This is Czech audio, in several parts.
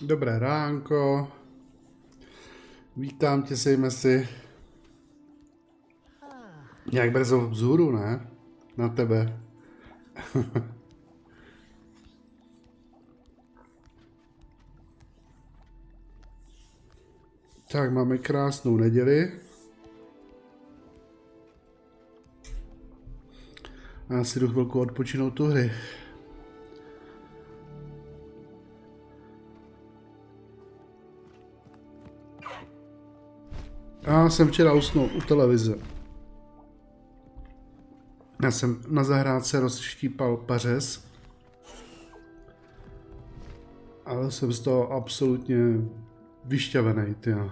Dobré ránko. Vítám tě, sejme si. Nějak brzo vzhůru, ne? Na tebe. Tak, máme krásnou neděli. A já si jdu chvilku odpočinout tu hry. Já jsem včera usnul u televize. Já jsem na zahrádce rozštípal pařez. Ale jsem z toho absolutně vyšťavený, tyjo.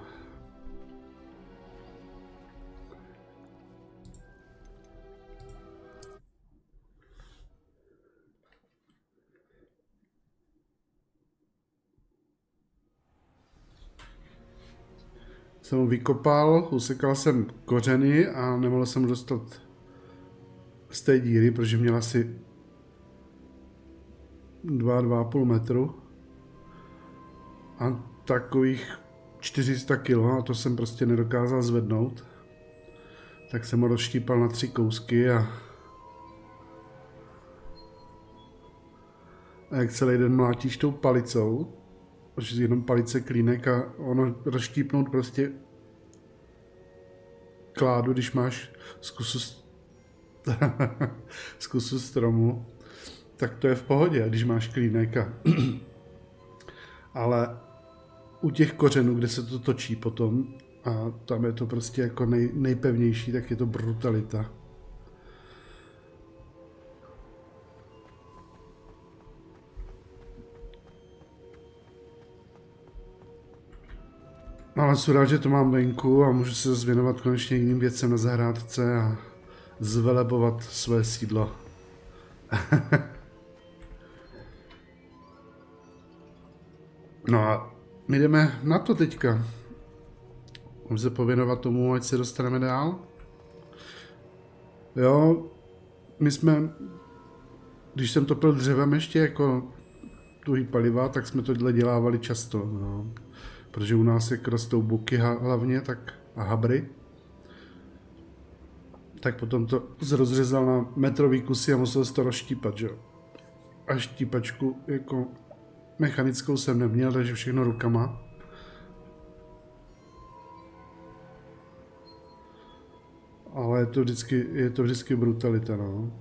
Jsem ho vykopal, usekal jsem kořeny a nemohl jsem dostat z té díry, protože měl asi 2,5 metru a takových 400 kg a to jsem prostě nedokázal zvednout. Tak jsem ho rozštípal na 3 kousky a jak celý den mlátíš tou palicou, protože jenom palice klínek a ono rozštípnout prostě kládu, když máš z kusu stromu, tak to je v pohodě, když máš klínek ale u těch kořenů, kde se to točí potom a tam je to prostě jako nejpevnější, tak je to brutalita. Ale jsem rád, že to mám venku a můžu se věnovat konečně jiným věcem na zahrádce a zvelebovat své sídlo. No a my jdeme na to teďka. Můžeme se pověnovat tomu, ať se dostaneme dál. Jo, my jsme, když jsem topil dřevem ještě jako tuhý paliva, tak jsme tohle dělávali často, no. Protože u nás jak rostou buky hlavně, tak a habry. Tak potom to rozřezal na metrový kusy a musel se to rozštípat, že jo. A štípačku jako mechanickou jsem neměl, takže všechno rukama. Ale je to vždycky brutalita, no.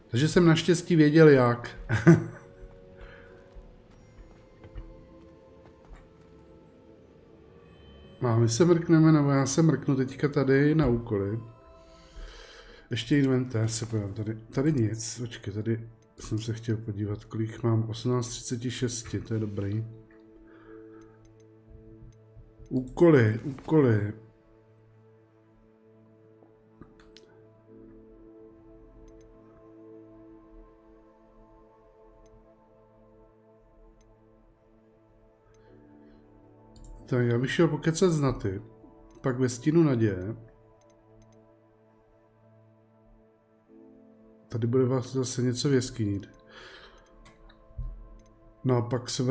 Takže jsem naštěstí věděl jak. No, my se mrkneme, nebo já se mrknu teďka tady na úkoly. Ještě inventář se podívám, tady nic, počkej, tady jsem se chtěl podívat, kolik mám, 18:36, to je dobrý. Úkoly. Tak já bych šel pokecat z Naty, pak ve stínu naděje. Tady bude vás zase něco v jeskyni. No a pak se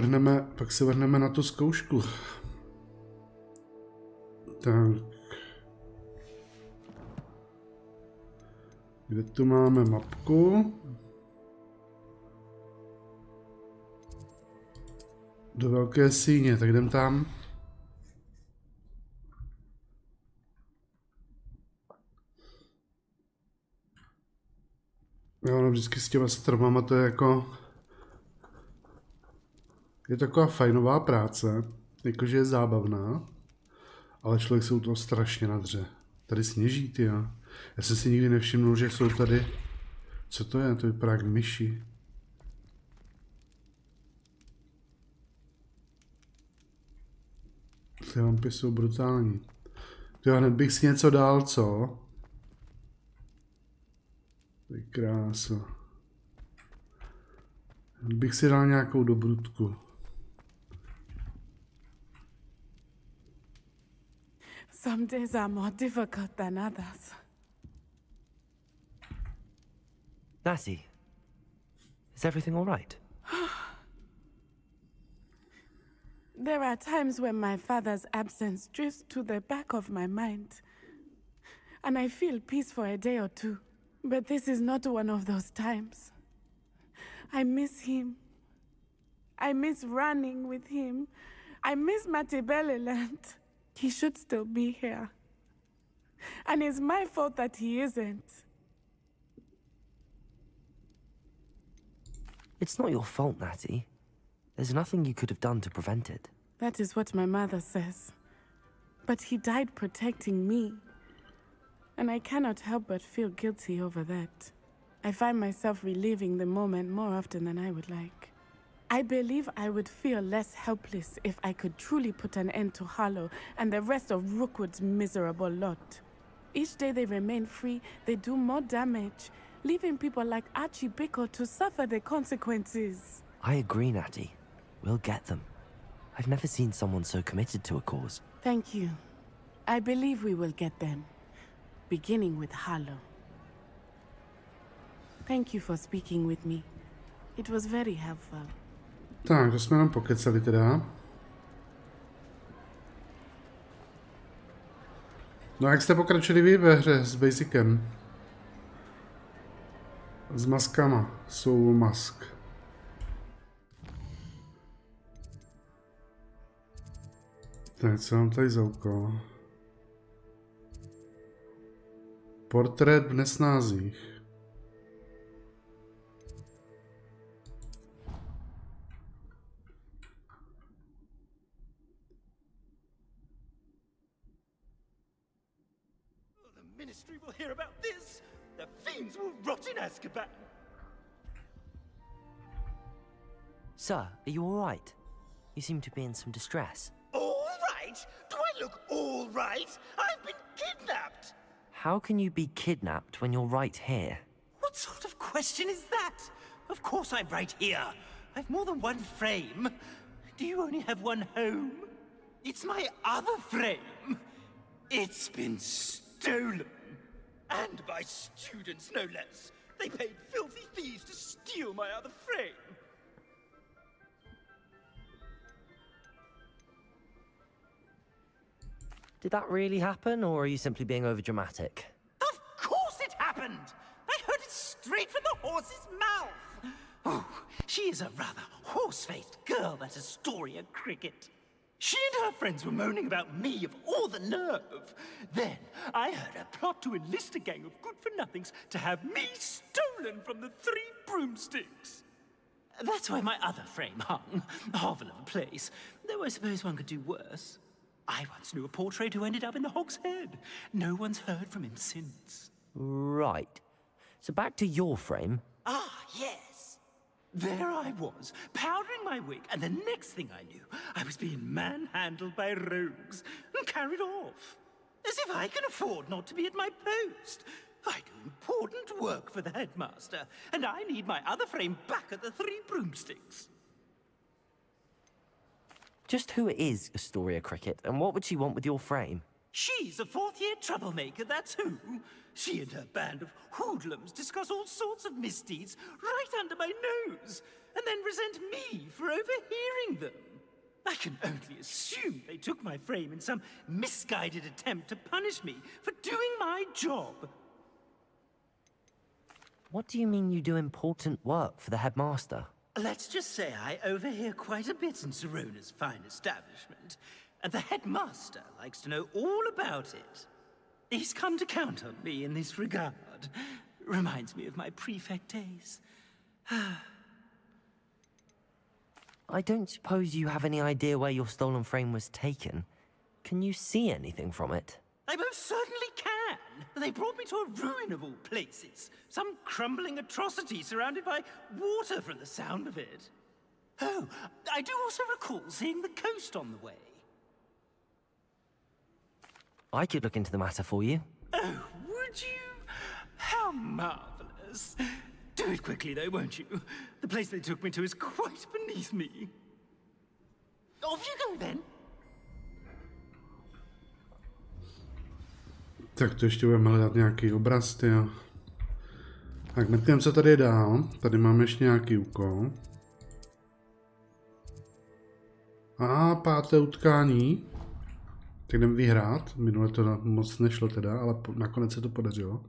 vrhneme na tu zkoušku. Tak. Kde tu máme mapku? Do velké síně, tak jdem tam. Jo, no vždycky s těma stromama to je jako... Je taková fajnová práce, jakože je zábavná, ale člověk se u toho strašně nadře. Tady sněží, tyjo. Já jsem si nikdy nevšimnul, že jsou tady... Co to je? To vypadá jak myši. Ty lampy jsou brutální. Tyjo, hned bych si něco dal, co? To je krása. Hned bych si dal nějakou dobrutku. Some days are more difficult than others. Nasi, Is everything all right? There are times when my father's absence drifts to the back of my mind, and I feel peace for a day or two. But this is not one of those times. I miss him. I miss running with him. I miss Matibeleland. He should still be here. And it's my fault that he isn't. It's not your fault, Natty. There's nothing you could have done to prevent it. That is what my mother says. But he died protecting me. And I cannot help but feel guilty over that. I find myself reliving the moment more often than I would like. I believe I would feel less helpless if I could truly put an end to Harlow and the rest of Rookwood's miserable lot. Each day they remain free, they do more damage, leaving people like Archie Bickle to suffer the consequences. I agree, Natty. We'll get them. I've never seen someone so committed to a cause. Thank you. I believe we will get them. Beginning with Harlow. Thank you for speaking with me. It was very helpful. Tak, to jsme nám pokecali teda. No a jak jste pokračili vy ve hře s Basicem? S maskama. Soul Mask. Tak, co mám tady za úkol? Portrét v nesnázích. The ministry will hear about this. The fiends will rot in Azkaban. Sir, are you all right? You seem to be in some distress. All right? Do I look all right? I've been kidnapped. How can you be kidnapped when you're right here? What sort of question is that? Of course I'm right here. I've more than one frame. Do you only have one home? It's my other frame. It's been stolen. And by students, no less. They paid filthy thieves to steal my other frame. Did that really happen, or are you simply being overdramatic? Of course it happened! I heard it straight from the horse's mouth! Oh, she is a rather horse-faced girl, that Astoria Cricket. She and her friends were moaning about me of all the nerve. Then I heard her plot to enlist a gang of good-for-nothings to have me stolen from the Three Broomsticks. That's where my other frame hung. A hovel of a place, though I suppose one could do worse. I once knew a portrait who ended up in the Hog's Head. No one's heard from him since. Right. So back to your frame. Ah, yes. There I was, powdering my wig, and the next thing I knew, I was being manhandled by rogues and carried off. As if I can afford not to be at my post. I do important work for the headmaster, and I need my other frame back at the Three Broomsticks. Just who is Astoria Cricket, and what would she want with your frame? She's a fourth-year troublemaker, that's who. She and her band of hoodlums discuss all sorts of misdeeds right under my nose, and then resent me for overhearing them. I can only assume they took my frame in some misguided attempt to punish me for doing my job. What do you mean you do important work for the headmaster? Let's just say I overhear quite a bit in Serona's fine establishment, and the headmaster likes to know all about it. He's come to count on me in this regard. Reminds me of my prefect days. I don't suppose you have any idea where your stolen frame was taken. Can you see anything from it? I most certainly can. They brought me to a ruin of all places. Some crumbling atrocity surrounded by water from the sound of it. Oh, I do also recall seeing the coast on the way. I could look into the matter for you. Oh, would you? How marvelous. Do it quickly though, won't you? The place they took me to is quite beneath me. Off you go then. Tak to ještě budeme hledat nějaký obraz, tyjo. Tak mrkneme, co tady je dál. Tady máme ještě nějaký úkol. A páté utkání. Tak jdeme vyhrát. Minule to moc nešlo teda, ale nakonec se to podařilo.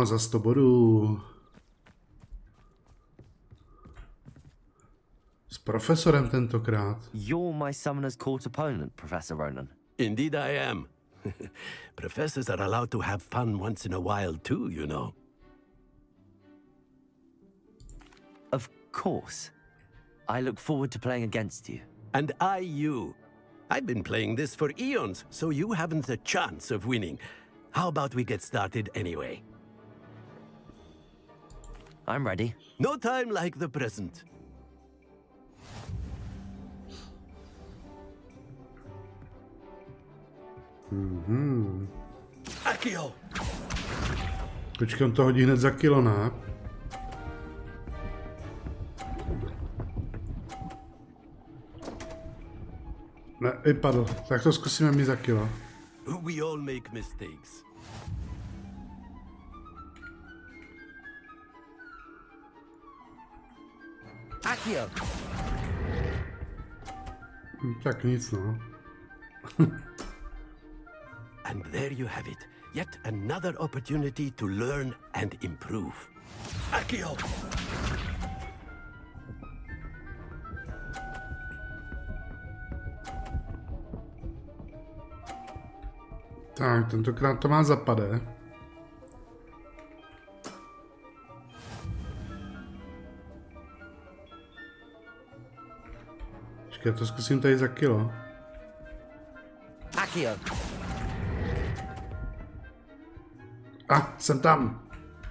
Za 100 bodů. S profesorem tentokrát. You're my summoner's court opponent, Professor Ronan. Indeed I am. Professors are allowed to have fun once in a while too, you know. Of course. I look forward to playing against you. And I you. I've been playing this for eons, so you haven't a chance of winning. How about we get started anyway? I'm ready. No time like the present. Akio! Počkej, on to hodí hned za kilo, ne? Ne, vypadl. Tak to zkusíme mi za kilo. We all make mistakes. Akio! Tak nic, no. And there you have it. Yet another opportunity to learn and improve. Akio! Tak, tentokrát to má zapadé. Počkej, to zkusím tady za kilo. Akio! Jsem tam.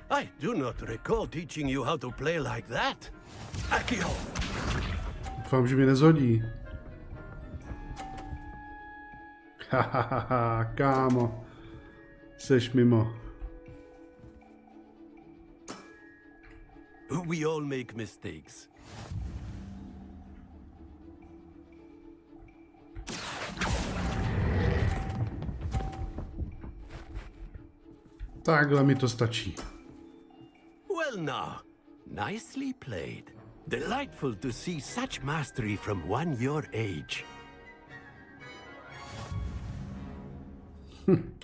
I do not recall teaching you how to play like that. Akio! Doufám, že mi nezhodí. Hahaha, kámo. Seš mimo. We all make mistakes. Takhle mi to stačí. Well now, nicely played. Delightful to see such mastery from one your age.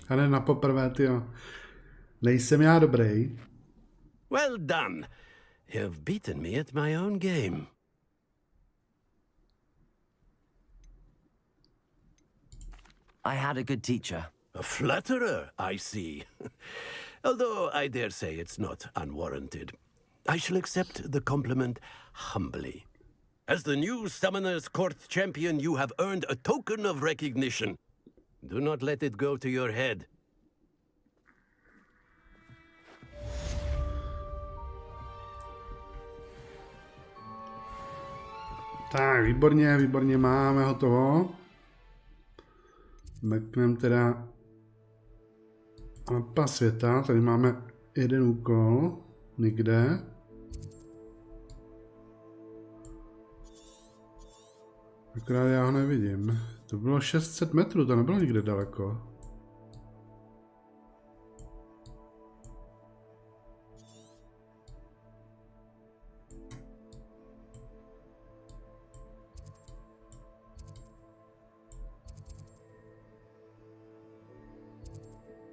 A ne na poprvé, tyjo. Nejsem já dobrý. Well done. You've beaten me at my own game. I had a good teacher. A flatterer, I see. Although I dare say it's not unwarranted. I shall accept the compliment humbly. As the new Summoner's Court champion, you have earned a token of recognition. Do not let it go to your head. Tak, výborně, výborně, máme hotovo. Mrkneme teda mapa světa, tady máme jeden úkol, nikde. Akorát já ho nevidím. To bylo 600 metrů, to nebylo nikde daleko.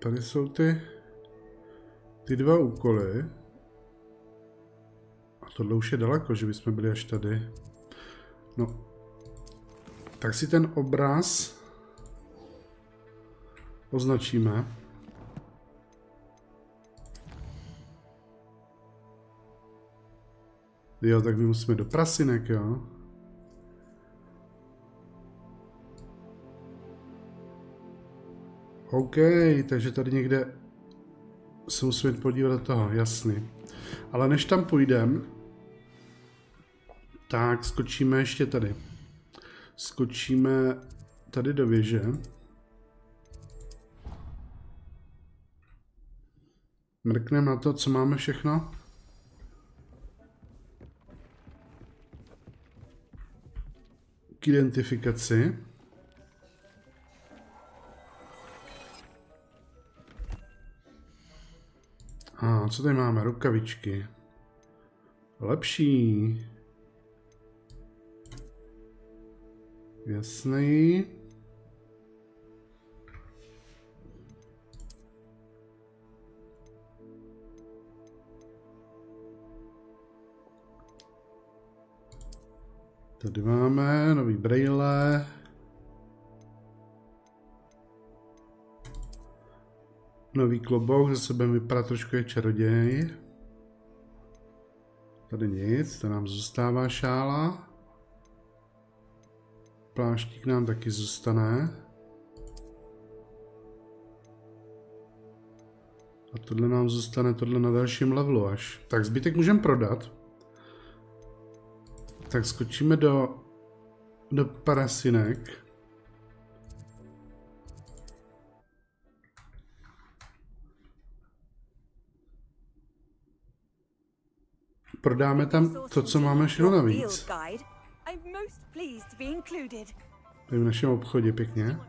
Tady jsou ty dva úkoly. A tohle už je daleko, že bychom byli až tady. No. Tak si ten obraz označíme. Jo, tak my musíme do prasinek, jo. OK, takže tady někde se musíme podívat do toho, jasný. Ale než tam půjdeme, tak skočíme ještě tady. Skočíme tady do věže. Mrkneme na to, co máme všechno. k identifikaci. A co tady máme? Rukavičky. Lepší. Jasný. Tady máme nový brejle. Nový klobouk, za sebe vypadá trošku jak čaroděj. Tady nic, to nám zůstává šála. Pláštík nám taky zůstane. A tohle nám zůstane, tohle na dalším levelu až. Tak zbytek můžeme prodat. Tak skočíme do parasinek. Prodáme tam to, co máme všechno navíc. Tady v našem obchodě pěkně.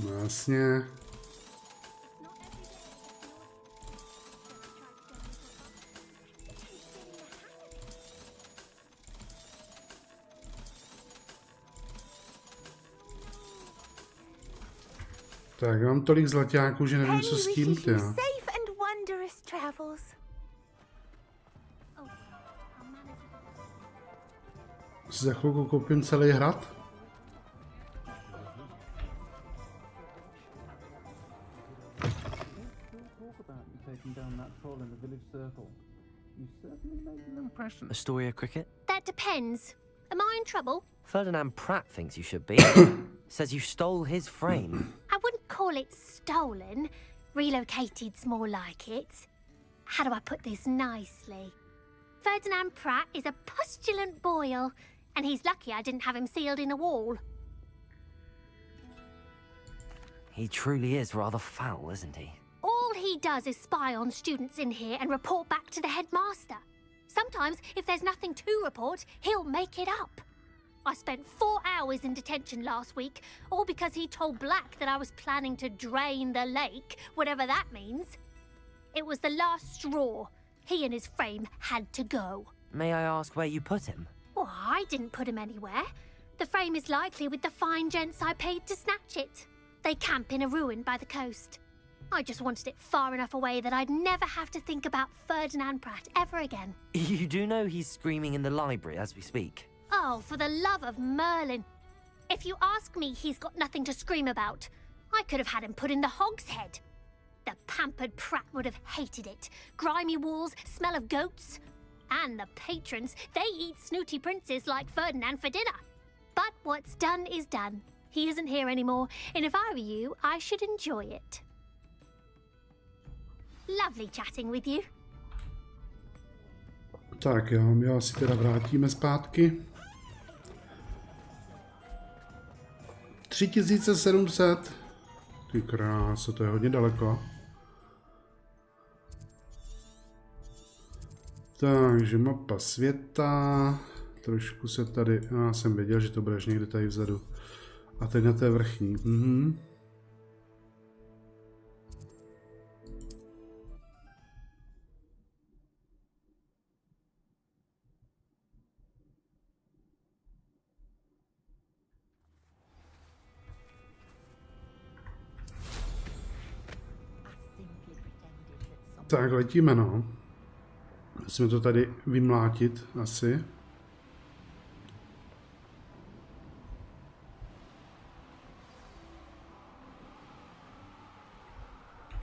No jasně. Tak, mám tolik zlaťáků, že nevím, co s tím, ty. Si za chvilku koupím celý hrad? A story of cricket? That depends. Am I in trouble? Ferdinand Pratt thinks you should be. Says you stole his frame. I wouldn't call it stolen. Relocated's more like it. How do I put this nicely? Ferdinand Pratt is a postulant boil, and he's lucky I didn't have him sealed in a wall. He truly is rather foul, isn't he? All he does is spy on students in here and report back to the headmaster. Sometimes, if there's nothing to report, he'll make it up. I spent 4 hours in detention last week, all because he told Black that I was planning to drain the lake, whatever that means. It was the last straw. He and his frame had to go. May I ask where you put him? Well, I didn't put him anywhere. The frame is likely with the fine gents I paid to snatch it. They camp in a ruin by the coast. I just wanted it far enough away that I'd never have to think about Ferdinand Pratt ever again. You do know he's screaming in the library as we speak. Oh, for the love of Merlin. If you ask me, he's got nothing to scream about. I could have had him put in the hogshead. The pampered Pratt would have hated it. Grimy walls, smell of goats. And the patrons, they eat snooty princes like Ferdinand for dinner. But what's done is done. He isn't here anymore, and if I were you, I should enjoy it. Lovely chatting with you. Tak jo, my ho asi teda vrátíme zpátky. 3700. Ty krása, to je hodně daleko. Takže mapa světa. Trošku se tady... Já jsem věděl, že to budeš někde tady vzadu. A teď na té vrchní. Tak, letíme, no. Musíme to tady vymlátit, asi.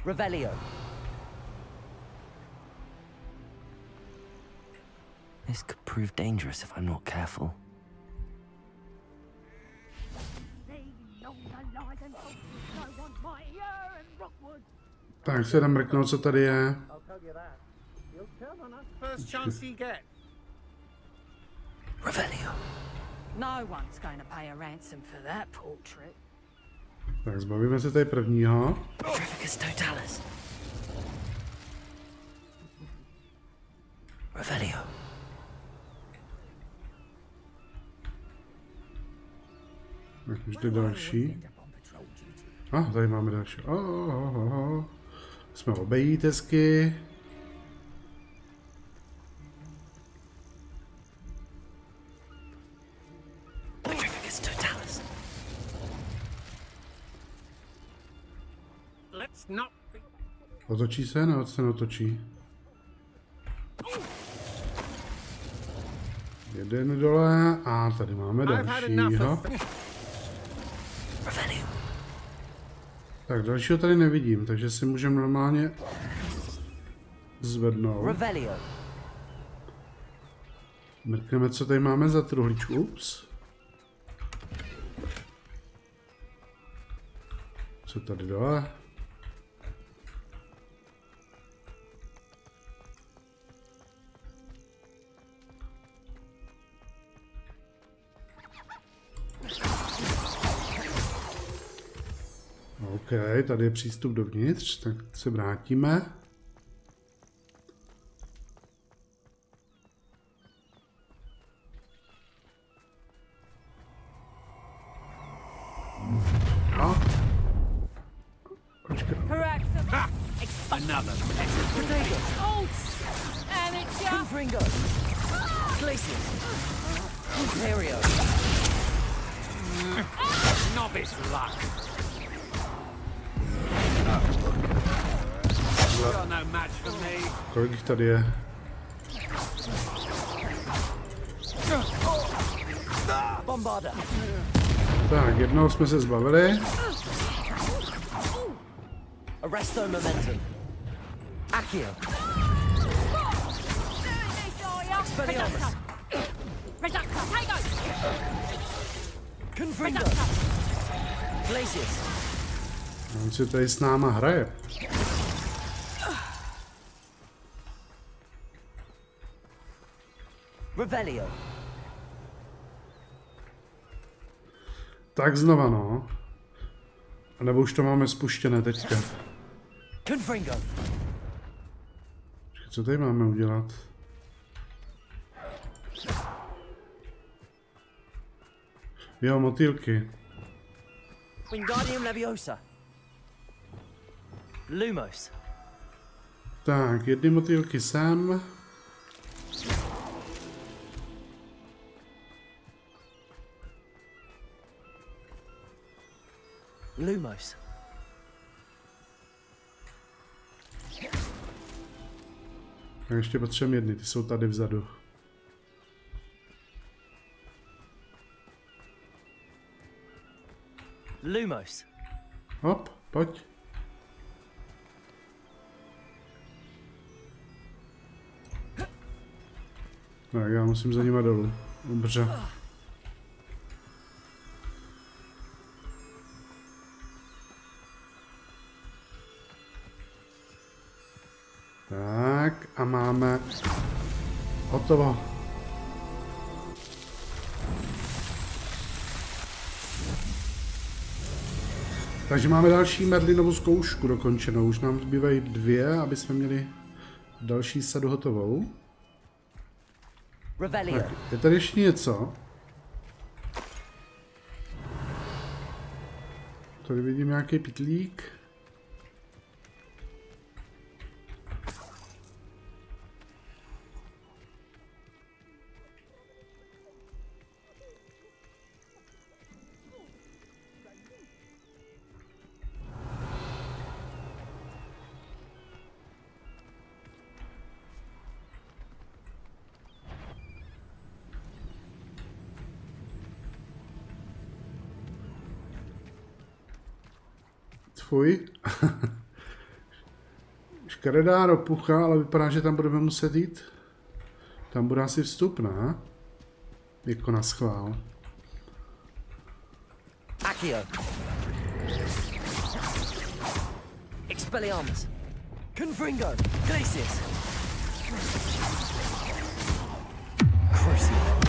Revelio. This could prove dangerous if I'm not careful. Tak se jdem mrknout, co tady je. Revelio. No one's going to pay a ransom for that portrait. Tak zbavíme se tady prvního. Revelio. Tak už to je další. Tady máme další. Jsme obejít hezky. Otočí se, nebo se neotočí? Jeden dole a tady máme dalšího. Tak dalšího tady nevidím, takže si můžeme normálně zvednout. Mrkneme, co tady máme za truhličku. Ups. Co tady dole? OK, tady je přístup dovnitř, tak se vrátíme. Počkej. Another potato. And it's Confringo. Glacier. Imperio. novice luck. Got no match for me. Kolik jich tady je? Bombarda. Tak, jednoho jsme se zbavili. Arresto momentum. Accio. Expelliarmus. Confringo. Glacius. On si tady s náma hraje. Revelio. Tak znova, no. A nebo už to máme spuštěné teďka. Confringo. Co tady máme udělat? Jo, motýlky. Wingardium Leviosa. Lumos. Tak, jedny motýlky sem. Lumos. A ještě potřebujeme jedny, ty jsou tady vzadu. Lumos. Hop, pojď. Tak, já musím za nima dolů. Dobře. Tak, a máme hotovo. Takže máme další Merlinovu zkoušku dokončenou. Už nám zbývají 2, aby jsme měli další sadu hotovou. Revelio. Tak, je tady ještě něco. Tady vidím nějaký pytlík. Fuj. Škaredá ropucha, ale vypadá, že tam budeme muset jít. Tam bude asi vstup, ne? Jako na schvál. Accio. Expelliarmus. Confringo. Glacius. Crucio.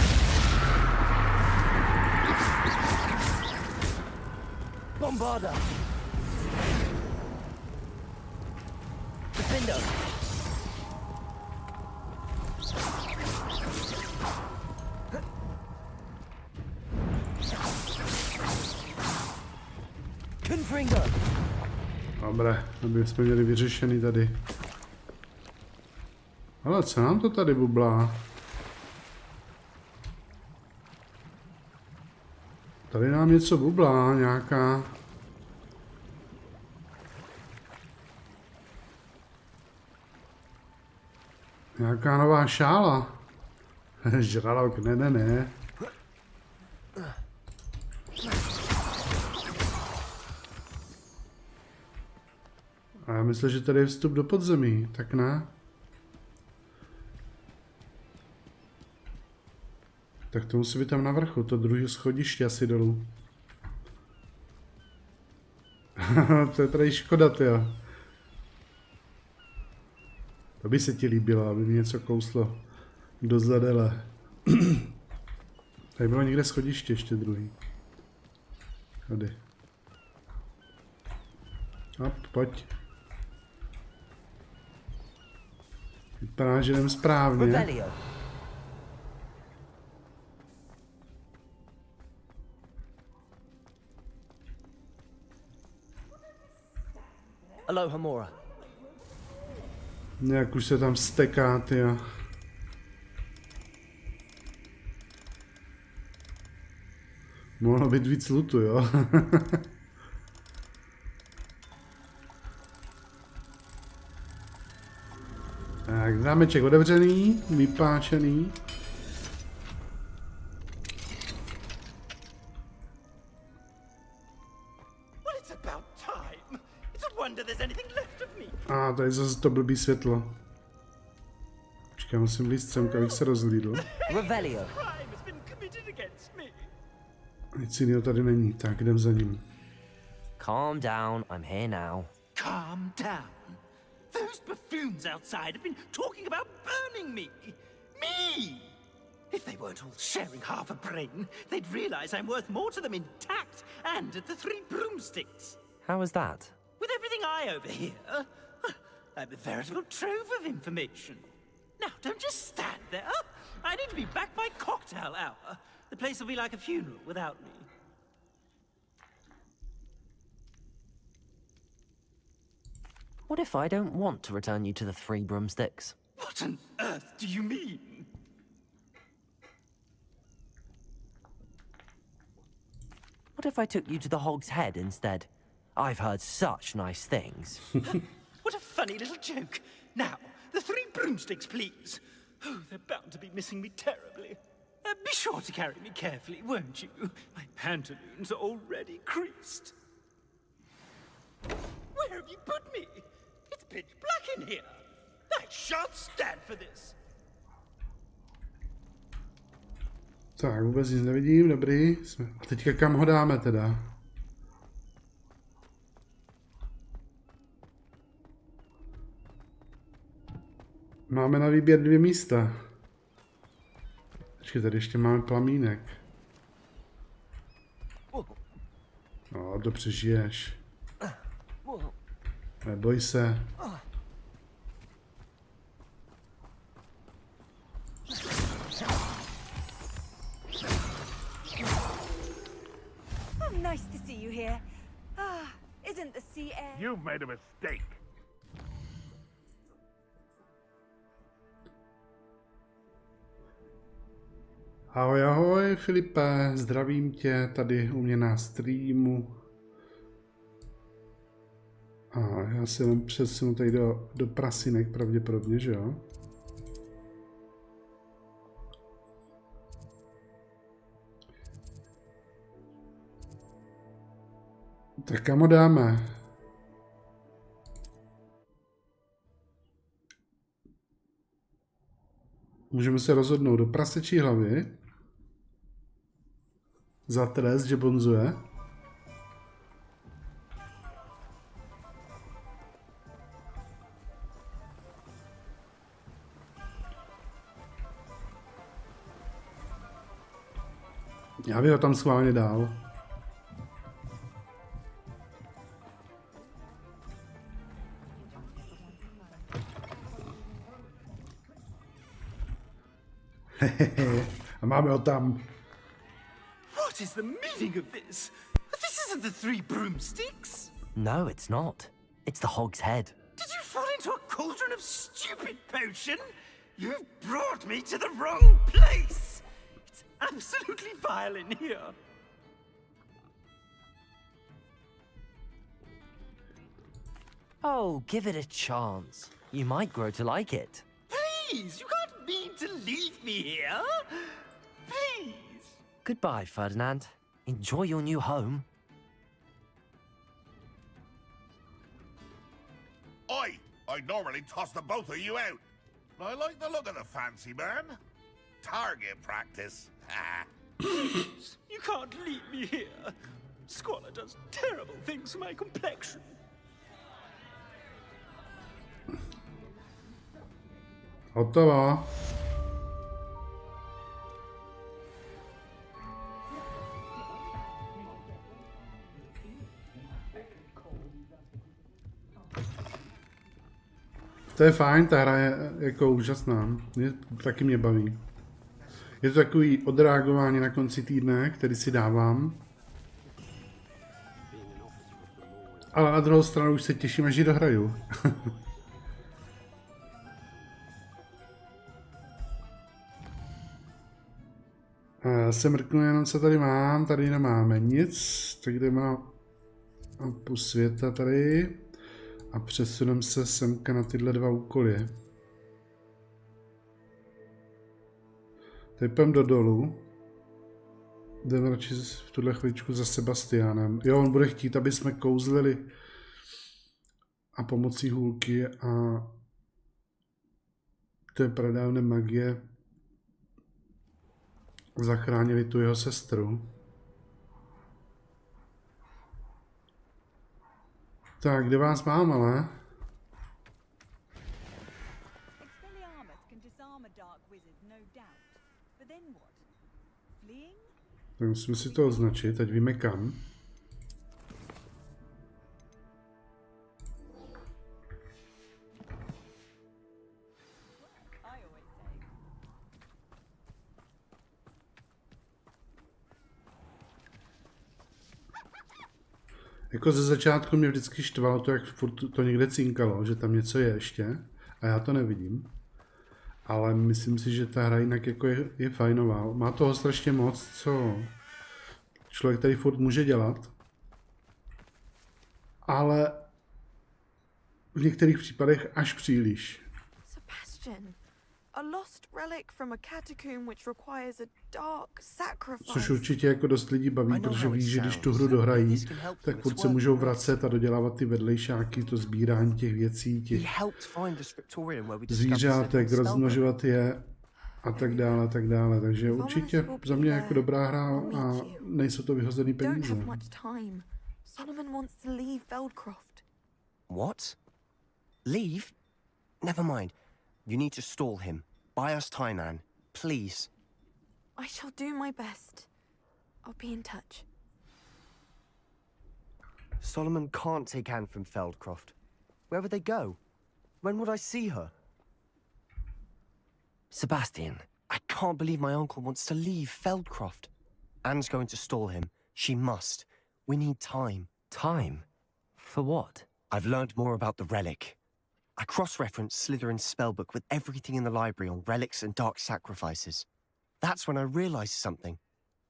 Bombarda. Defender. Finger! Dobré, aby jsme měli vyřešený tady. Ale co nám to tady bublá? Tady nám něco bublá, nějaká... Nějaká nová šála. Žralok, ne. A já myslím, že tady je vstup do podzemí, tak ne? Tak to musí být tam na vrchu, to druhé schodiště asi dolů. To je tady škoda, tyjo. To by se ti líbilo, aby mi něco kouslo do zadele. Tady bylo někde schodiště ještě druhý. Tady. A pojď. Vypadá, že jdem správně. Regollo. Aloha Mora. Nějak už se tam steká, tyjo. Mohlo být víc lutu, jo? Tak, zámeček otevřený, vypáčený. Well, it's about time. It's a wonder there's anything left of me. A tady zase to blbý světlo. Počkej, musím líst sem, abych se rozhlídl. Regollo. Crime has been committed against me. Nic jiného tady není, tak jdem za ním. Calm down, I'm here now. Calm down. Those buffoons outside have been talking about burning me. Me! If they weren't all sharing half a brain, they'd realize I'm worth more to them intact and at the Three Broomsticks. How was that? With everything I overhear, I'm a veritable trove of information. Now, don't just stand there. I need to be back by cocktail hour. The place will be like a funeral without me. What if I don't want to return you to the Three Broomsticks? What on earth do you mean? What if I took you to the Hog's Head instead? I've heard such nice things. What a funny little joke. Now, the Three Broomsticks, please. Oh, they're bound to be missing me terribly. Be sure to carry me carefully, won't you? My pantaloons are already creased. Where have you put me? It's pitch black in here. I shan't stand for this. Tak, vůbec nic nevidím, dobrý. A teďka kam ho dáme teda? Máme na výběr 2 místa. Počkej, tady ještě máme plamínek. No, to přežiješ. Neboj se. Nice to see you here. Isn't the sea air? You've made a mistake. Ahoj, ahoj, Filipe, zdravím tě tady u mě na streamu. A já se jenom přesunu tady do prasinek pravděpodobně, že jo? Tak kam ho dáme? Můžeme se rozhodnout do prasečí hlavy. Za trest, že bonzuje. Já bych ho tam schválně dál. A máme ho tam. What is the meaning of this? This isn't the three broomsticks. No, it's not. It's the hog's head. Did you fall into a cauldron of stupid potion? You've brought me to the wrong place. It's absolutely vile in here. Oh, give it a chance. You might grow to like it. Please, you can't mean to leave me here. Please. Goodbye, Ferdinand. Enjoy your new home. I'd normally toss the both of you out. I like the look of the fancy man. Target practice. Please, you can't leave me here. Squalor does terrible things to my complexion. Hotovo. To je fajn, ta hra je jako úžasná. Taky mě baví. Je to takový odreagování na konci týdne, který si dávám. Ale na druhou stranu už se těším, až ji dohraju. A já se mrknu jenom, co tady mám. Tady nemáme nic. Tak kde mám mapu světa tady. A přesunem se semka na tyhle dva úkoly. Teď půjdem do dolu. Jdeme radši v tuhle chvíličku za Sebastianem. Jo, on bude chtít, aby jsme kouzlili a pomocí hůlky a té pradávné magie zachránili tu jeho sestru. Tak, kde vás mám, ale? Tak musíme si to označit, ať víme kam. Jako ze začátku mě vždycky štvalo to, jak furt to někde cinkalo, že tam něco je ještě a já to nevidím. Ale myslím si, že ta hra jinak jako je fajnová. Má toho strašně moc, co člověk tady furt může dělat. Ale v některých případech až příliš. Sebastian, a lost relic from a catacomb which requires a dark sacrifice. Což určitě jako dost lidí baví, protože ví, že když tu hru dohrají, tak furt se můžou vracet a dodělávat ty vedlejšáky, to sbírání těch věcí, těch zvířátek, rozmnožovat je a tak dále, a tak dále. Takže určitě za mě jako dobrá hra a nejsou to vyhozený peníze. Solomon wants to leave Feldcroft. What? Leave? Never mind. You need to stall him. Buy us time, Anne. Please. I shall do my best. I'll be in touch. Solomon can't take Anne from Feldcroft. Where would they go? When would I see her? Sebastian, I can't believe my uncle wants to leave Feldcroft. Anne's going to stall him. She must. We need time. Time? For what? I've learned more about the relic. I cross-referenced Slytherin's spellbook with everything in the library on relics and dark sacrifices. That's when I realized something.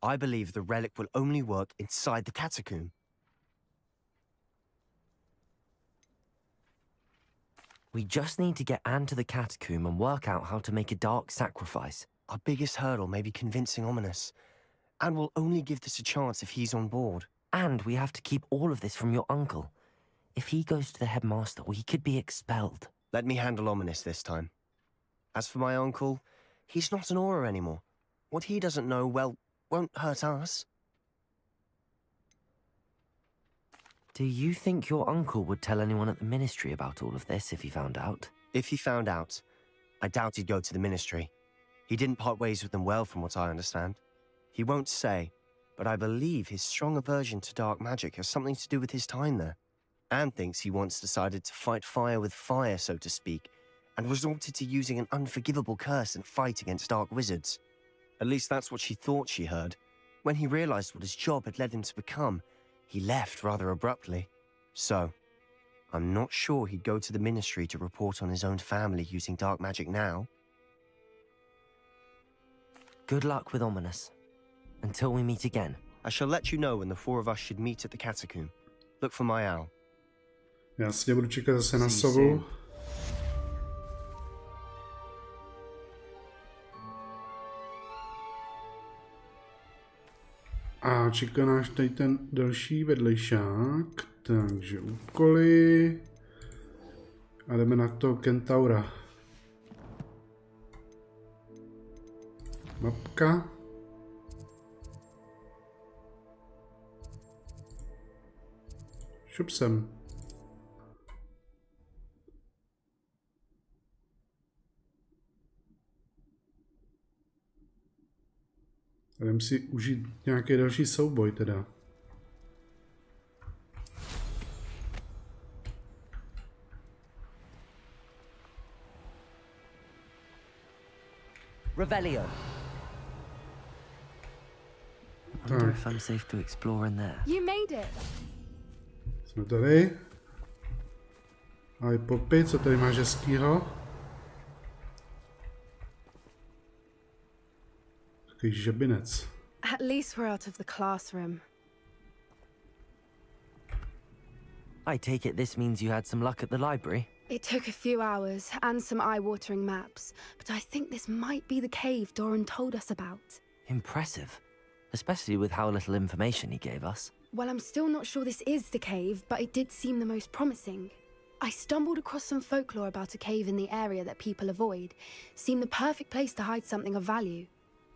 I believe the relic will only work inside the catacomb. We just need to get Anne to the catacomb and work out how to make a dark sacrifice. Our biggest hurdle may be convincing Ominous. Anne will only give this a chance if he's on board. And we have to keep all of this from your uncle. If he goes to the headmaster, we could be expelled. Let me handle Ominous this time. As for my uncle, he's not an Auror anymore. What he doesn't know, well, won't hurt us. Do you think your uncle would tell anyone at the ministry about all of this if he found out? If he found out, I doubt he'd go to the ministry. He didn't part ways with them well, from what I understand. He won't say, but I believe his strong aversion to dark magic has something to do with his time there. Anne thinks he once decided to fight fire with fire, so to speak, and resorted to using an unforgivable curse and fight against dark wizards. At least that's what she thought she heard. When he realized what his job had led him to become, He left rather abruptly. So, I'm not sure he'd go to the ministry to report on his own family using dark magic now. Good luck with Ominous. Until we meet again. I shall let you know when the four of us should meet at the catacomb. Look for my owl. Já si budu čekat zase na sovu. A čeká náš tady ten další vedlejšák. Takže úkoly. A jdeme na to Kentaura. Mapka. Šup sem. Jdem si užít nějaký další souboj teda. Revelio. I wonder if I'm safe to explore in there. You made it. Jsme tady. Ahoj Poppy, co tady máš hezkýho? Takový žebinec. At least we're out of the classroom. I take it this means you had some luck at the library? It took a few hours and some eye-watering maps, but I think this might be the cave Doran told us about. Impressive. Especially with how little information he gave us. Well, I'm still not sure this is the cave, but it did seem the most promising. I stumbled across some folklore about a cave in the area that people avoid. Seemed the perfect place to hide something of value.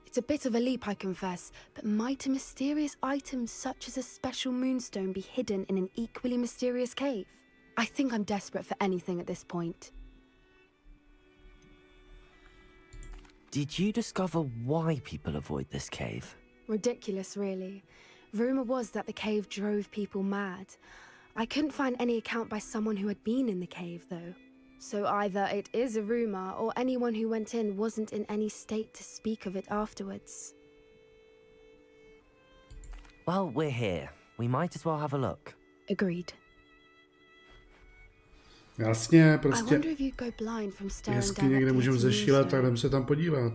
It's a bit of a leap, I confess, but might a mysterious item such as a special moonstone be hidden in an equally mysterious cave? I think I'm desperate for anything at this point. Did you discover why people avoid this cave? Ridiculous, really. Rumour was that the cave drove people mad. I couldn't find any account by someone who had been in the cave, though. So either it is a rumour, or anyone who went in wasn't in any state to speak of it afterwards. Well, we're here. We might as well have a look. Agreed. Jasně, I prostě. wonder if you go blind from staring Jestli někde directly můžeme at the zešílet, tak moonstone. jdem se tam podívat.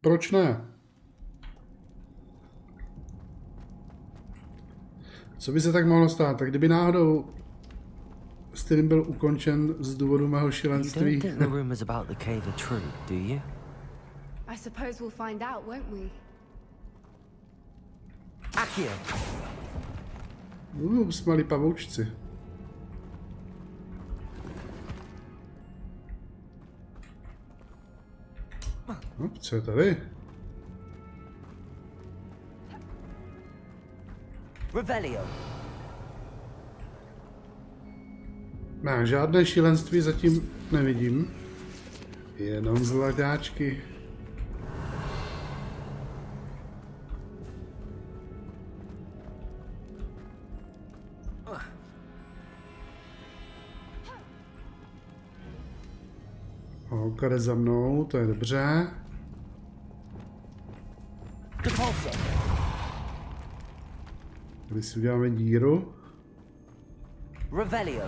Proč ne? Co by se tak mohlo stát? Tak kdyby náhodou stream byl ukončen z důvodu mého You šílenství. don't think the rumors about the cave are true, do you? I suppose we'll find out, won't we? Akio! Smalí pavoučci. No, co je tady? Revelio! Ne, žádné šílenství zatím nevidím. Jenom zlatáčky. Holka jde za mnou, to je dobře. Tady si uděláme díru. Revelio!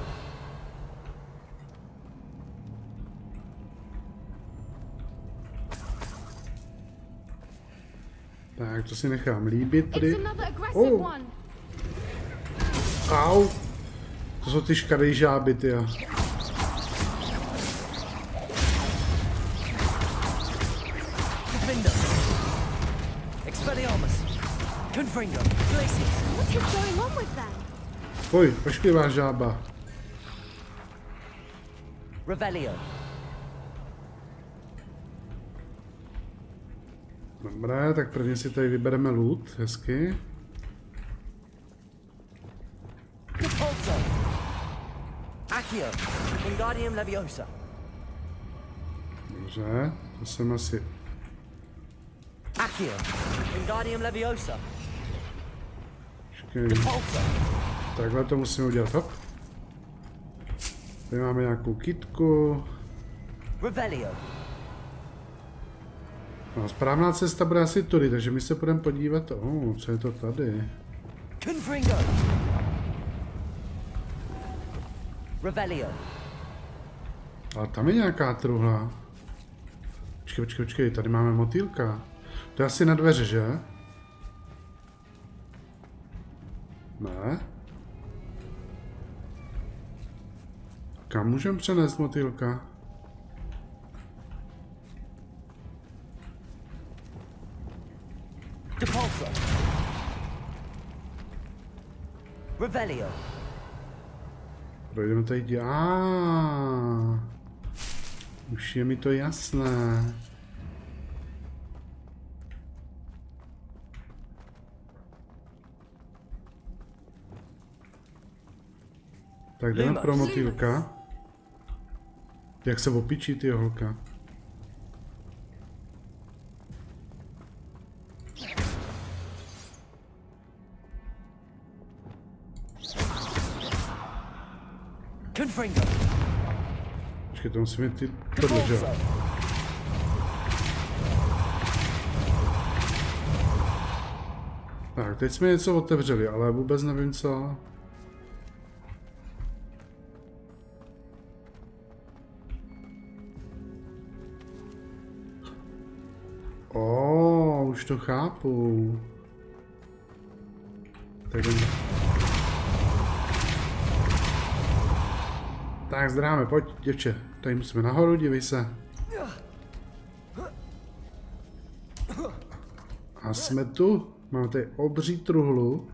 Tak, to si nechám líbit tady. It's another aggressive one. Au! To jsou ty škarej žáby, tyjo. What is going on with them? Pojď, ošklivá žába. Revelio! Dobré, tak prvně si tady vybereme loot, hezky. Akio! Wingardium Leviosa! Dobře, to jsem asi... Akio! Wingardium Leviosa! Takhle to musíme udělat, hop. Tady máme nějakou kytku. Revelio. No, správná cesta bude asi tudy, takže my se budeme podívat. Co je to tady? Confringo. Revelio. Ale tam je nějaká truhla. Počkej, tady máme motýlka. To je asi na dveře, že? Ne? Kam můžeme přenést motýlka? Depulso. Revelio. Projdeme tady už je mi to jasné. Tak jdeme pro motýlka. Jak se opičí ty holka? Confringo. Počkej, to musíme ty podržet. Tak, teď jsme něco otevřeli, ale vůbec nevím co. Už to chápu. Tak zdráme, pojď, děvče. Tady musíme nahoru, dívej se. A jsme tu. Máme tady obří truhlu.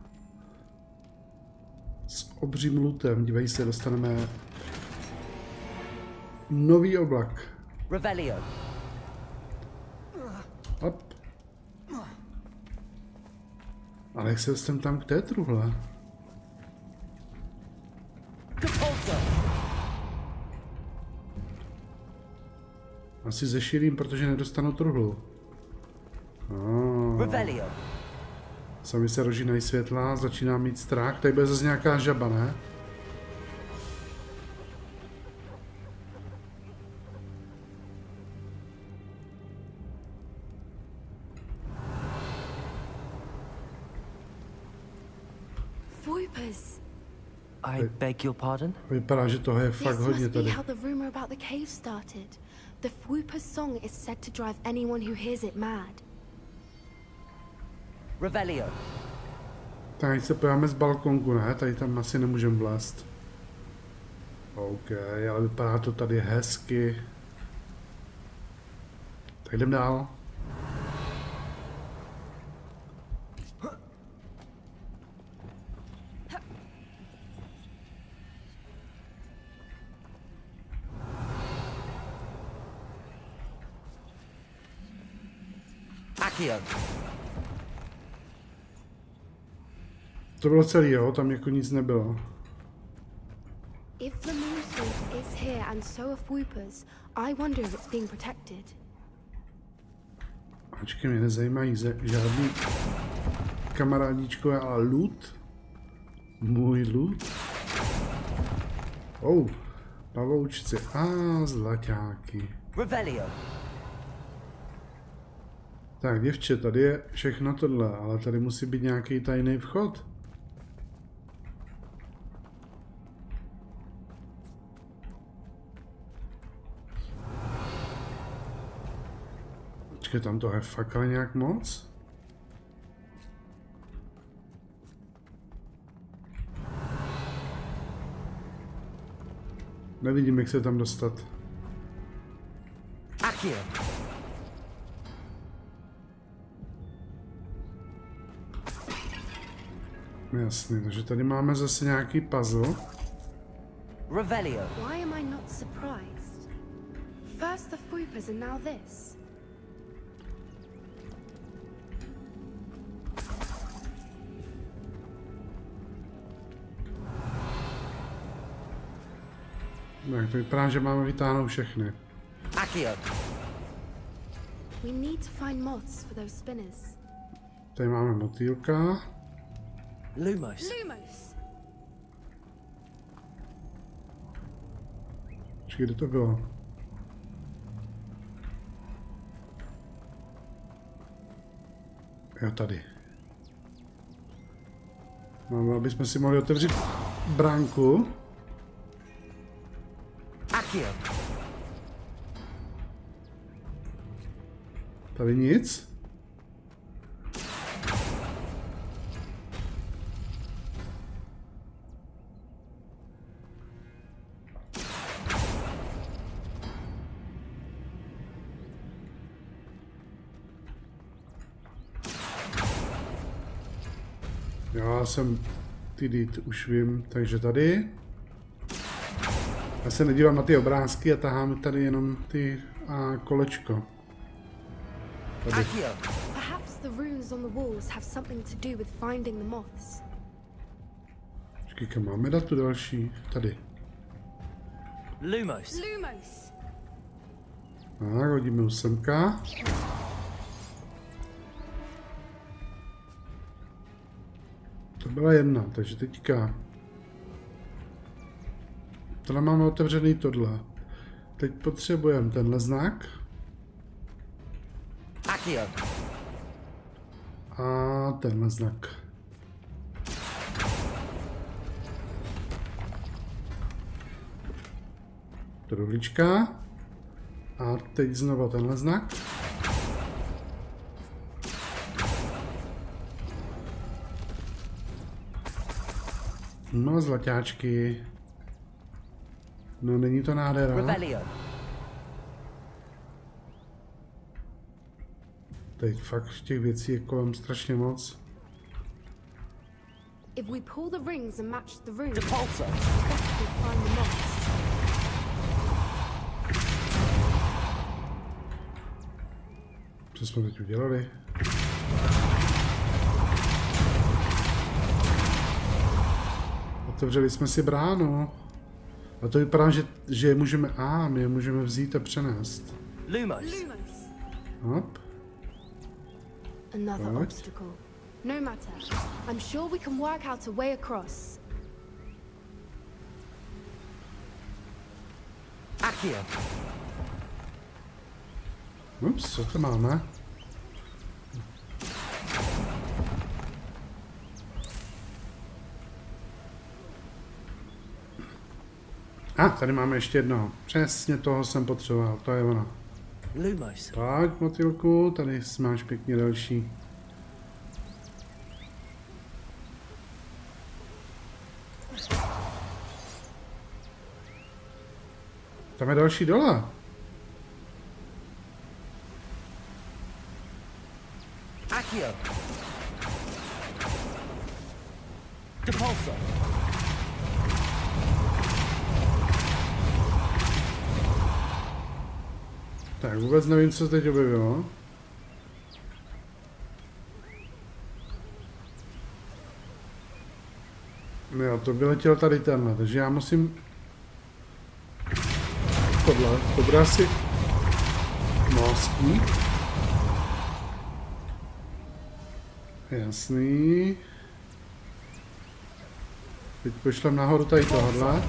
S obřím lutem, dívej se, dostaneme nový oblak. Revelio. Hop. Ale jak se dostaneme tam k té truhle? Asi zešilím, protože nedostanu truhlu. Revelio. Sami se rožínají světla, začíná mít strach. Tady bude zase nějaká žaba, ne? I beg your pardon? Vypadá, že toho je fakt hodně tady. How the rumor about the cave started. The Fwooper's song is said to drive anyone who hears it mad. Revelio. Tak se pojáme z balkonku, ne? Tady tam asi nemůžeme vlézt. OK, ale vypadá to tady hezky. Tak jdem dál. To bylo celý, jo? Tam jako nic nebylo. If the moon is here and so are Fwooper's, I wonder if it's being protected. Počkej, mě nezajímají žádný kamarádičkové, ale loot? Můj loot? Pavoučci zlaťáky. Revelio. Tak, děvče, tady je všechno tohle, ale tady musí být nějaký tajný vchod. Počkej, tam toho je fakt ale nějak moc? Nevidím, jak se tam dostat. Jasný, takže tady máme zase nějaký puzzle. Revelio. Why am I not surprised? First the Fwoopers and now this. Tak to vypadá, že máme vytáhnout všechny. We need to find moths for those spinners. Tady máme motýlka. Lumos. Kde to bylo? Jo, tady. No, aby jsme si mohli otevřít bránku. Tady nic. Já jsem už vím, takže tady. Já se nedívám na ty obrázky a tahám tady jenom ty kolečko. Tady. Perhaps the runes on the walls have something to do with finding the moths. Počkej, kam máme dát tu další? Tady. Lumos. Lumos! Tak, hodíme u semka. To byla jedna, takže teďka. Tohle máme otevřený tohle. Teď potřebujeme tenhle znak. A tenhle znak. Truhlička. A teď znova tenhle znak. No, zlaťáčky. No, není to nádhera. Teď fakt těch věcí je kolem strašně moc. If we pull the rings and match the runes, we'll find the moths. Co jsme teď udělali? Otevřeli jsme si bránu. A to vypadá, že je můžeme... my je můžeme vzít a přenést. Lumos. Hop. Another obstacle. No matter. I'm sure we can work out a way across. Ups, co to máme? Tady máme ještě jednoho. Přesně toho jsem potřeboval, to je ona. Lumos. Tak, motýlku, tady máš pěkně další. Tam je další dole. Tak, vůbec nevím, co teď objevilo. Jo, to vyletěl tady tenhle, takže já musím... Tohle, to bude asi... Moský. Jasný. Teď pošlem nahoru tady tohle.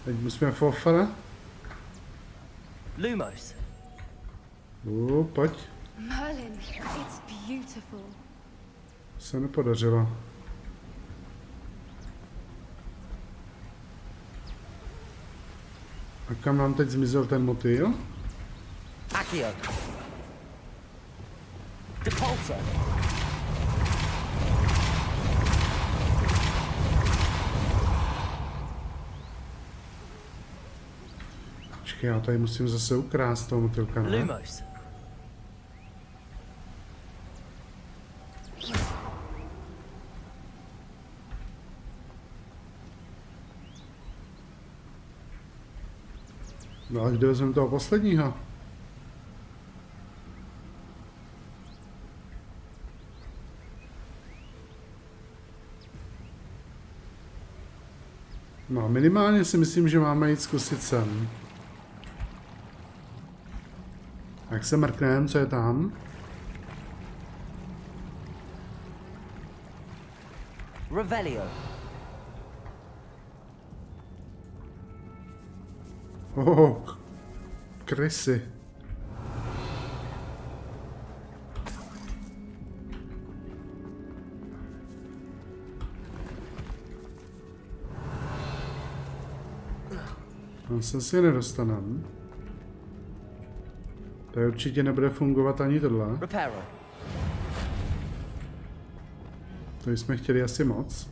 Teď musíme fofra. Lumos. Pojď. Merlin, it's beautiful. Se nepodařilo. A kam nám teď zmizel ten motýl? Počkej, já tady musím zase ukrást toho motýlka, ne? Lumos. No a kde vezmeme toho posledního? No minimálně si myslím, že máme jít zkusit sem. Jak se mrkneme, co je tam? Revelio. Krysy. Tam se si nedostanem. To určitě nebude fungovat ani tohle. Reparo. To jsme chtěli asi moc.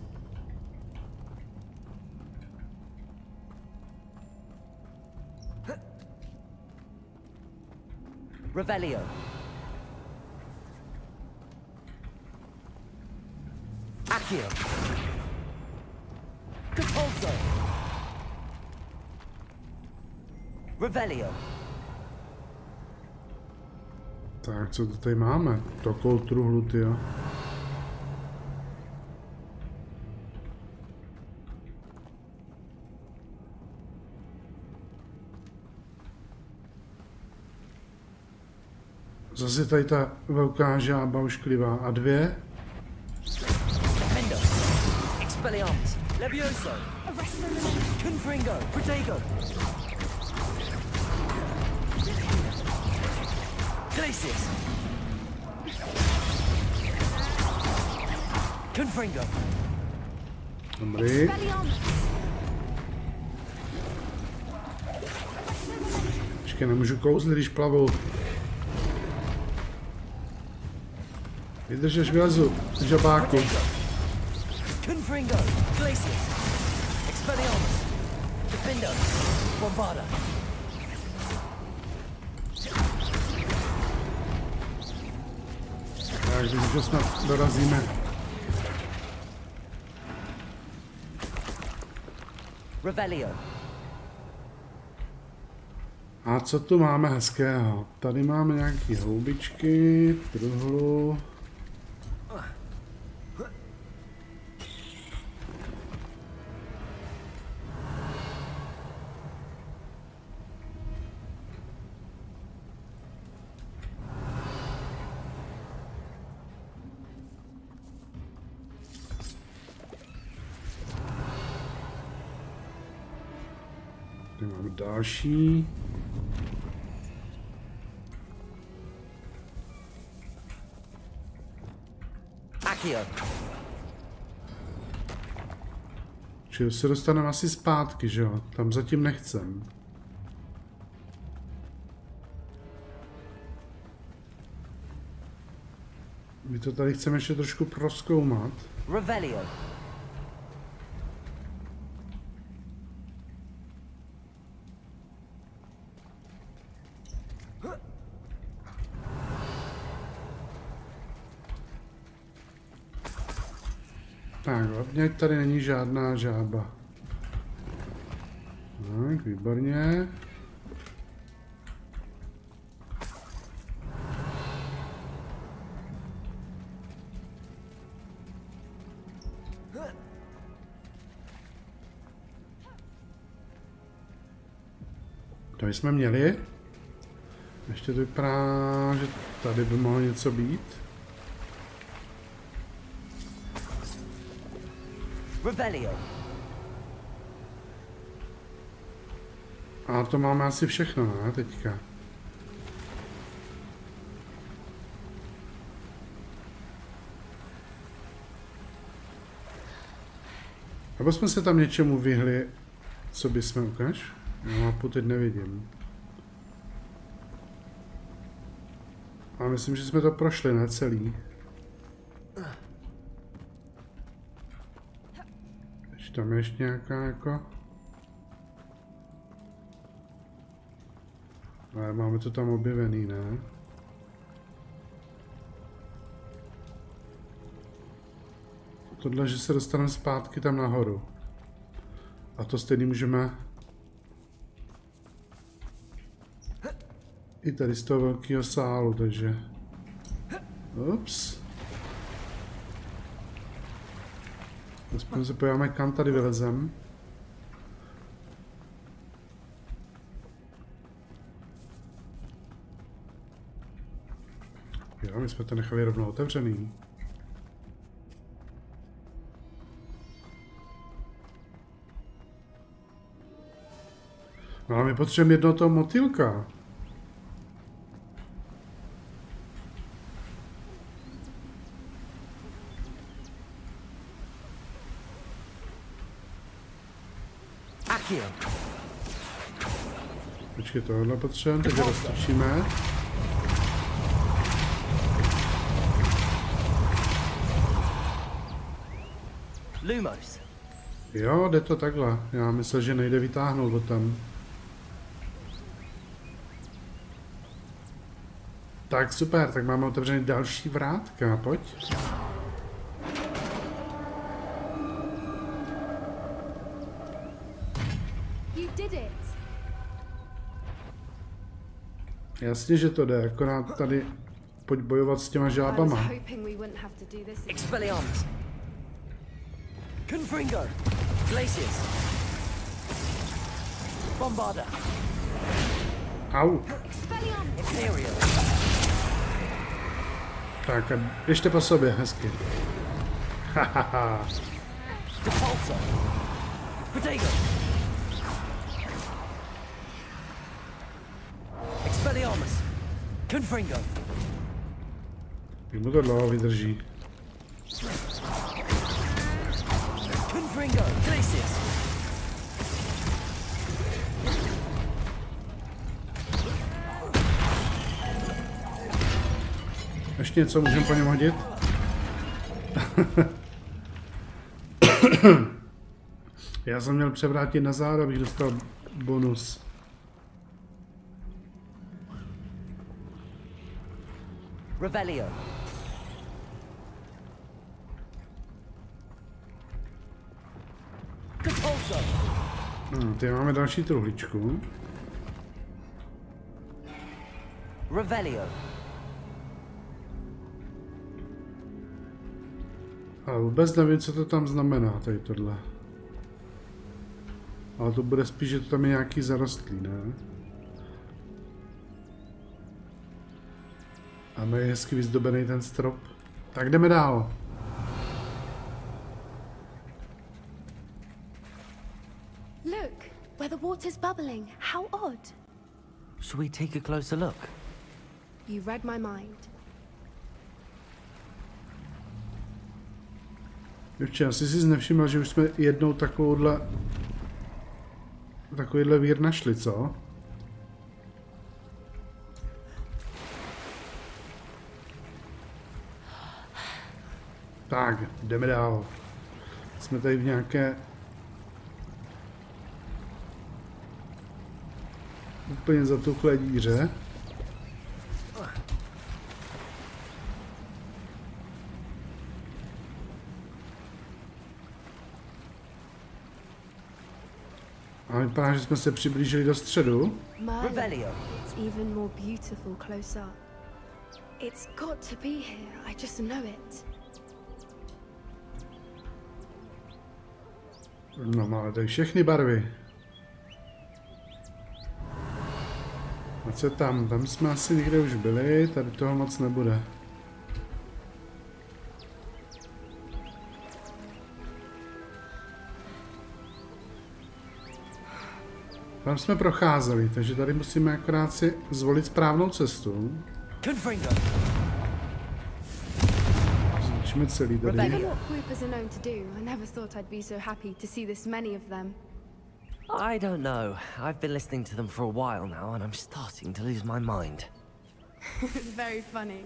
Revelio. Accio. Kouzel. Revelio. Tak, co to tady máme? Takovou truhlu, tyjo. Zase tady ta velká žába ošklivá. A dvě? Mendo. Expelliarmus. Levioso. Confringo. Protego. Glacius. Confringo. Dobrý. Počkej, nemůžu kouzlit, když plavu. Vydrž, až vylezu z žabáku. Confringo. Glacius. Expelliarmus. Defendo. Bombarda. Tak, když to snad dorazíme. Revelio. A co tu máme hezkého? Tady máme nějaký houbičky, truhlu. Tady máme další. Accio. Čili se dostaneme asi zpátky, že jo? Tam zatím nechcem. My to tady chceme ještě trošku prozkoumat. Revelio. Tak, hlavně tady není žádná žába. Tak, výborně. To jsme měli. Ještě to vypadá, že tady by mohlo něco být. Revelio. A to máme asi všechno, ne, teďka. Nebo jsme se tam něčemu vyhli, co bychom ukáž? Já mapu teď nevidím. A myslím, že jsme to prošli, ne celý. Tam je ještě nějaká jako... Ale máme to tam objevený, ne? Tohle, že se dostaneme zpátky tam nahoru. A to stejný můžeme... I tady z toho velkého sálu, takže... Ups. Aspoň se podíváme, kam tady vylezem. Jo, my jsme to nechali rovnou otevřený. No ale my potřebujeme jednoho toho motýlka. Počkej, tohle potřebujeme, takže roztočíme. Lumos. Jo, jde to takhle. Já myslel, že nejde vytáhnout od tam. Tak super, tak máme otevřený další vrátka, pojď. You did it. Jasně, že to jde, akorát tady pojď bojovat s těma I was žábama. hoping we wouldn't have to do this again. Expelliarmus. Confringo. Glacius. Bombarda. Au. Expelliarmus. Imperial. Tak a běžte po sobě, hezky. Hahaha. Depulso. Protego. Expelliarmus. Confringo. Jak mu to dlouho vydrží. Confringo. Glacius. Ještě něco můžeme po něm hodit? Já jsem měl převrátit na záda, abych dostal bonus. Revelio. Depulso. Tady máme další truhličku. Revelio. A vůbec nevím, co to tam znamená, tady tohle. Ale to bude spíš, že to tam je nějaký zarostlý, ne? A je hezky vyzdobený ten strop. Tak jdeme dál. Look, where the water's bubbling. How odd. Shall we take a closer look? You read my mind. Děvče, asi jsi nevšiml, že už jsme jednou takovýhle vír našli, co? Tak, jdeme dál. Jsme tady v nějaké úplně zatuchlé díře. A vypadá, že jsme se přiblížili do středu. Merlin, it's even more beautiful close up. It's got to be here. I just know it. No, máme tady všechny barvy. A co tam? Tam jsme asi někde už byli, tady toho moc nebude. Tam jsme procházeli, takže tady musíme akorát si zvolit správnou cestu. Zničíme celý tady. Given what Floopers are known to do, I never thought I'd be so happy to see this many of them. I don't know. I've been listening to them for a while now, and I'm starting to lose my mind. Very funny.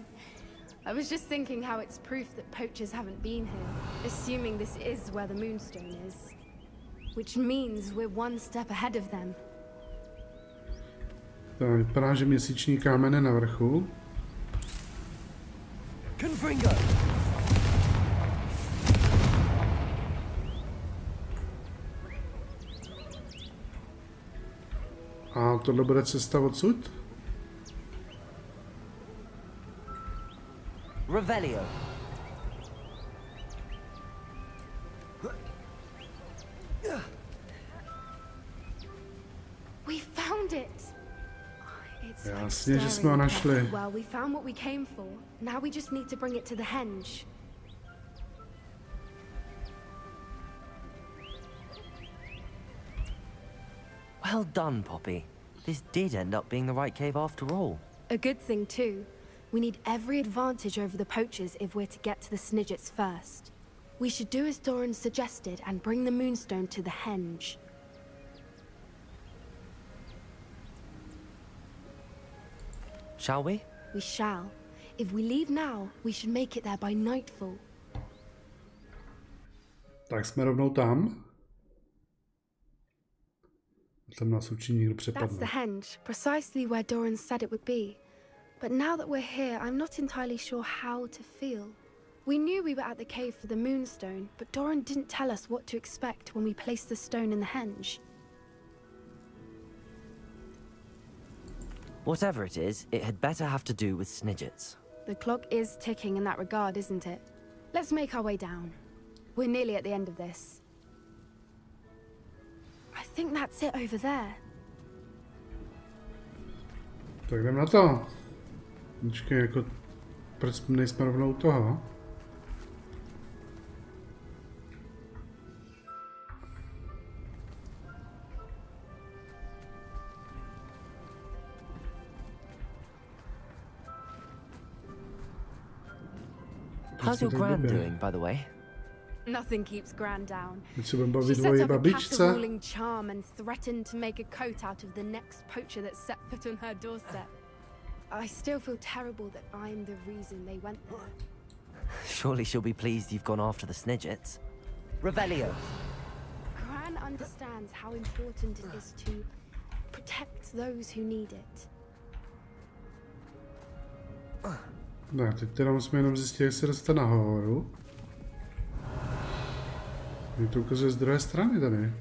I was just thinking how it's proof that poachers haven't been here, assuming this is where the moonstone is. Which means we're one step ahead of them. To vypadá, že měsíční kámen je na vrchu. Confringo. A tohle bude cesta odsud? Revelio. We found it. It's like Jasně, že jsme staring ho at našli. death. Well, we found what we came for. Now we just need to bring it to the henge. Well done, Poppy. This did end up being the right cave after all. A good thing, too. We need every advantage over the poachers if we're to get to the Snidgets first. We should do as Doran suggested and bring the moonstone to the henge. Shall we? We shall. If we leave now, we should make it there by nightfall. Tak jsme rovnou tam. Tam nás určitě někdo That's přepadne. the henge, precisely where Doran said it would be. But now that we're here, I'm not entirely sure how to feel. We knew we were at the cave for the moonstone, but Doran didn't tell us what to expect when we placed the stone in the henge. Whatever it is, it had better have to do with Snidgets. The clock is ticking in that regard, isn't it? Let's make our way down. We're nearly at the end of this. I think that's it over there. Tak jdem na to. Počkej, jako... Proč nejsme rovnou u toho? How's your gran doing, by the way? Nothing keeps Gran down. Teď se budeme She bavit o set její up a babičce. castle-ruling charm and threatened to make a coat out of the next poacher that set foot on her doorstep. I still feel terrible that I'm the reason they went there. Surely she'll be pleased you've gone after the Snidgets. Revelio! Gran understands how important it is to protect those who need it. Ne, teď teda musíme jenom zjistit, jak se dostat nahoru. Mě to ukazuje z druhé strany tady.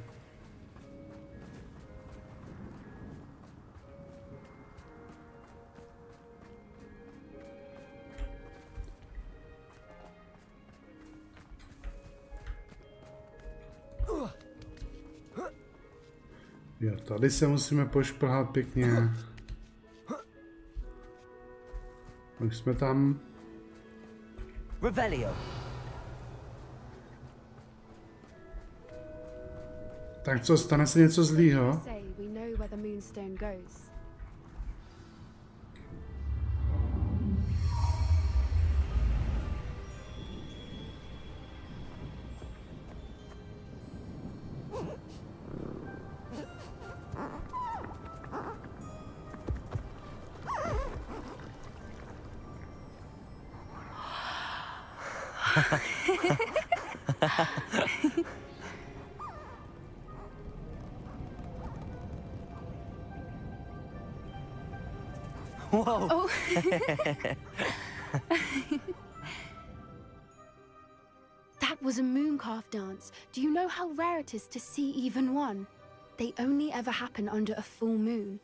Jo, tady se musíme pošplhat pěkně. Už jsme tam. Revelio! Tak co, stane se něco zlýho? Say we know where the moonstone goes. Whoa! Oh. That was a mooncalf dance. Do you know how rare it is to see even one? They only ever happen under a full moon.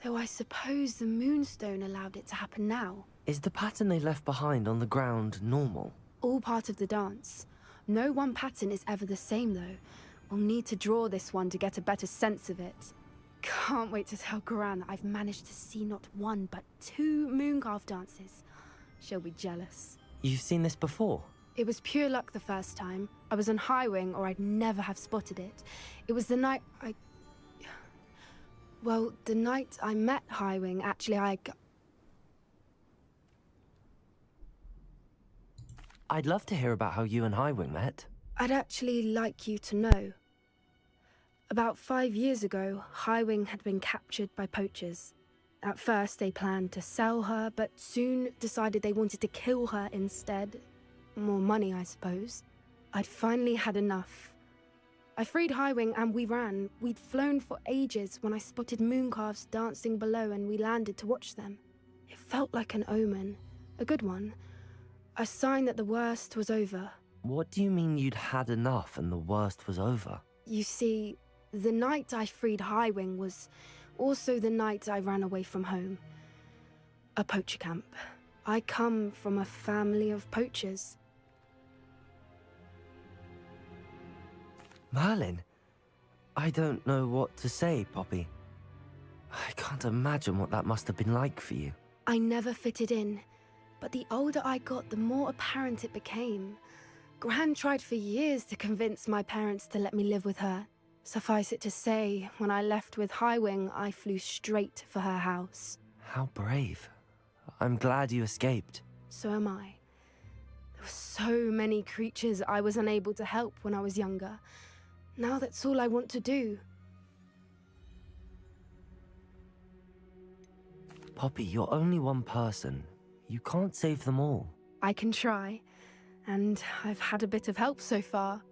Though I suppose the moonstone allowed it to happen now. Is the pattern they left behind on the ground normal? All part of the dance. No one pattern is ever the same though. We'll need to draw this one to get a better sense of it. Can't wait to tell Gran that I've managed to see not one but 2 mooncalf dances. She'll be jealous. You've seen this before? It was pure luck the first time. I was on High Wing or I'd never have spotted it. It was the night Well, the night I met High Wing, actually I'd love to hear about how you and Highwing met. I'd actually like you to know. About 5 years ago, Highwing had been captured by poachers. At first, they planned to sell her, but soon decided they wanted to kill her instead. More money, I suppose. I'd finally had enough. I freed Highwing and we ran. We'd flown for ages when I spotted mooncalves dancing below and we landed to watch them. It felt like an omen. A good one. A sign that the worst was over. What do you mean you'd had enough and the worst was over? You see, the night I freed Highwing was also the night I ran away from home. A poacher camp. I come from a family of poachers. Merlin? I don't know what to say, Poppy. I can't imagine what that must have been like for you. I never fitted in, but the older I got, the more apparent it became. Gran tried for years to convince my parents to let me live with her. Suffice it to say, when I left with Highwing, I flew straight for her house. How brave. I'm glad you escaped. So am I. There were so many creatures I was unable to help when I was younger. Now that's all I want to do. Poppy, you're only one person. You can't save them all. I can try, and I've had a bit of help so far.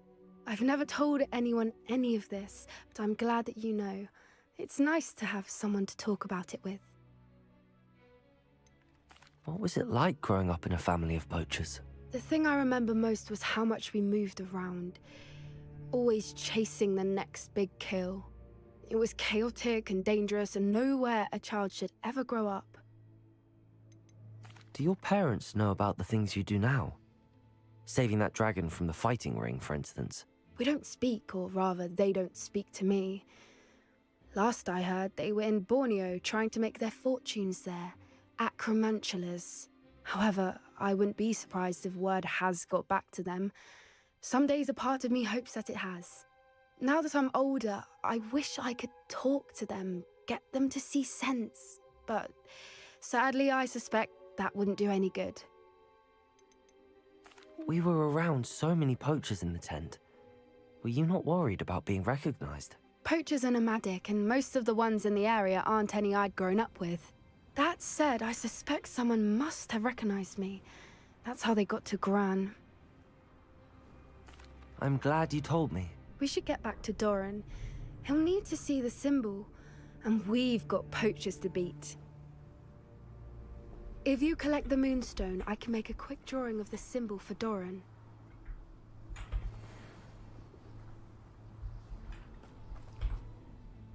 I've never told anyone any of this, but I'm glad that you know. It's nice to have someone to talk about it with. What was it like growing up in a family of poachers? The thing I remember most was how much we moved around, always chasing the next big kill. It was chaotic and dangerous, and nowhere a child should ever grow up. Do your parents know about the things you do now? Saving that dragon from the fighting ring, for instance. We don't speak, or rather, they don't speak to me. Last I heard, they were in Borneo trying to make their fortunes there, acromantulas. However, I wouldn't be surprised if word has got back to them. Some days a part of me hopes that it has. Now that I'm older, I wish I could talk to them, get them to see sense. But sadly, I suspect that wouldn't do any good. We were around so many poachers in the tent. Were you not worried about being recognized? Poachers are nomadic, and most of the ones in the area aren't any I'd grown up with. That said, I suspect someone must have recognized me. That's how they got to Gran. I'm glad you told me. We should get back to Doran. He'll need to see the symbol, and we've got poachers to beat. If you collect the moonstone, I can make a quick drawing of the symbol for Doran.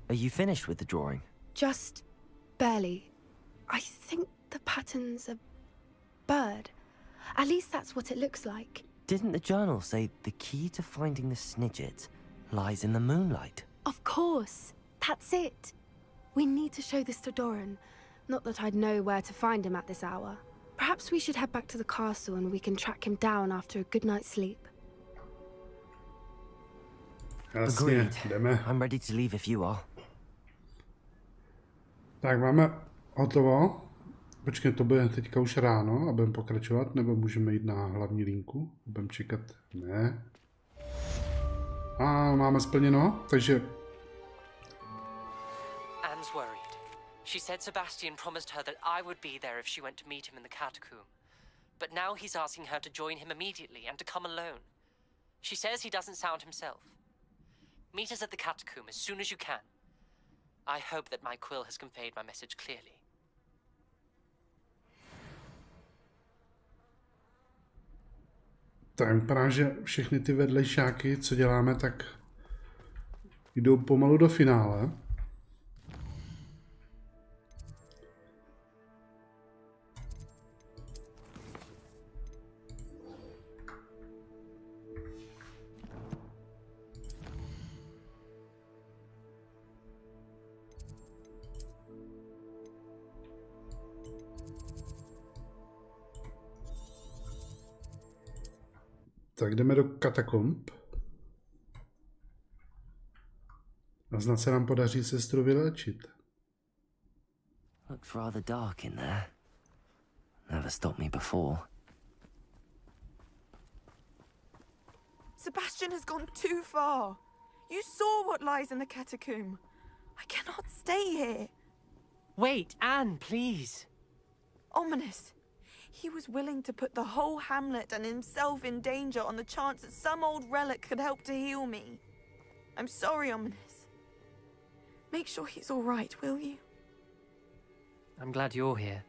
Are you finished with the drawing? Just barely. I think the pattern's a bird. At least that's what it looks like. Didn't the journal say the key to finding the Snidget lies in the moonlight? Of course. That's it. We need to show this to Doran. Not that I'd know where to find him at this hour. Perhaps we should head back to the castle and we can track him down after a good night's sleep. Jasně, jdeme. I'm ready to leave if you are. Tak máme hotovo. Počkej, to bude teďka už ráno a budeme pokračovat, nebo můžeme jít na hlavní linku? Budeme čekat? Ne. A máme splněno, takže... Anne's worried. She said Sebastian promised her that I would be there if she went to meet him in the catacomb. But now he's asking her to join him immediately and to come alone. She says he doesn't sound himself. Meet us at the catacomb as soon as you can. I hope that my quill has conveyed my message clearly. Tak vypadá, že všechny ty vedlejšáky, co děláme, tak jdou pomalu do finále. Tak jdeme do katakomb. A snad se nám podaří sestru vylečit. Looks rather dark in there. Never stopped me before. Sebastian has gone too far. You saw what lies in the catacomb. I cannot stay here. Wait, Anne, please. Ominous. He was willing to put the whole hamlet and himself in danger on the chance that some old relic could help to heal me. I'm sorry, Ominous. Make sure he's all right, will you? I'm glad you're here.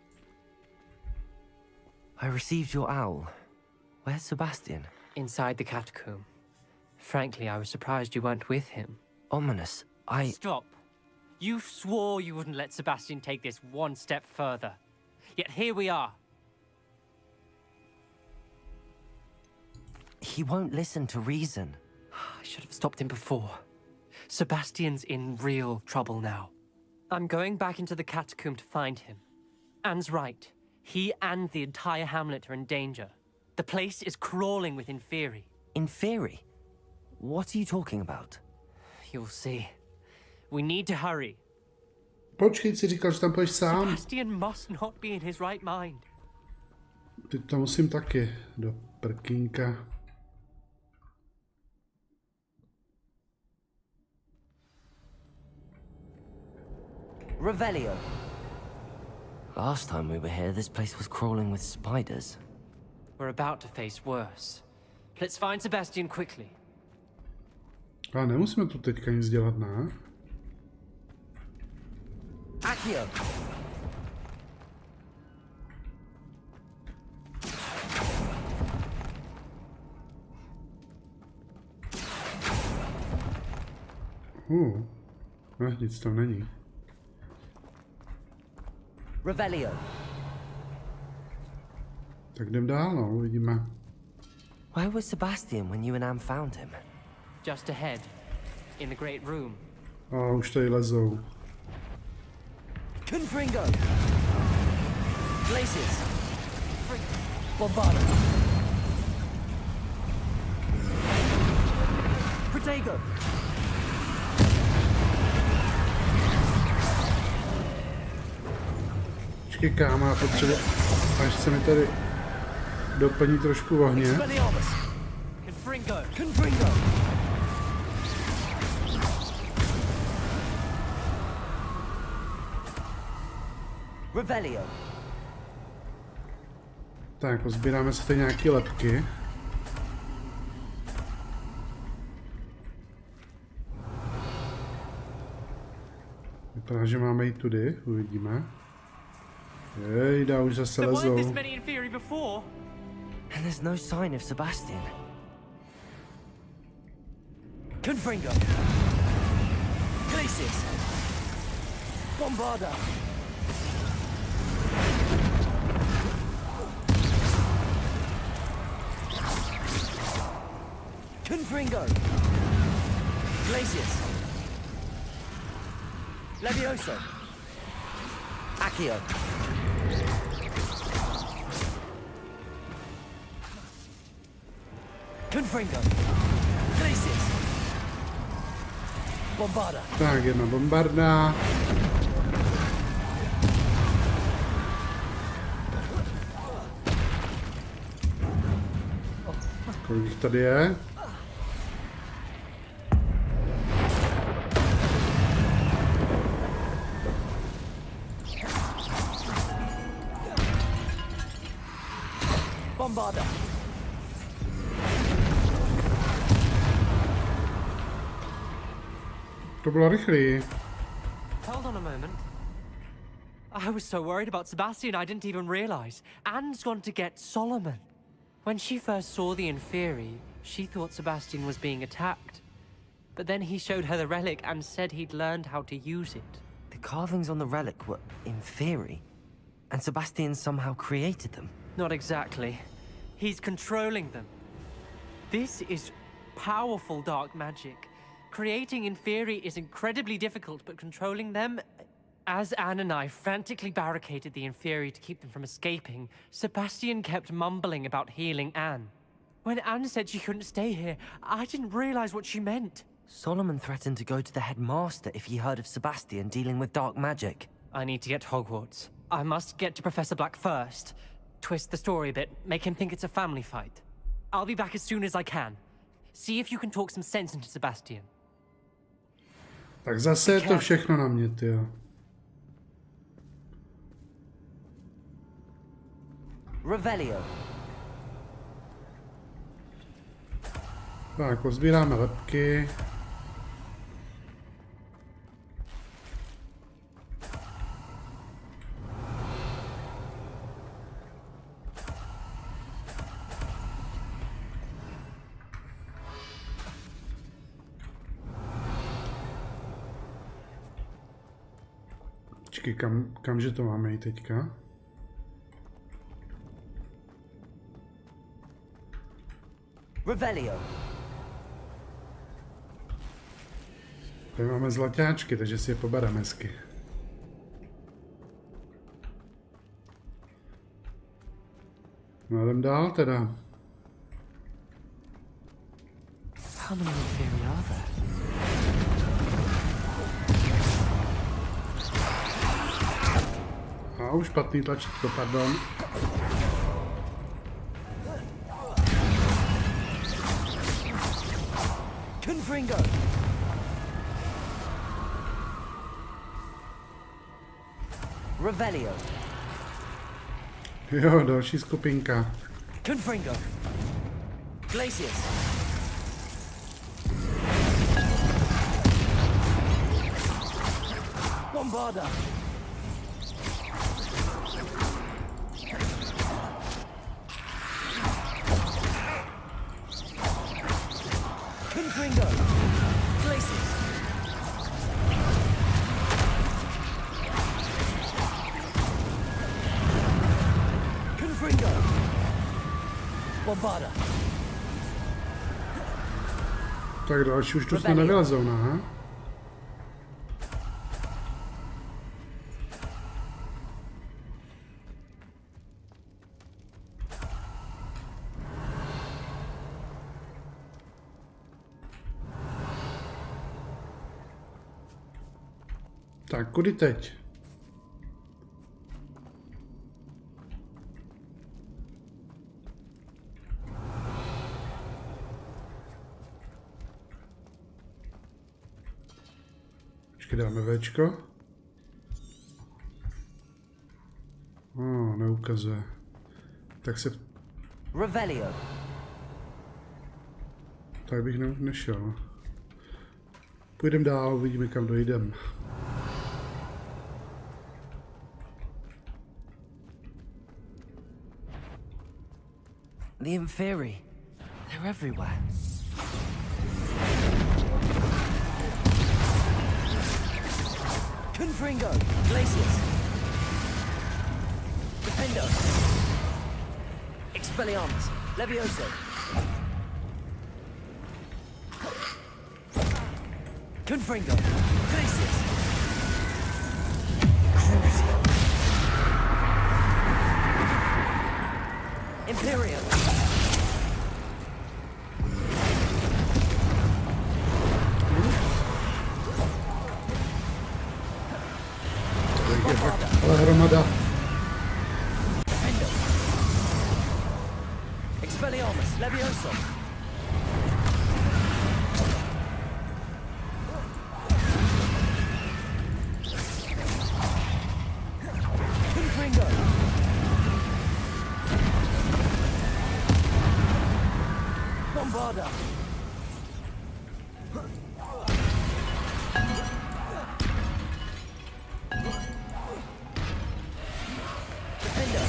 I received your owl. Where's Sebastian? Inside the catacomb. Frankly, I was surprised you weren't with him. Ominous, Stop. You swore you wouldn't let Sebastian take this one step further. Yet here we are. He won't listen to reason. I should have stopped him before. Sebastian's in real trouble now. I'm going back into the catacomb to find him. Anne's right. He and the entire hamlet are in danger. The place is crawling with Inferi. Inferi? What are you talking about? You'll see. We need to hurry. Počkej, si říkal, že tam půjdeš sám. Sebastian must not be in his right mind. Teď to musím taky. Do prkínka. Revelio. Last time we were here, this place was crawling with spiders. We're about to face worse. Let's find Sebastian quickly. A nemusíme tu teďka nic dělat, ne? Accio. Ne, nic tam není. Revelio. Tak jdem dál, no, uvidíme. Where was Sebastian when you and Anne found him? Just ahead, in the great room. A už tady lezou. Confringo. Glacius. Bombardo. Protego. Počkej, kámo, já potřebuji, až se mi tady doplní trošku ohně. Confringo. Confringo. Revelio. Tak, pozbíráme si tady nějaké lepky. Vypadá, že máme jít tudy, uvidíme. Jejda, už zase lezou. And there's no sign of Sebastian. Confringo. Glacius. Bombarda. Confringo. Glacius. Levioso. Accio. Confringo. Glacius. Bombarda. Tak, jedna bombarda. Kolik jich tady je? Bombarda. To bylo rychlý. Hold on a moment. I was so worried about Sebastian I didn't even realize. Anne's gone to get Solomon. When she first saw the Inferi, she thought Sebastian was being attacked. But then he showed her the relic and said he'd learned how to use it. The carvings on the relic were Inferi, and Sebastian somehow created them. Not exactly. He's controlling them. This is powerful dark magic. Creating Inferi is incredibly difficult, but controlling them... As Anne and I frantically barricaded the Inferi to keep them from escaping, Sebastian kept mumbling about healing Anne. When Anne said she couldn't stay here, I didn't realize what she meant. Solomon threatened to go to the headmaster if he heard of Sebastian dealing with dark magic. I need to get to Hogwarts. I must get to Professor Black first. Twist the story a bit, make him think it's a family fight. I'll be back as soon as I can. See if you can talk some sense into Sebastian. Tak zase je to všechno na mě, tyjo. Revelio. Tak, pozbíráme lepky. Počkej, kamže to máme jít teďka? Revelio. Tady máme zlaťáčky, takže si je pobereme hezky. No jdem dál teda. How many Inferi are there? už špatný tlačítko, pardon. Confringo. Revelio. Jo, další skupinka. Confringo. Glacius. Bombarda. Confringo. Glacius. Confringo. Bombarda. Tak další už tu jsme nevylezou, ne? Tak, kudy teď? Počkej, dáme Včko. Neukazuje. Tak se... Revelio. Tak bych nešel. Půjdeme dál, uvidíme, kam dojdeme. The Inferi. They're everywhere. Confringo. Glacius. Defendo. Expelliarmus. Levioso. Confringo. Glacius. Crucio. Imperial. Ale hromada. Defendo. Expelliarmus. Levioso. Confringo. Bombarda. Defender.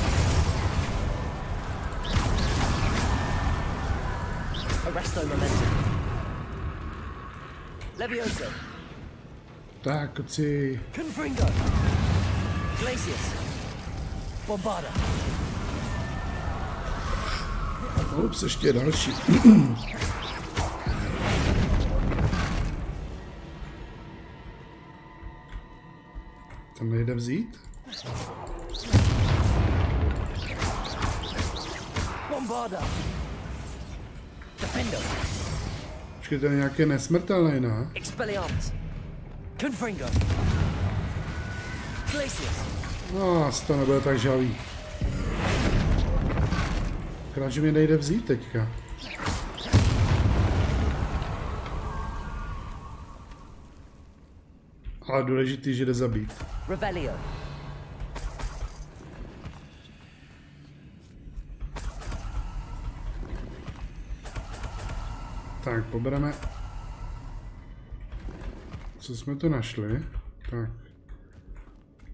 Arresto momentum. Levioso. Tak, koci. Confringo. Glacius. Bombarda. Ups, ještě další. Tam nejde vzít? Bombarda. Defendo. Počkej, to je nějaké nesmrtelné, ne? Expelliarmus. Confringo. Glacius. Asi to nebude tak žavý. Akorát, že mě nejde vzít teďka. Ale důležitý, že jde zabít. Revelio. Tak, pobereme. Co jsme tu našli? Tak.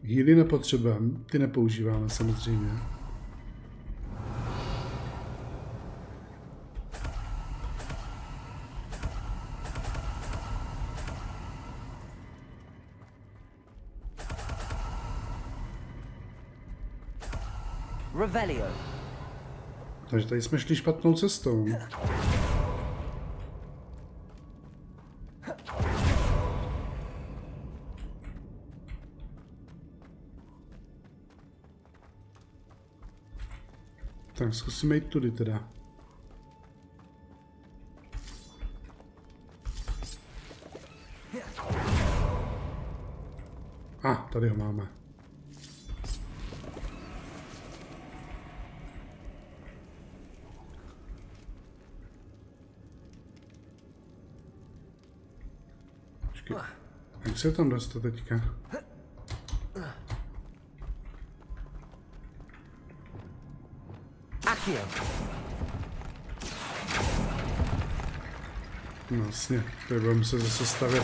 Díly nepotřebujeme, ty nepoužíváme samozřejmě. Revelio. Takže tady jsme šli špatnou cestou. Tak zkusíme jít tudy teda. Tady ho máme. Jak se tam dostat teďka? No jasně, tady budeme muset zase stavět.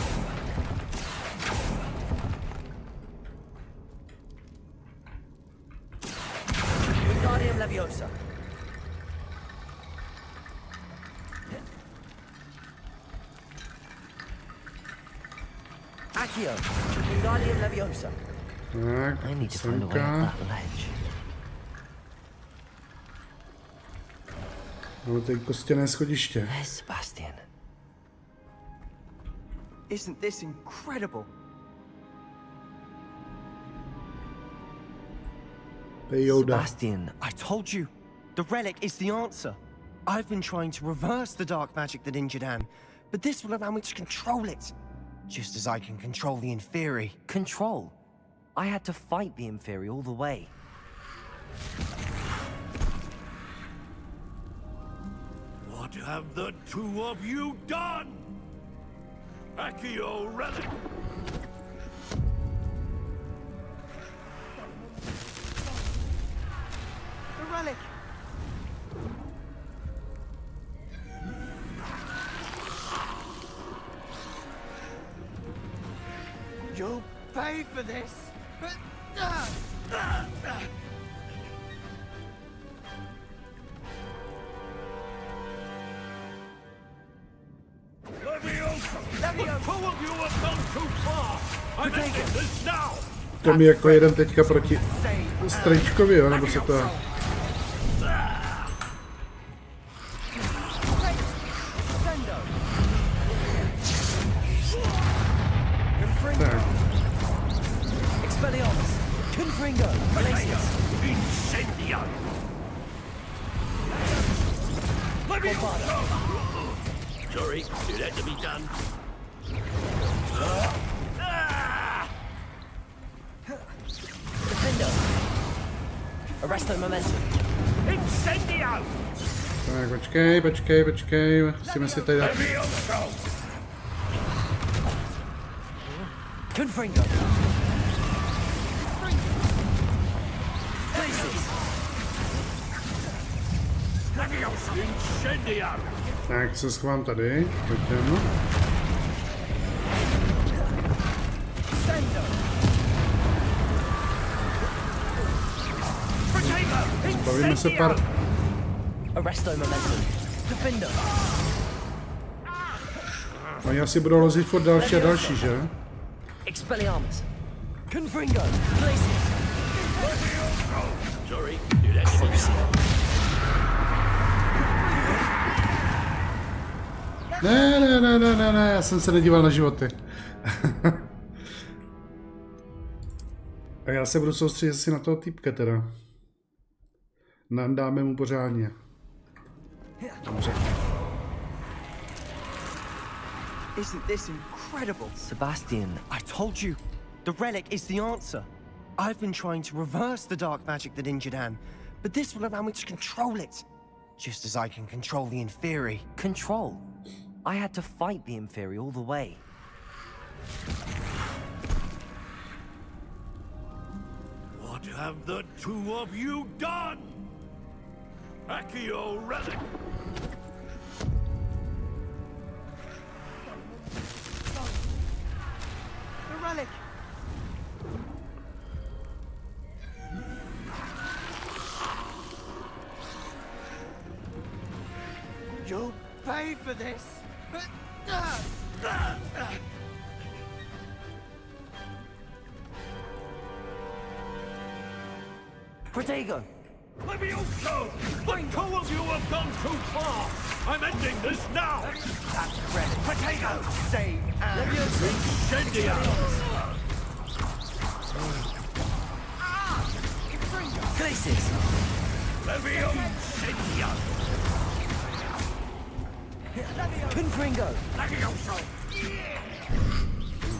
Tak, semka. Máme tady kostěné schodiště. Sebastian. Isn't this incredible? Sebastian, I told you. The relic is the answer. I've been trying to reverse the dark magic that injured Anne, but this will allow me to control it. Just as I can control the Inferi. Control? I had to fight the Inferi all the way. What have the two of you done? Accio relic! The relic! You'll pay for this! To mi jako jeden teďka proti Strejčkovi, jo, nebo se to... Tak. Sorry, it had to be done. Defender. Arrest the momentum. Incendio! Tak, počkej. Musíme si tady dát... Confringo. Tak, se schovám tady. Pojďme. Zbavíme se pár... Oni asi budou lozit furt další a další, že? Expelliarmus. Confringo. Places. Sorry, Ne, já jsem se nedíval na životy. A já se budu soustředit asi na toho týpka teda. Dáme mu pořádně. Dobře. Isn't this incredible? Sebastian, I told you. The relic is the answer. I've been trying to reverse the dark magic that injured Anne, but this will allow me to control it. Just as I can control the Inferi. Control? I had to fight the Inferi all the way. What have the two of you done? Accio relic! The relic! You'll pay for this! Protego! Levioso! The two of you have gone too far! I'm ending this now! That's credit. Protego! Save Anne! Levioso! Incendio! Places! Levioso! Incendio! Confringo! Levioso!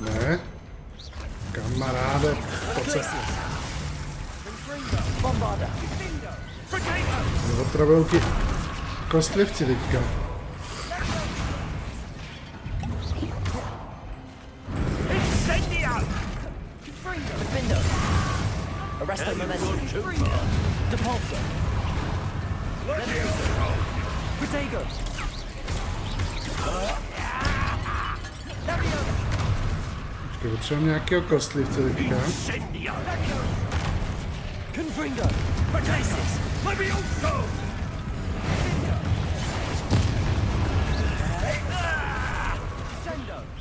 Ne. Kamaráde, pojď se. Bombarda! Otravujou ti kostlivci teďka. Arrest the momentum. Depulso. Protego. Počkej, potřebujeme nějakého kostlivce teďka. Confringo. Glacius.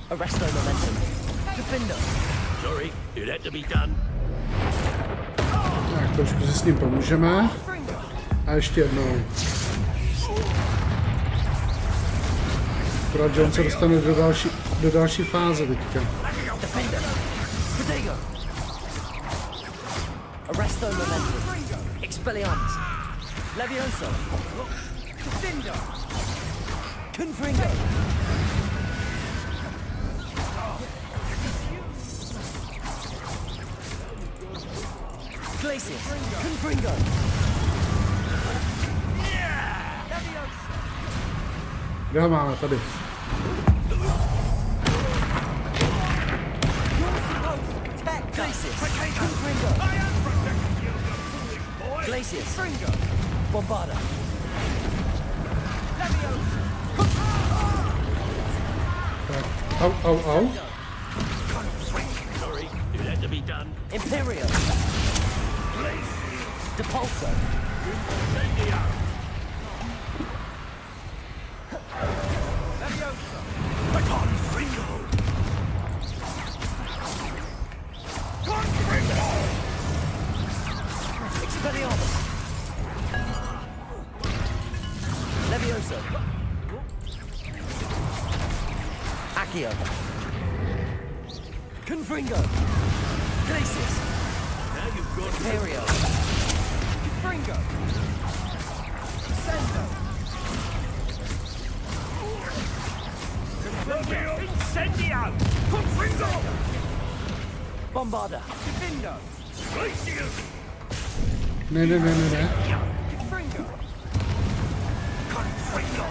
Arrest the momentum. Defender. Sorry, it had to be done. Tak, trošku si s ním pomůžeme. A ještě jednou. Akorát, že on se dostane do další fáze teďka. Defender. Protego. Arrest the momentum. Expelliarmus. Levioso. Defender. Confringo. Glacius. Confringo. Kde ho máme? Tady. Glacius. Confringo. Glacius. Bombarda. Tak. Au, au, au. Sorry, it had to be done. Imperial. Depulso. Expelliarmus. Levioso. Accio. Confringo. Glacius. Now you've got Imperial. Confringo. Sendo. Incendio! Confringo! Bombarda. Defender! Glacius! Ne. Confringo! Confringo!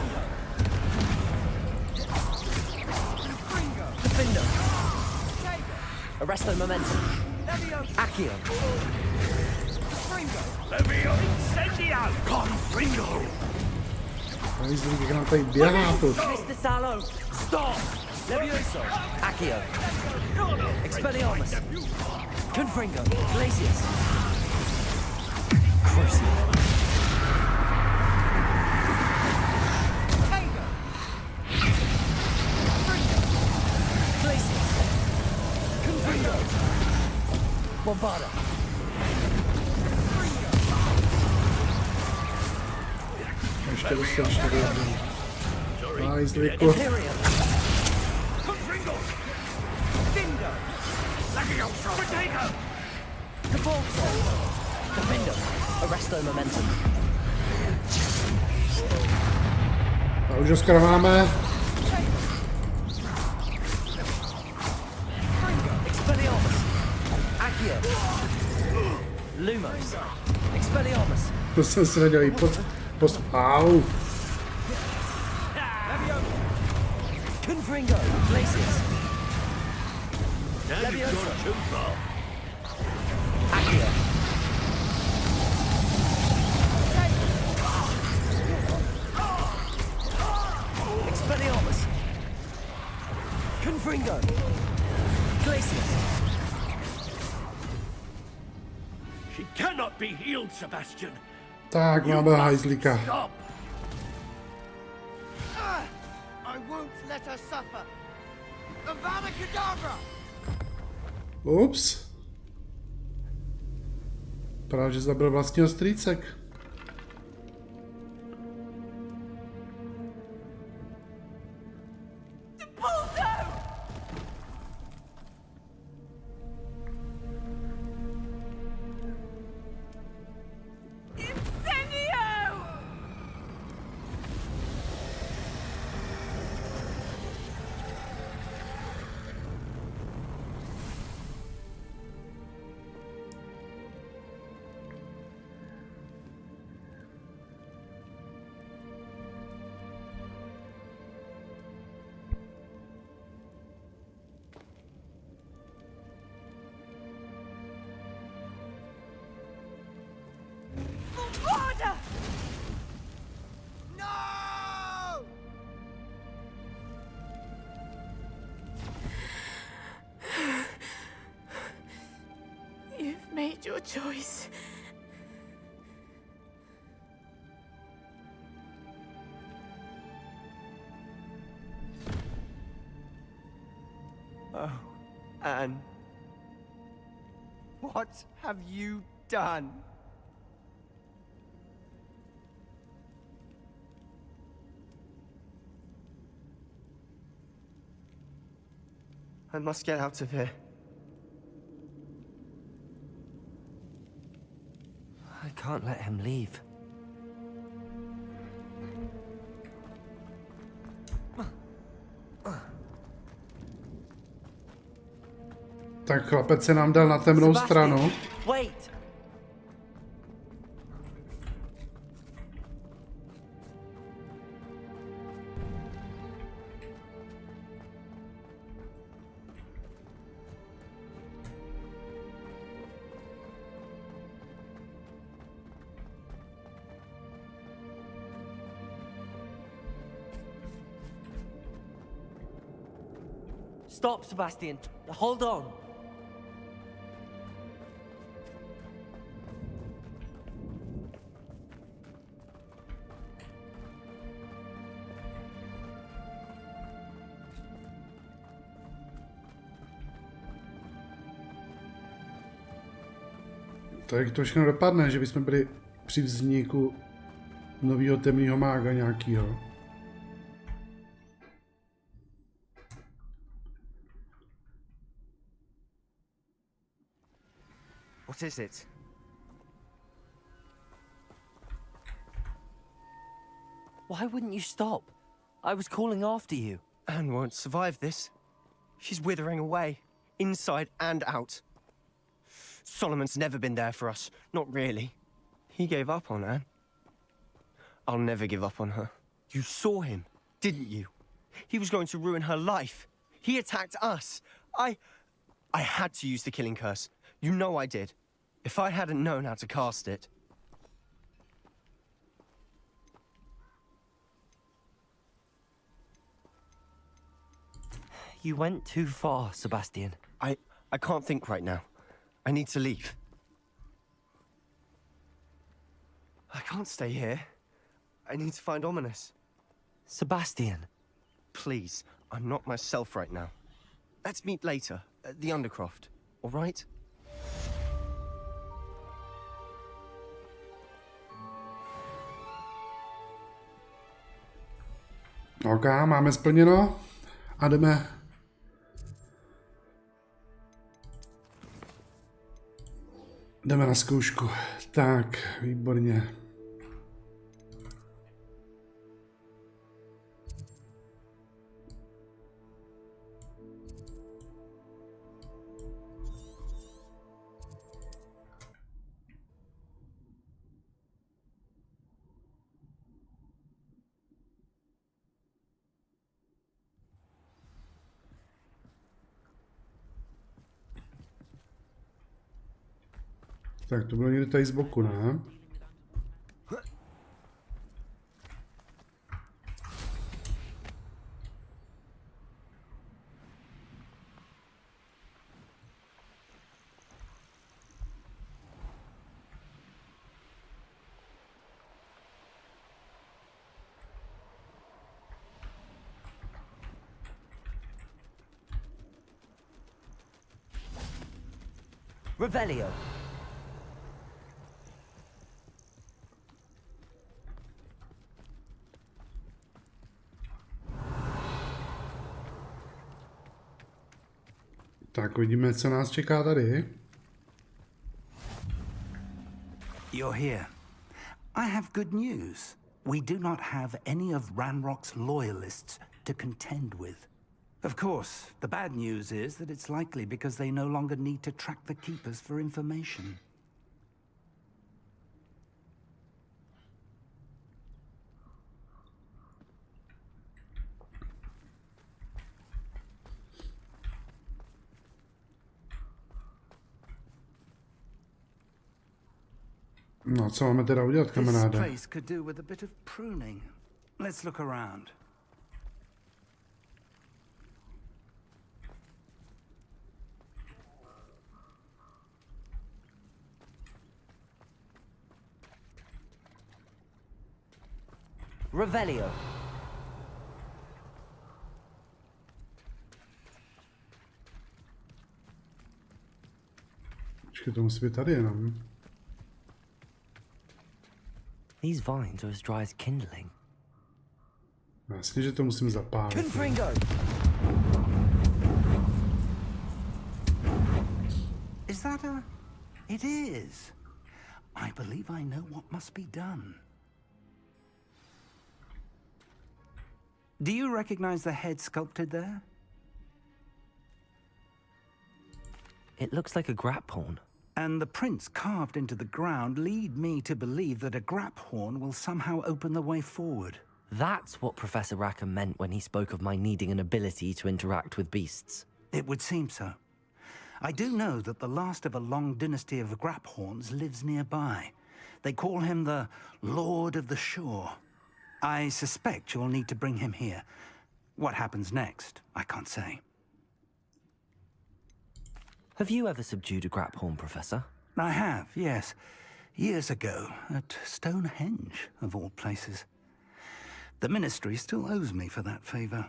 Defender. Arrest the momentum. Accio. Levio! Incendio! Confringo! Hajzlík, jak nám tady běhá to. Mr. Salo. Stop. Levioso. Accio. Expelliarmus. Confringo. Glacius. Crucial. Glacius. Confringo. Bombarda. Ještě dostaneš tady jednou. Hajzlíku. Imperial. Confringo! Dindo! Levioso! Protego! Depulso. Defender. Arrest the momentum. A už ho skoro máme. Expelliarmus. Accio. Lumos. Expelliarmus. To jsem se nedělal au. Confringo. Glacius. Now you've gone too far. Accio. Expelliarmus. Confringo. Glacius. She cannot be healed, Sebastian. Tak, máme hajzlíka. Stop! I won't let her suffer. Avada Kedavra! Ups. Právě, že zabil vlastního strýcek. your choice. Oh, Anne. What have you done? I must get out of here. I can't let him leave. Tak chlapec se nám dal na temnou stranu. Wait! Stop, Sebastian. Hold on. To jak to všechno dopadne, že bychom byli při vzniku nového temného mága nějakýho. What is it? Why wouldn't you stop? I was calling after you. Anne won't survive this. She's withering away, inside and out. Solomon's never been there for us. Not really. He gave up on Anne. I'll never give up on her. You saw him, didn't you? He was going to ruin her life. He attacked us. I had to use the killing curse. You know I did. If I hadn't known how to cast it... You went too far, Sebastian. I can't think right now. I need to leave. I can't stay here. I need to find Ominous. Sebastian. Please, I'm not myself right now. Let's meet later, at the Undercroft, all right? OK, máme splněno a jdeme. Jdeme na zkoušku. Tak, výborně. Tak to bylo někde tady z boku, ne? Revelio. Tak uvidíme, co nás čeká tady. You're here. I have good news. We do not have any of Ranrock's loyalists to contend with. Of course, the bad news is that it's likely because they no longer need to track the Keepers for information. No, co máme teda udělat, kamaráde? This place could do with a bit of pruning. Let's look around. Revelio. Počkej, to musí být tady jenom. These vines are as dry as kindling. Jasně, že to musím zapálit. Confringo. Is that a... It is. I believe I know what must be done. Do you recognize the head sculpted there? It looks like a grap horn. And the prints carved into the ground lead me to believe that a grap horn will somehow open the way forward. That's what Professor Rackham meant when he spoke of my needing an ability to interact with beasts. It would seem so. I do know that the last of a long dynasty of grap horns lives nearby. They call him the Lord of the Shore. I suspect you'll need to bring him here. What happens next, I can't say. Have you ever subdued a grap horn, Professor? I have, yes. Years ago, at Stonehenge, of all places. The Ministry still owes me for that favor.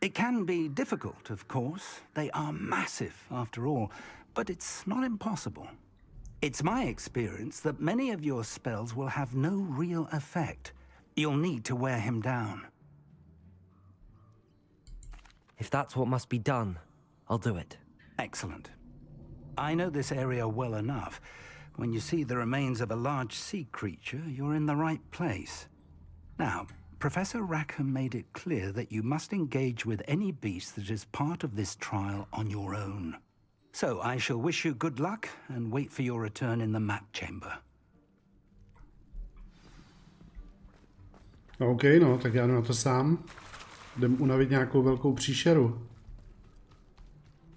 It can be difficult, of course. They are massive, after all, but it's not impossible. It's my experience that many of your spells will have no real effect. You'll need to wear him down. If that's what must be done, I'll do it. Excellent. I know this area well enough. When you see the remains of a large sea creature, you're in the right place. Now, Professor Rackham made it clear that you must engage with any beast that is part of this trial on your own. So I shall wish you good luck and wait for your return in the map chamber. OK, no, tak já jdu na to sám. Jdem unavit nějakou velkou příšeru,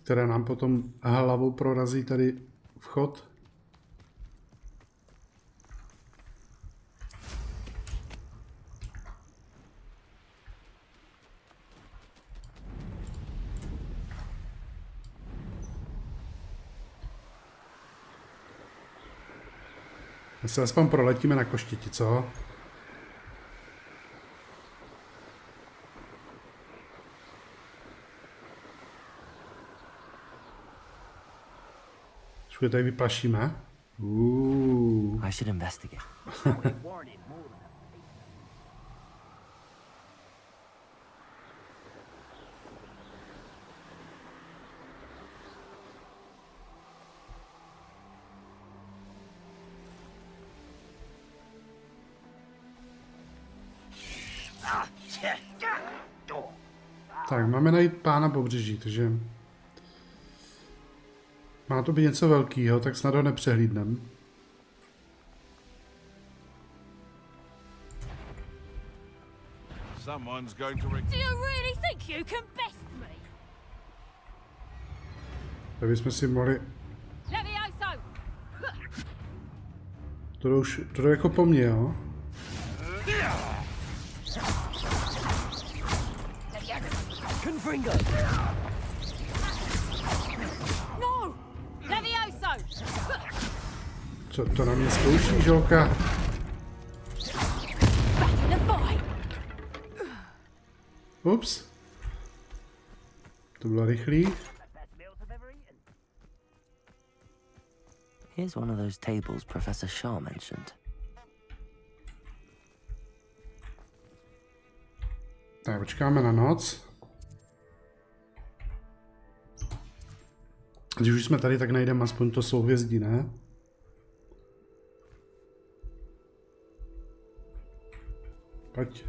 která nám potom hlavou prorazí tady vchod. My se aspoň proletíme na koštěti, co? Všude tady vyplašíme. I should investigate. Tak, máme najít pána pobřeží, takže má to být něco velkého, tak snad ho nepřehlídnem. Someone's going to... Do you really think you can best me? Tak bychom si mohli... To jde jako po mně, jo? Confringo. No! Levioso! Co to na mě zkouší, žolka? Ups. To bylo rychlý. Here's one of those tables Professor Shaw mentioned. Tak, počkáme na noc. Když už jsme tady, tak najdeme aspoň to souhvězdí, ne? Pojď.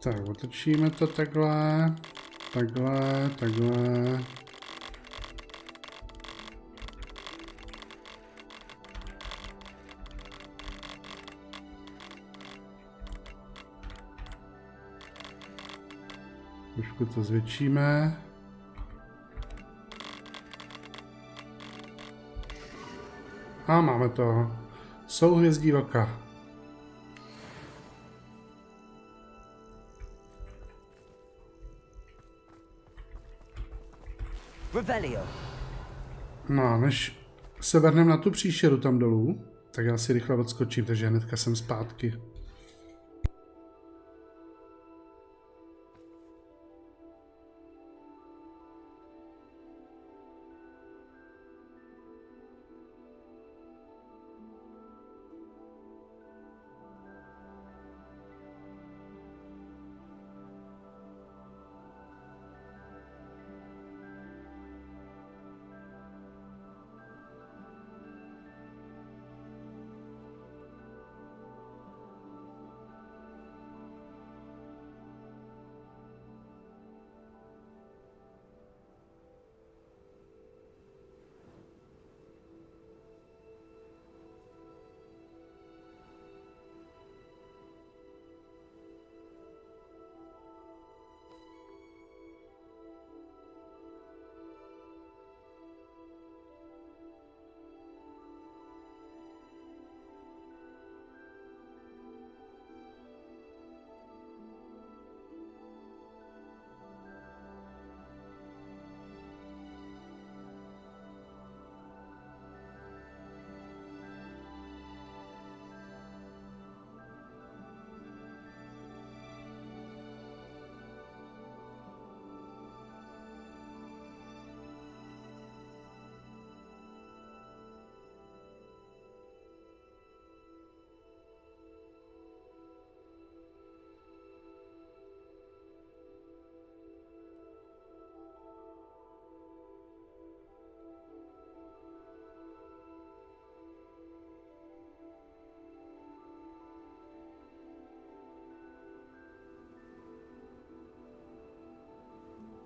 Tak, otočíme to takhle. Takhle, takhle. Trošku to zvětšíme. A máme to. Souhvězdí vlka. Revelio. No, než se vrhneme na tu příšeru tam dolů, tak já si rychle odskočím, takže hnedka jsem zpátky.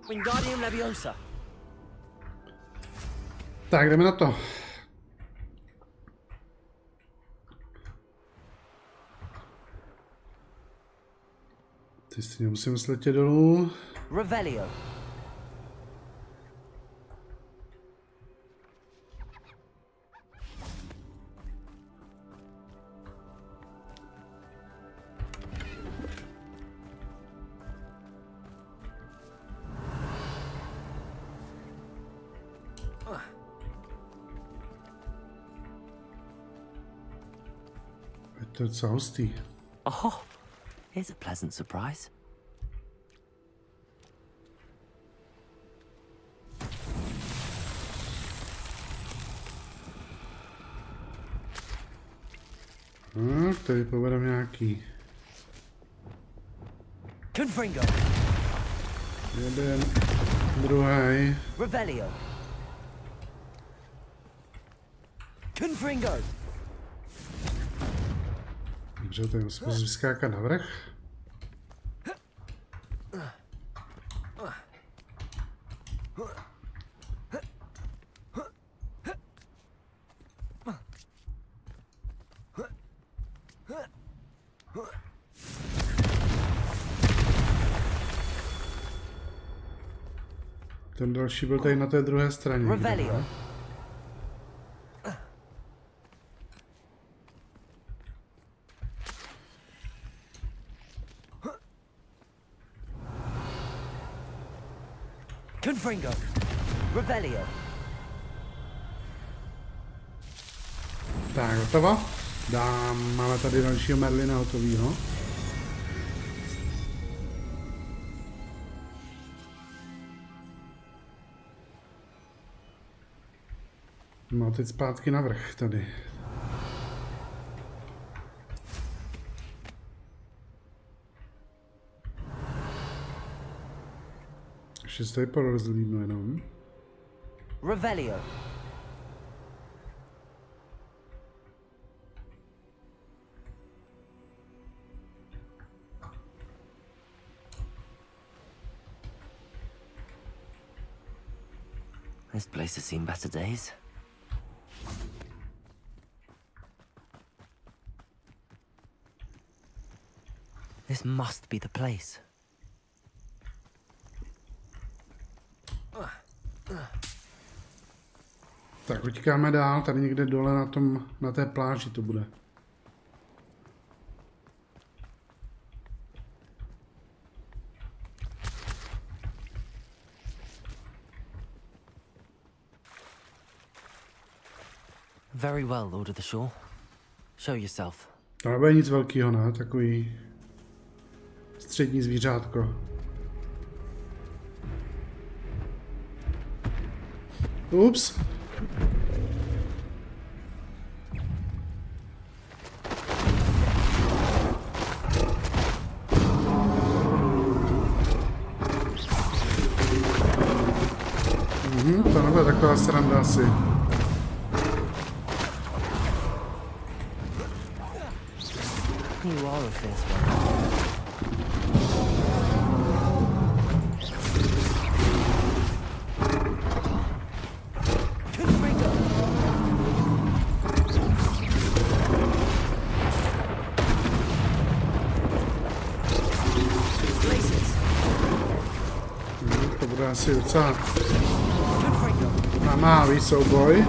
Wingardium Leviosa. Tak, jdeme na to. Ty si nemusím sletět dolů. Revelio. Je to docela hustý. Oh, here's a pleasant surprise. Tady povedem nějaký. Confringo. Jeden, druhý. Revelio. Confringo. Dobře, tady musíme vyskákat na vrch. Ten další byl tady na té druhé straně. Revelio. Confringo. Revelio. Tak, hotovo. Máme tady dalšího Merlina hotovýho. No teď zpátky na vrch tady. Ještě se tady porozlídnu jenom. Revelio. This place has seen better days. This must be the place. Tak utíkáme dál, tady někde dole na té pláži to bude. Very well, Lord of the Shore. Show yourself. To nebude nic velkého, ne? Takový střední zvířátko. Ups. To nebude taková sranda asi. You are a fierce one. To bude asi docela namávý souboj.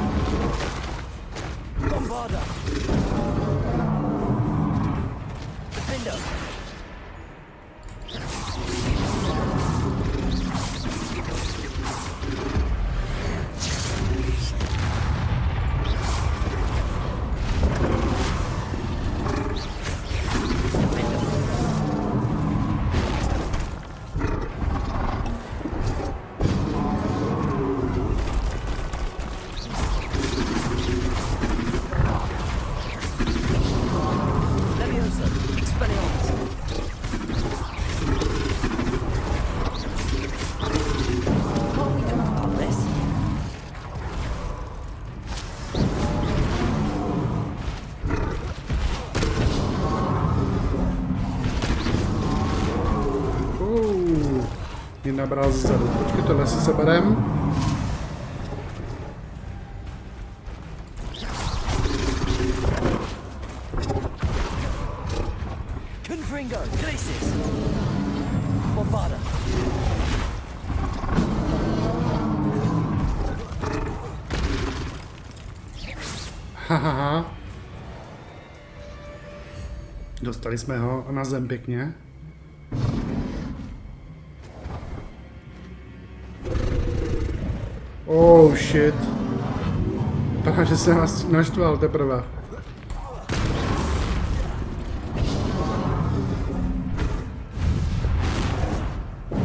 Nabral zezadu. Počkej, tohle si seberem. Hahaha. Dostali jsme ho na zem pěkně. Oh shit. Pana, že se nás naštval teprve.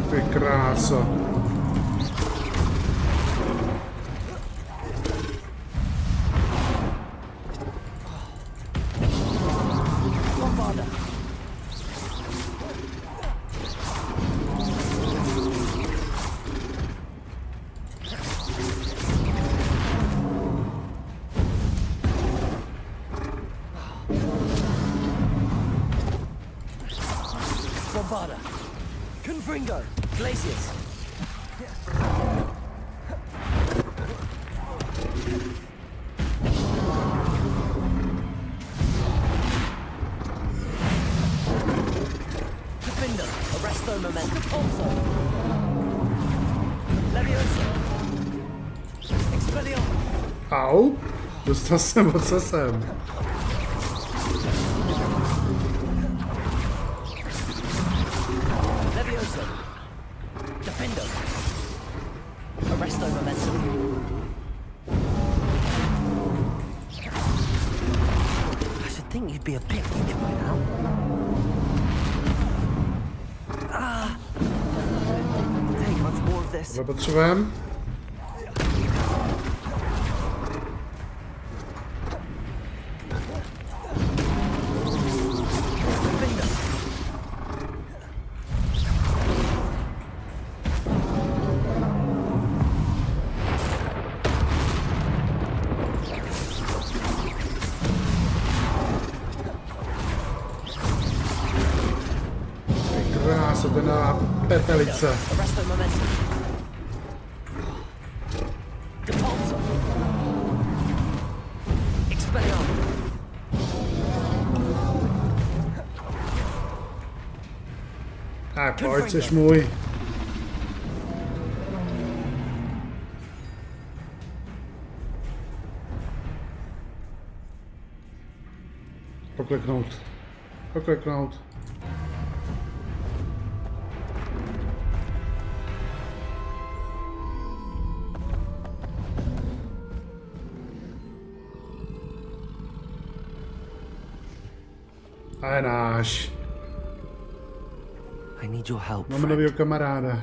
Ty krása. Au, dostal jsem ocasem. Potřebujeme. Krása, pepelice. Tak, pojď, jsi můj. Pokleknout. Pokleknout. A je náš. I need your help. Máme novýho kamaráda.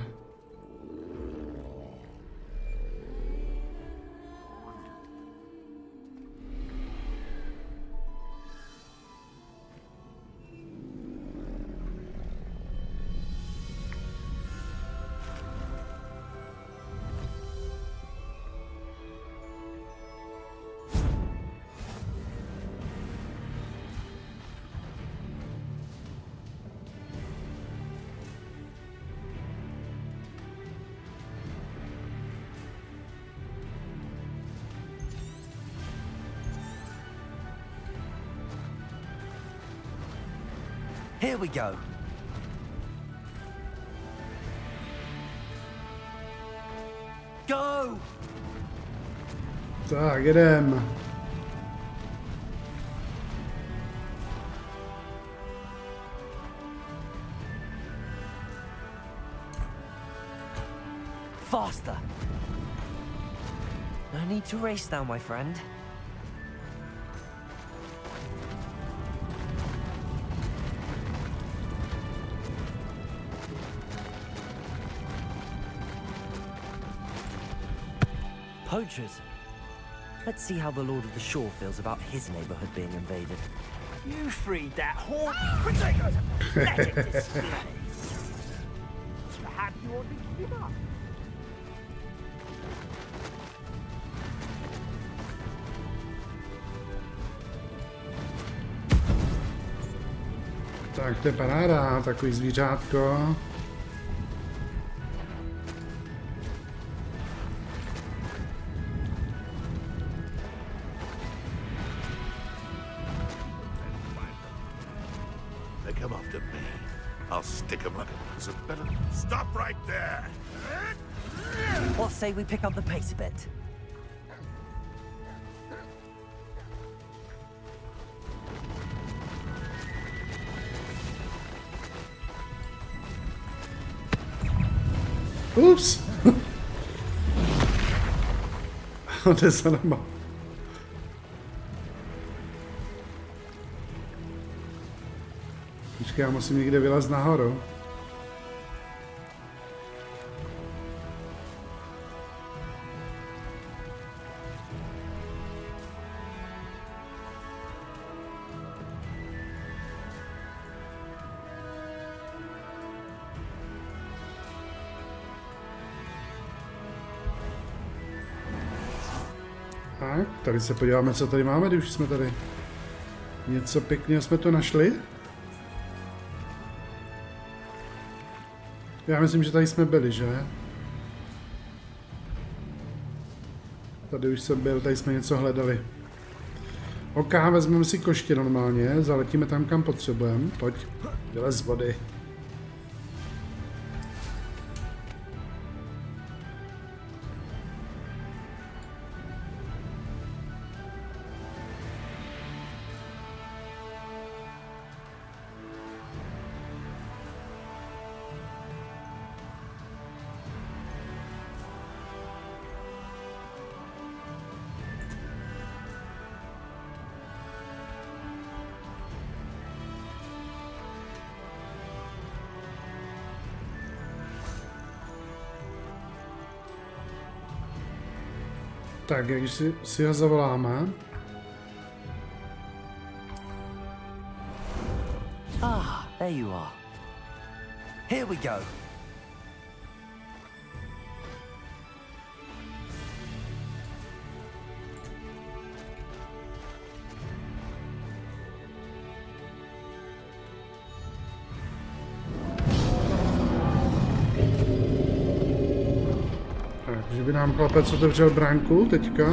Here we go. Go! Tak, jedem. Faster. No need to race now, my friend. Poachers. Let's see how the Lord of the Shore feels about his neighborhood being invaded. You freed that horny potato. Let it display. Perhaps you ought to give up. Tak to je paráda, takový zvířátko. They come after me. I'll stick them like a piece of belly. Stop right there! What say we pick up the pace a bit? Ups! To je za nama. Počkej, já musím někde vylez nahoru. Tak, tady se podíváme, co tady máme, když už jsme tady. Něco pěkného jsme to našli. Já myslím, že tady jsme byli, že? Tady už jsem byl, tady jsme něco hledali. OK, vezmeme si koště normálně, zaletíme tam, kam potřebujeme. Pojď, vylez z vody. Tak, když si ho zavoláme. Ah, there you are. Here we go. Že by nám chlapec otevřel bránku teďka.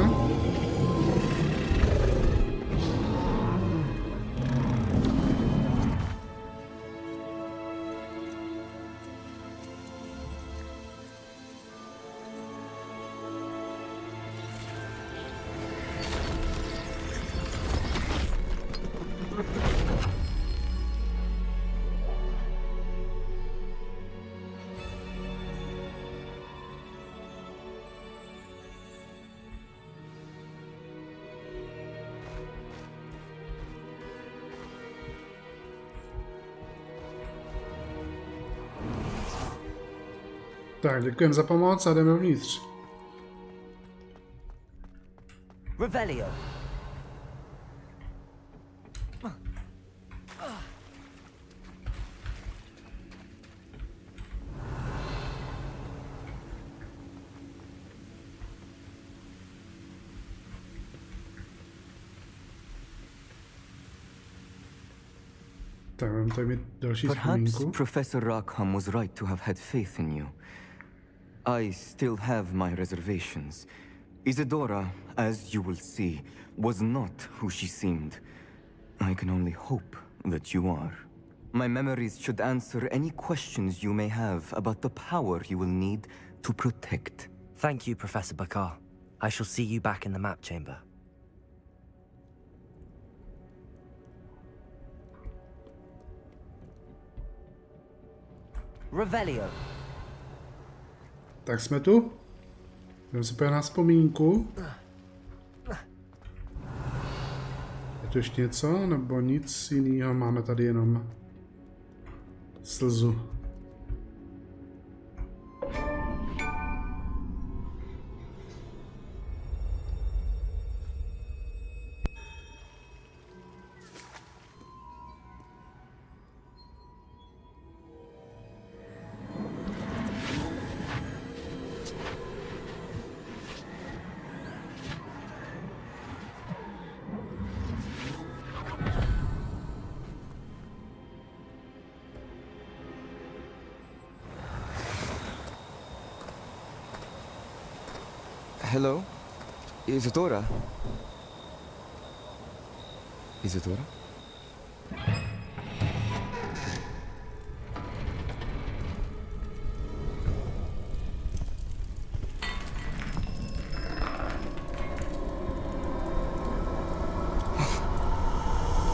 Tak, děkujem za pomoc a jdeme dovnitř. Revelio. Tak, mám tady mít další Perhaps vzpomínku. Professor Rackham was right to have had faith in you. I still have my reservations. Isadora, as you will see, was not who she seemed. I can only hope that you are. My memories should answer any questions you may have about the power you will need to protect. Thank you, Professor Bakar. I shall see you back in the map chamber. Revelio. Tak jsme tu. Jdeme se podívat na vzpomínku. Je tu ještě něco, nebo nic jiného? Máme tady jenom slzu. Hello? Isadora? Isadora?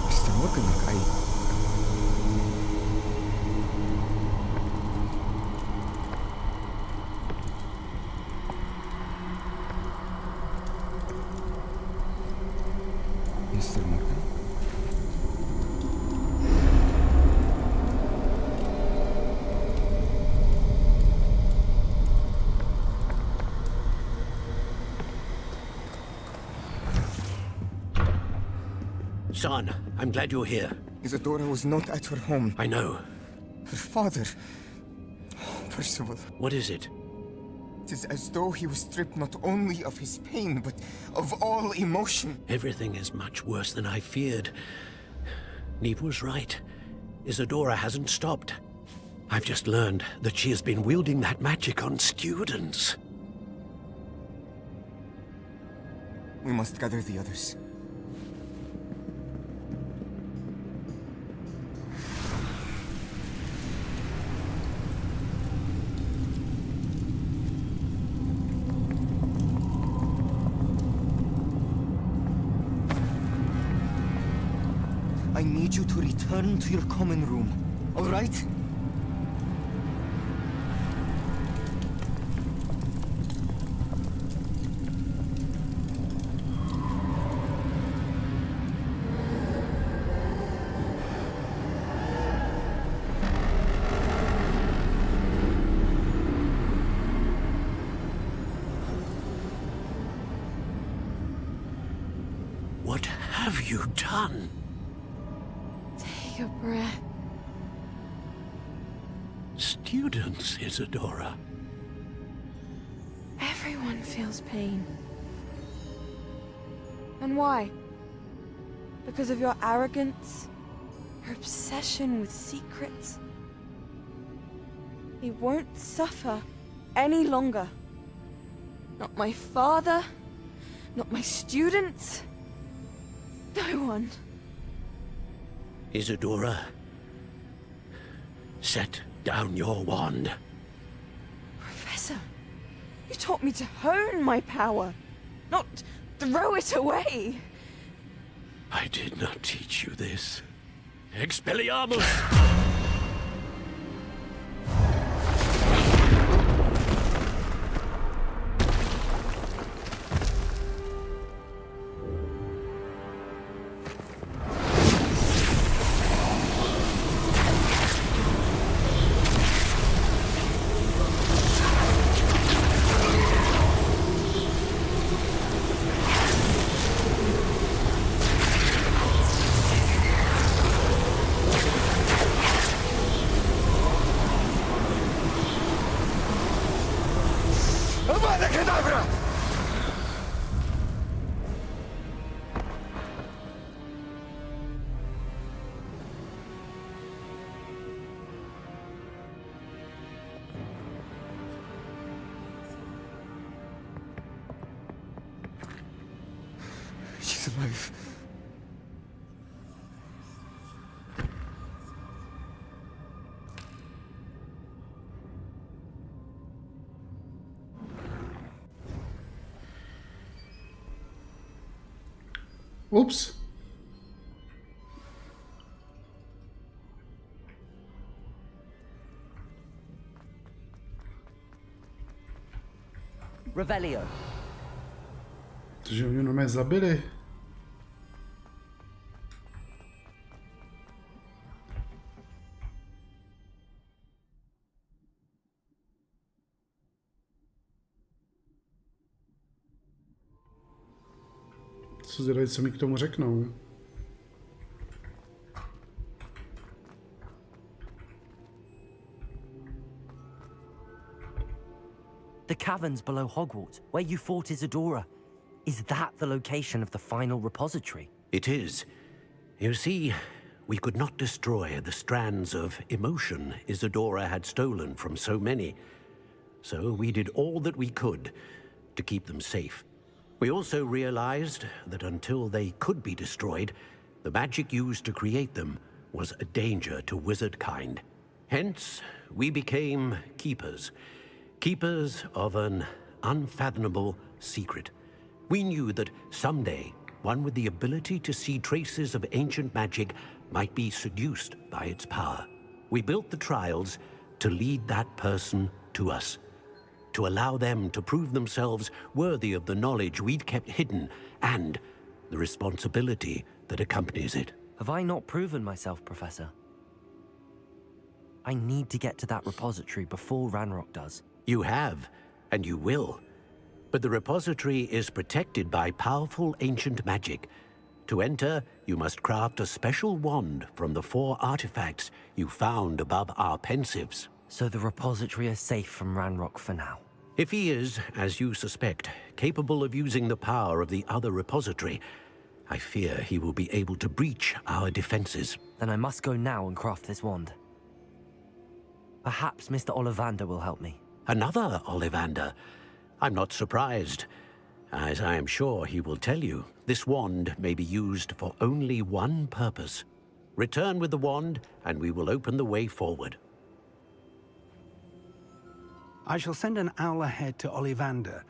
Mr. Morgan, Mr. Morgan? Son, I'm glad you're here. Isadora was not at her home. I know. Her father... Percival. What is it? It is as though he was stripped not only of his pain, but of all emotion. Everything is much worse than I feared. Neve was right. Isadora hasn't stopped. I've just learned that she has been wielding that magic on students. We must gather the others. I need you to return to your common room, all right? What have you done? Take a breath. Students, Isadora. Everyone feels pain. And why? Because of your arrogance? Your obsession with secrets? He won't suffer any longer. Not my father, not my students, no one. Isadora, set down your wand. Professor, you taught me to hone my power, not throw it away. I did not teach you this. Expelliarmus! She's alive. Ups. Revelio. Takže mě normálně zabili. Co zvědají, co mi k tomu řeknou. The caverns below Hogwarts, where you fought Isadora. Is that the location of the final repository? It is. You see, we could not destroy the strands of emotion Isadora had stolen from so many. So we did all that we could to keep them safe. We also realized that until they could be destroyed, the magic used to create them was a danger to wizard kind. Hence, we became keepers. Keepers of an unfathomable secret. We knew that someday, one with the ability to see traces of ancient magic might be seduced by its power. We built the trials to lead that person to us, to allow them to prove themselves worthy of the knowledge we'd kept hidden and the responsibility that accompanies it. Have I not proven myself, Professor? I need to get to that repository before Ranrock does. You have, and you will. But the repository is protected by powerful ancient magic. To enter, you must craft a special wand from the 4 artifacts you found above our pensives. So the repository is safe from Ranrock for now. If he is, as you suspect, capable of using the power of the other repository, I fear he will be able to breach our defenses. Then I must go now and craft this wand. Perhaps Mr. Ollivander will help me. Another Ollivander? I'm not surprised. As I am sure he will tell you, this wand may be used for only one purpose. Return with the wand, and we will open the way forward. I shall send an owl ahead to Ollivander.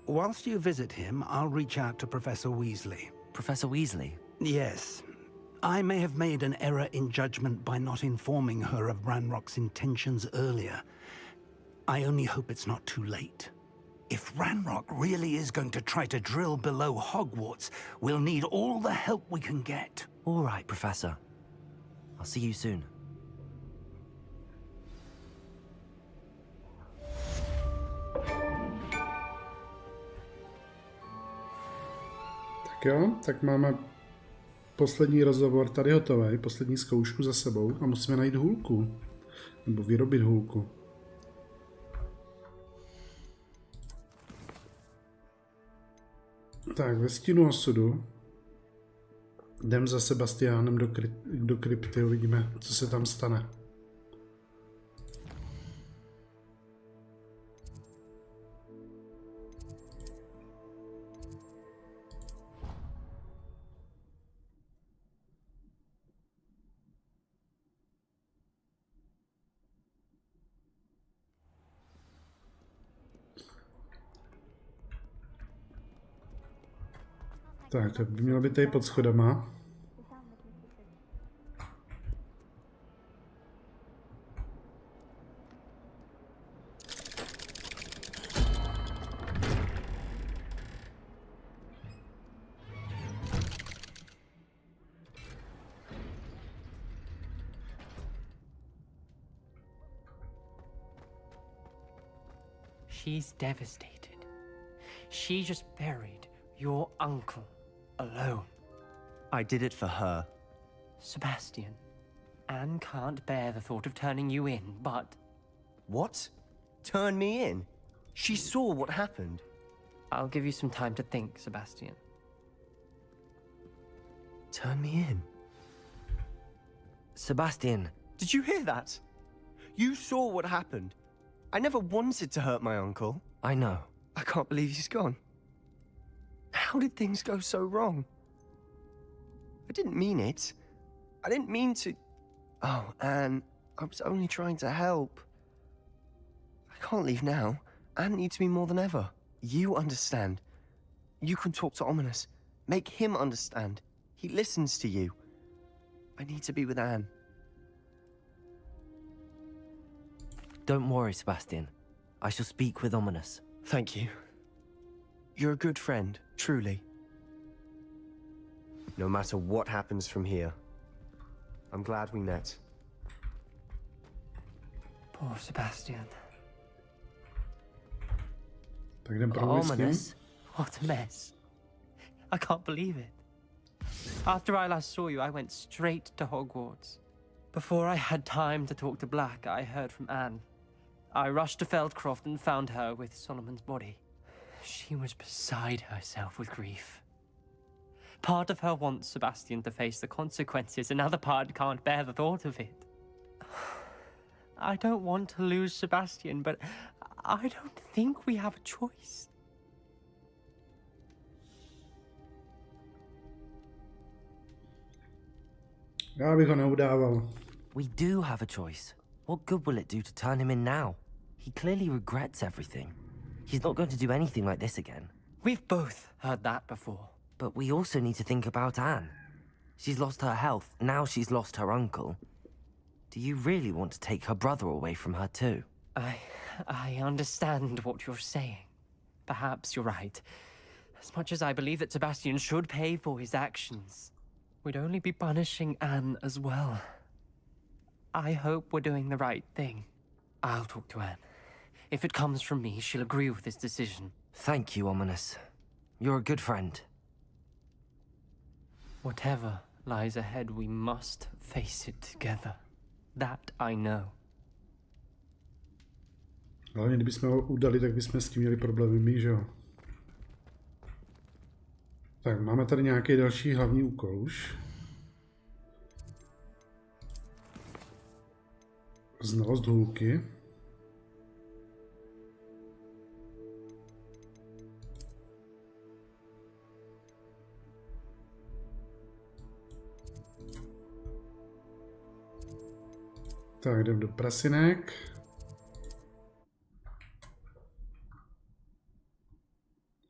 Whilst you visit him, I'll reach out to Professor Weasley. Professor Weasley? Yes. I may have made an error in judgment by not informing her of Ranrock's intentions earlier. I only hope it's not too late. If Ranrock really is going to try to drill below Hogwarts, we'll need all the help we can get. All right, Professor. I'll see you soon. Tak jo, tak máme poslední rozhovor tady hotový, poslední zkoušku za sebou a musíme najít hůlku. Nebo vyrobit hůlku. Tak, ve stínu osudu. Jdem za Sebastiánem do krypty, uvidíme, co se tam stane. Tak, to by mělo být tady pod schodama. She's devastated. She just buried your uncle. Alone. I did it for her. Sebastian, Anne can't bear the thought of turning you in, but... What? Turn me in? She saw what happened. I'll give you some time to think, Sebastian. Turn me in. Sebastian, did you hear that? You saw what happened. I never wanted to hurt my uncle. I know. I can't believe he's gone. How did things go so wrong? I didn't mean it. I didn't mean to... Oh, Anne, I was only trying to help. I can't leave now. Anne needs me more than ever. You understand. You can talk to Ominous. Make him understand. He listens to you. I need to be with Anne. Don't worry, Sebastian. I shall speak with Ominous. Thank you. You're a good friend, truly. No matter what happens from here, I'm glad we met. Poor Sebastian. Tak jdem promluvit s ním. Ominous? What a mess. I can't believe it. After I last saw you, I went straight to Hogwarts. Before I had time to talk to Black, I heard from Anne. I rushed to Feldcroft and found her with Solomon's body. She was beside herself with grief. Part of her wants Sebastian to face the consequences, another part can't bear the thought of it. I don't want to lose Sebastian, but I don't think we have a choice. Já bych ho neudával. We do have a choice. What good will it do to turn him in now? He clearly regrets everything. He's not going to do anything like this again. We've both heard that before. But we also need to think about Anne. She's lost her health, now she's lost her uncle. Do you really want to take her brother away from her too? I understand what you're saying. Perhaps you're right. As much as I believe that Sebastian should pay for his actions, we'd only be punishing Anne as well. I hope we're doing the right thing. I'll talk to Anne. If it comes from me, she'll agree with this decision. Thank you, Ominous. You're a good friend. Whatever lies ahead, we must face it together. That I know. Hlavně kdybychom ho udali, tak bychom s tím měli problémy my, že jo? Tak, máme tady nějaký další hlavní úkol už. Znalost hůlky. Tak, jdem do prasinek.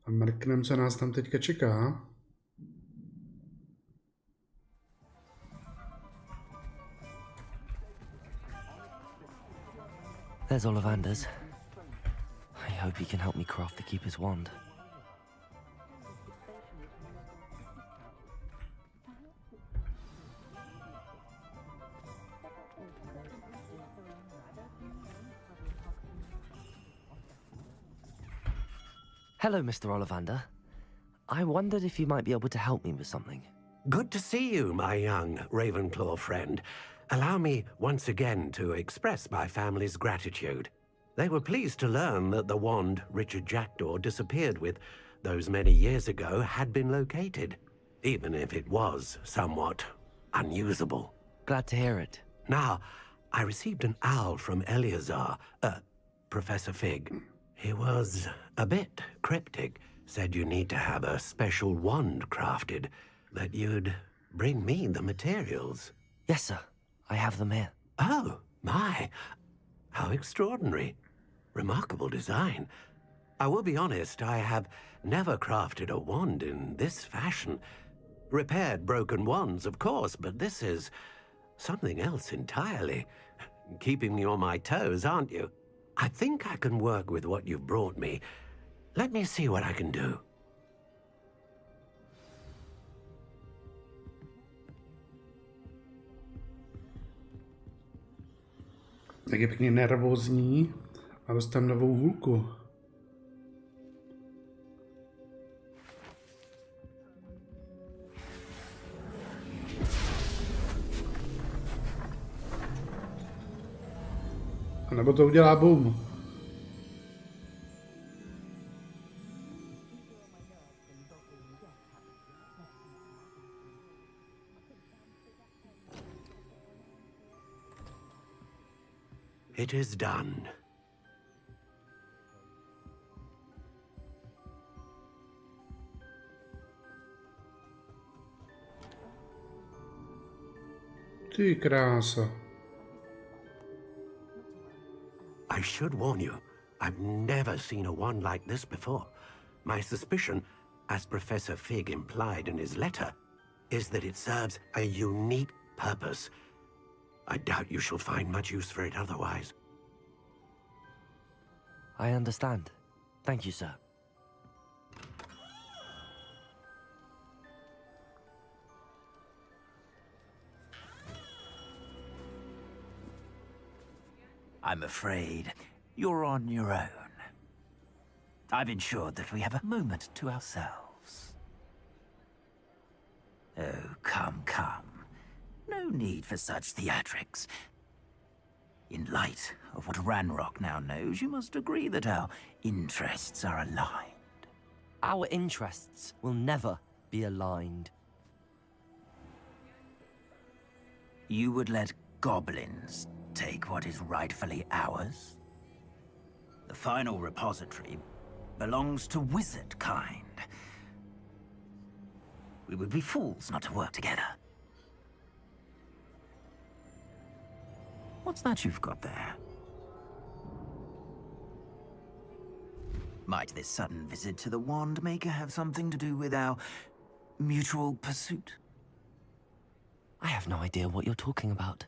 A mrknem, co nás tam teďka čeká. There's Ollivander's. I hope he can help me craft the Keeper's wand. Hello, Mr. Ollivander. I wondered if you might be able to help me with something. Good to see you, my young Ravenclaw friend. Allow me once again to express my family's gratitude. They were pleased to learn that the wand Richard Jackdaw disappeared with those many years ago had been located, even if it was somewhat unusable. Glad to hear it. Now, I received an owl from Eleazar, Professor Fig. He was a bit cryptic, said you need to have a special wand crafted, that you'd bring me the materials. Yes, sir. I have them here. Oh, my. How extraordinary. Remarkable design. I will be honest, I have never crafted a wand in this fashion. Repaired broken wands, of course, but this is something else entirely. Keeping me on my toes, aren't you? I think I can work with what you've brought me. Let me see what I can do. Tak je pěkně nervózní a dostaneme novou hůlku. A nebo to udělá boom. It is done. Ty krása. I should warn you, I've never seen a wand like this before. My suspicion, as Professor Fig implied in his letter, is that it serves a unique purpose. I doubt you shall find much use for it otherwise. I understand. Thank you, sir. I'm afraid you're on your own. I've ensured that we have a moment to ourselves. Oh, come, come. No need for such theatrics. In light of what Ranrock now knows, you must agree that our interests are aligned. Our interests will never be aligned. You would let goblins take what is rightfully ours? The final repository belongs to wizard kind. We would be fools not to work together. What's that you've got there? Might this sudden visit to the Wand Maker have something to do with our mutual pursuit? I have no idea what you're talking about.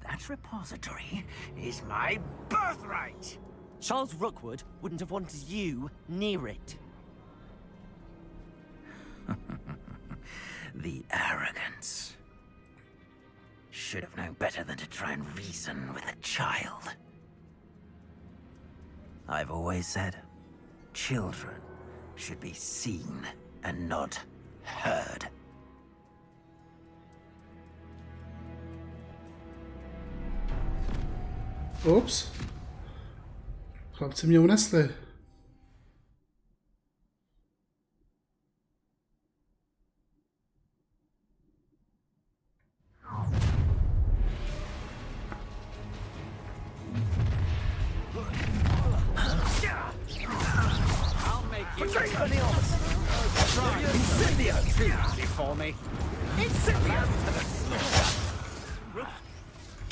That repository is my birthright! Charles Rookwood wouldn't have wanted you near it. The arrogance. Should have known better than to try and reason with a child. I've always said, children should be seen and not heard. Ups. Chlapci mě unesli.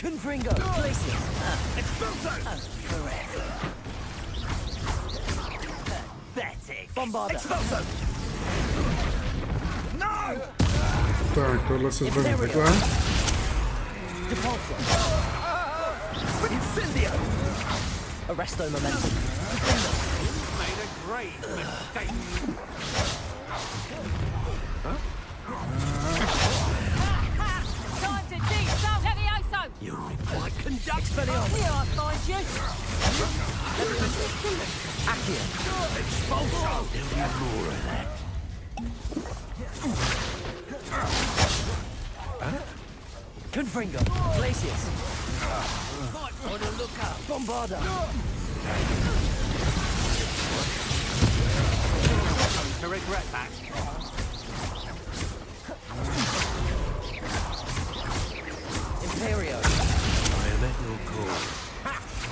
Confringo, places. Pathetic. Bombarda. No! Tak, tohle se zbaví takhle. Depulso. Incendio. Arresto momentum. Made a great mistake. Time to teach some Levioso! You require conduct. Expelliarmus. Here I find you! Accio. Expulso. There'll be more of that. Confringo. Glacius. On the lookout. Bombarda. To regret that. Imperio. I am at your call.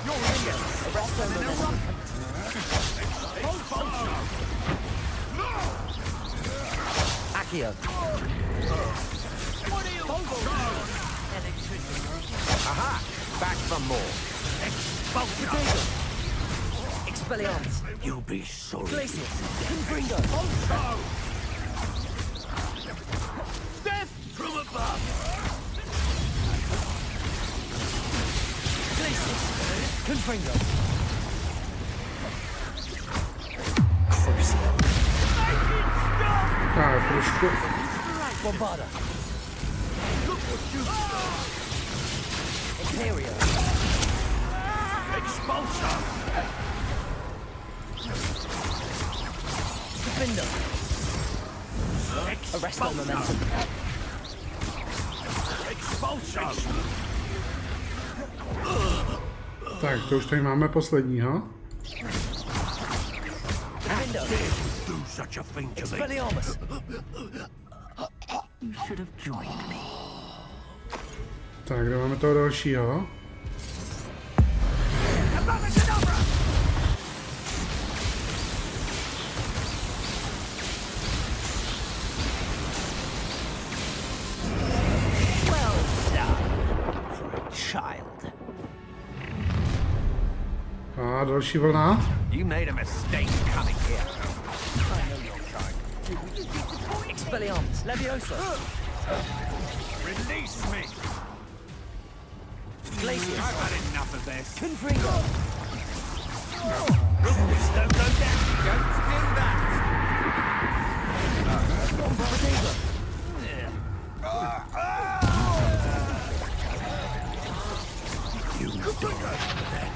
You're here. Arresto momentum. Accio. What are you? Aha! Back for more. Potato. Expelliarmus. You'll be sorry. Glacius. Confringo. Death from above. Glacius. Confringo. Tak, trošku. Bombarda. Imperio. Expulso. Defender. Arresto momentum. Expulso. Tak, to už tady máme posledního. Defender. Do such a thing to me. Expelliarmus. You should have joined me. Tak, kde máme toho dalšího? A další vlna. You made a mistake coming here. I know your kind. Expelliarmus, Leviosa. Release me. Glacius. I've had enough of this. Confringo. Ruthless, don't go down. Don't do that. Bombardego. You don't know that.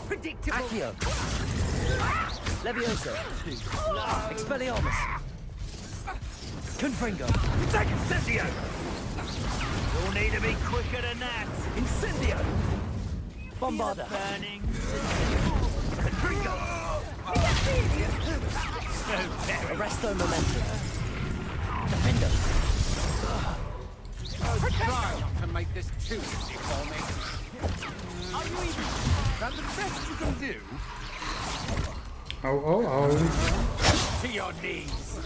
Predictable. Accio. Leviosa. Expelliarmus. Confringo. Take Incendio. You'll need to be quicker than that. Incendio. Bombarda. Burning. Confringo. So very. Arresto momentum. Defender. Try not to make this too easy for me. Are you even? That's the best you can do. Au, au, au. To your knees.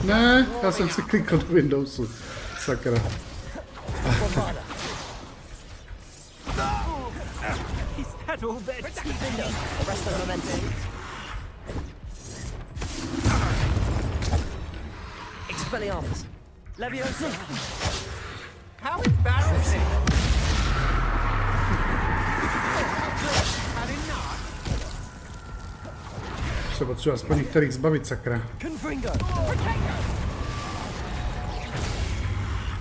Ne, já jsem si klikl do Windowsu. Sakra. Is that all there? Arresto momentum. Expelliarmus. Leviosa. How embarrassing! Had enough? Se potřeba aspoň některých zbavit, sakra. Confringo.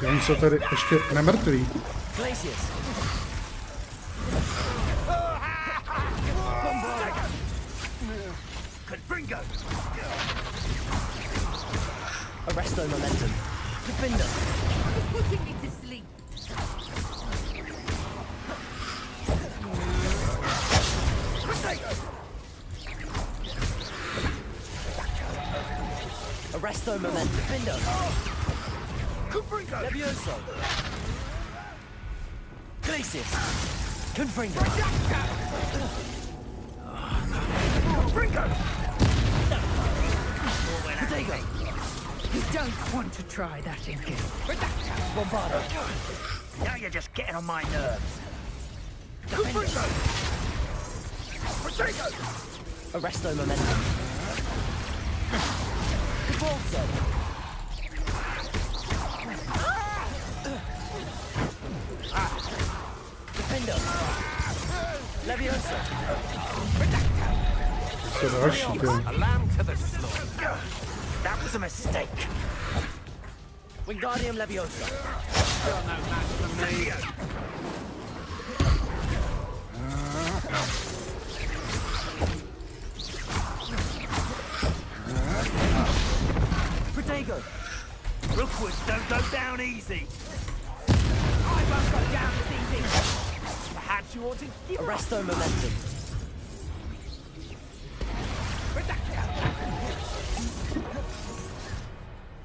Oni jsou tady ještě nemrtví. Glacius. Confringo. Arresto momentum. Defender. Putting me to sleep. Arresto momentum. Defender. Confringo. Levioso. Glacius. Confringo. Confringo. Potato. You don't want to try that again. Bombardo. Now you're just getting on my nerves. Confringo. Potato. Arresto momentum. Bolso. Defender. Levioso. Co další, ty? A lamb to the slaughter. That was a mistake. Wingardium Leviosa. You're no match for me. Protego. Rookwoods don't go down easy. I won't go down as easy. Perhaps you ought to give up. Arresto momentum.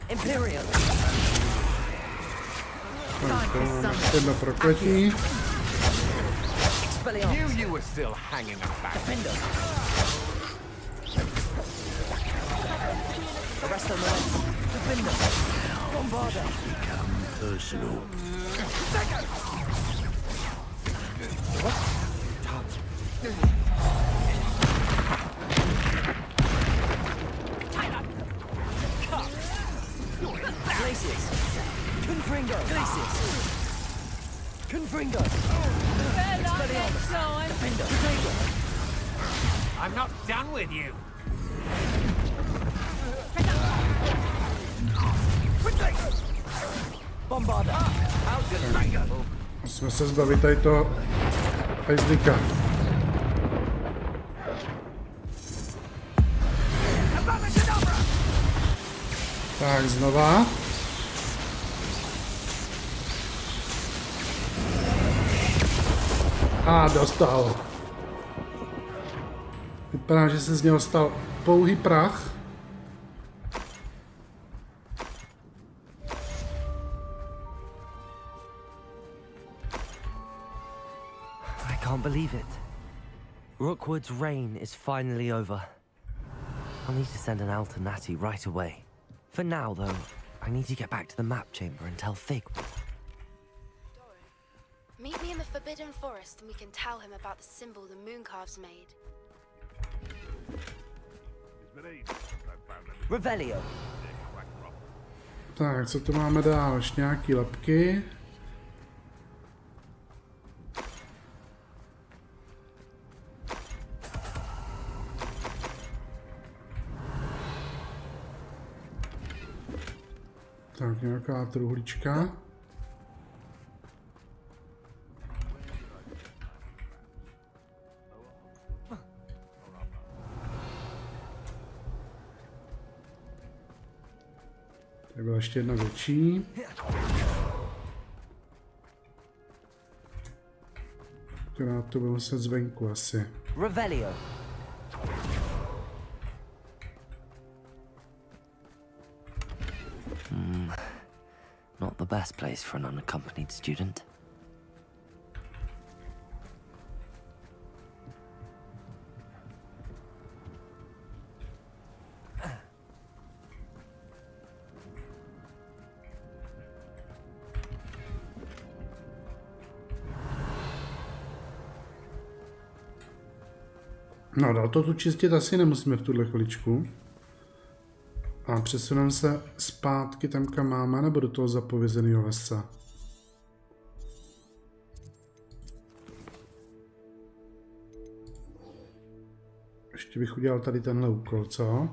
Imperium. Jedno prokletí. Expelliarmus. Knew you were still hanging about. Defender. Arresto momentum. Defender. Bombarda. Become personal. Glacius. Confringo. Glacius. Confringo. Expelliarmus. Defender. Protego. I'm not done with you. Bombarda. How delightful. Musíme se zbavit tady toho hajzlíka. Tak, znova. A dostal. Vypadá, že se z něho stal pouhý prach. I can't believe it. Rookwood's reign is finally over. I'll need to send an owl to Natty right away. For now, though, I need to get back to the map chamber and tell Fig. Meet me in the Forbidden Forest and we can tell him about the symbol the Mooncalves made. Revelio. Tak, co tu máme dál? Ještě nějaký lepky. Tak, nějaká truhlička. Tady byla ještě jedna větší. Která to bylo se zvenku asi. Revelio. Not the best place for an unaccompanied student. No, dál to tu čistit asi nemusíme v tuhle chviličku. A přesuneme se zpátky tam, kam máme, nebo do toho zapovězeného lesa. Ještě bych udělal tady tenhle úkol, co?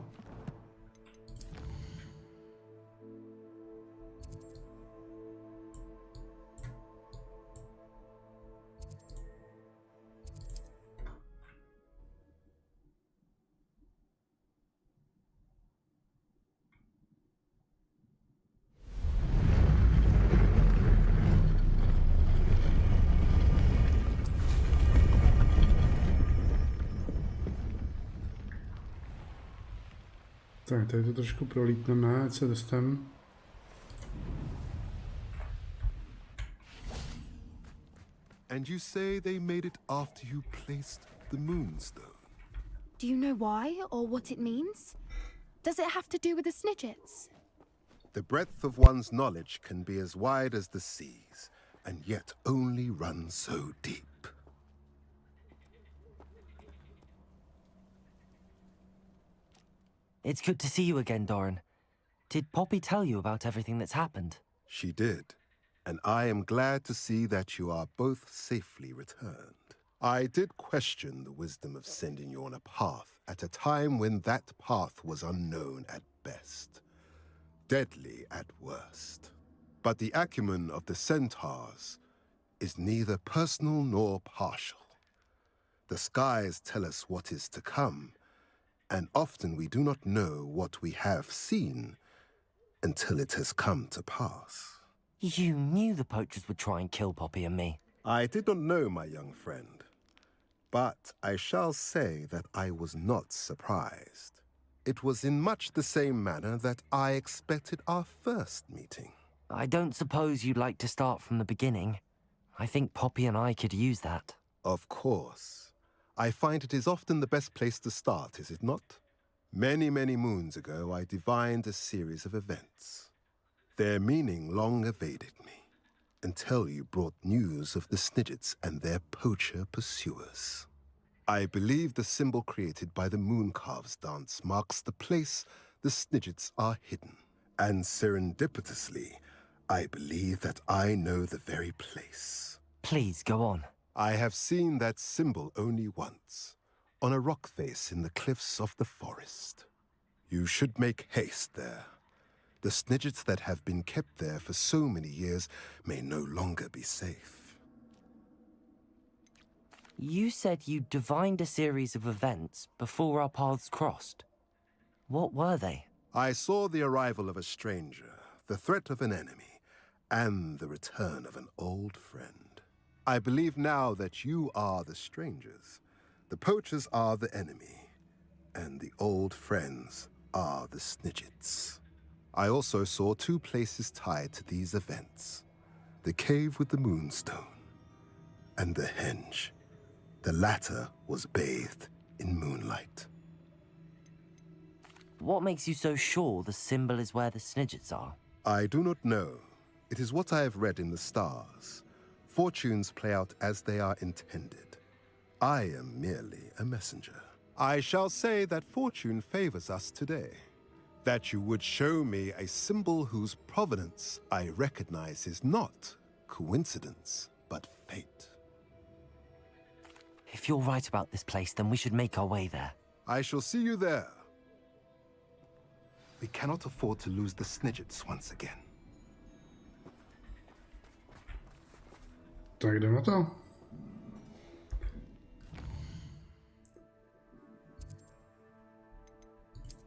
Tak, tady to trošku prolítneme, ať se dostaneme. And you say they made it after you placed the moonstone? Do you know why or what it means? Does it have to do with the Snidgets? The breadth of one's knowledge can be as wide as the seas, and yet only run so deep. It's good to see you again, Doran. Did Poppy tell you about everything that's happened? She did, and I am glad to see that you are both safely returned. I did question the wisdom of sending you on a path at a time when that path was unknown at best, deadly at worst. But the acumen of the centaurs is neither personal nor partial. The skies tell us what is to come, and often we do not know what we have seen until it has come to pass. You knew the poachers would try and kill Poppy and me. I did not know, my young friend, but I shall say that I was not surprised. It was in much the same manner that I expected our first meeting. I don't suppose you'd like to start from the beginning. I think Poppy and I could use that. Of course. I find it is often the best place to start, is it not? Many, many moons ago, I divined a series of events. Their meaning long evaded me, until you brought news of the Snidgets and their poacher pursuers. I believe the symbol created by the Mooncalves dance marks the place the Snidgets are hidden. And serendipitously, I believe that I know the very place. Please, go on. I have seen that symbol only once, on a rock face in the cliffs of the forest. You should make haste there. The Snidgets that have been kept there for so many years may no longer be safe. You said you divined a series of events before our paths crossed. What were they? I saw the arrival of a stranger, the threat of an enemy, and the return of an old friend. I believe now that you are the strangers. The poachers are the enemy, and the old friends are the Snidgets. I also saw 2 places tied to these events. The cave with the moonstone and the henge. The latter was bathed in moonlight. What makes you so sure the symbol is where the Snidgets are? I do not know. It is what I have read in the stars. Fortunes play out as they are intended. I am merely a messenger. I shall say that fortune favors us today. That you would show me a symbol whose provenance I recognize is not coincidence, but fate. If you're right about this place, then we should make our way there. I shall see you there. We cannot afford to lose the Snidgets once again. Tak jdeme na to.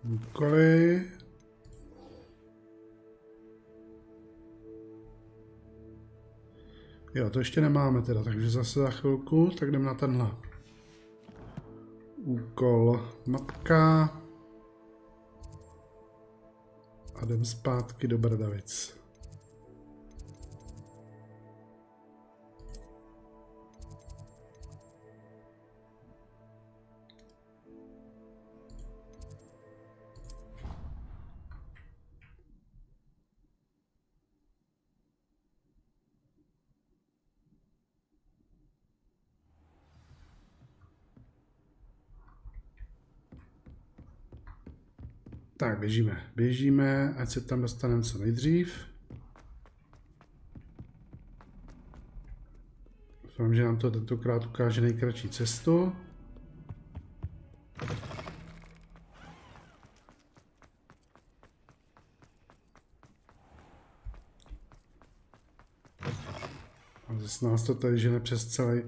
Úkoly. Jo, to ještě nemáme teda, takže zase za chvilku, tak jdeme na tenhle. Úkol matka. A jdem zpátky do Brdavic. Tak, běžíme, ať se tam dostaneme co nejdřív. Doufám, že nám to tentokrát ukáže nejkratší cestu. A zase nás to tady žene přes celý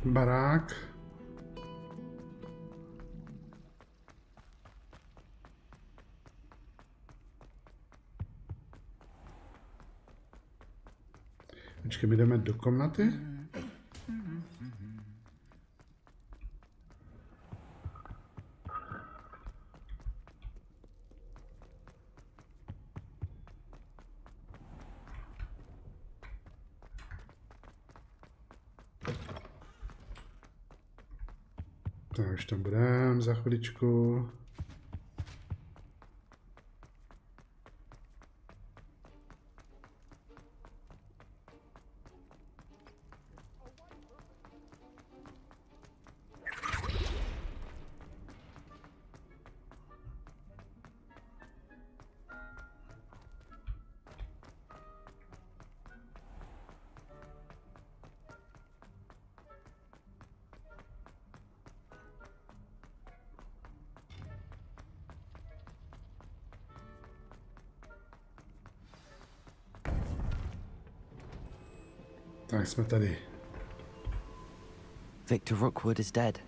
barák. Počkej, my jdeme do komnaty. Tak už tam budeme za chviličku. Tak jsme tady. Victor Rookwood is dead.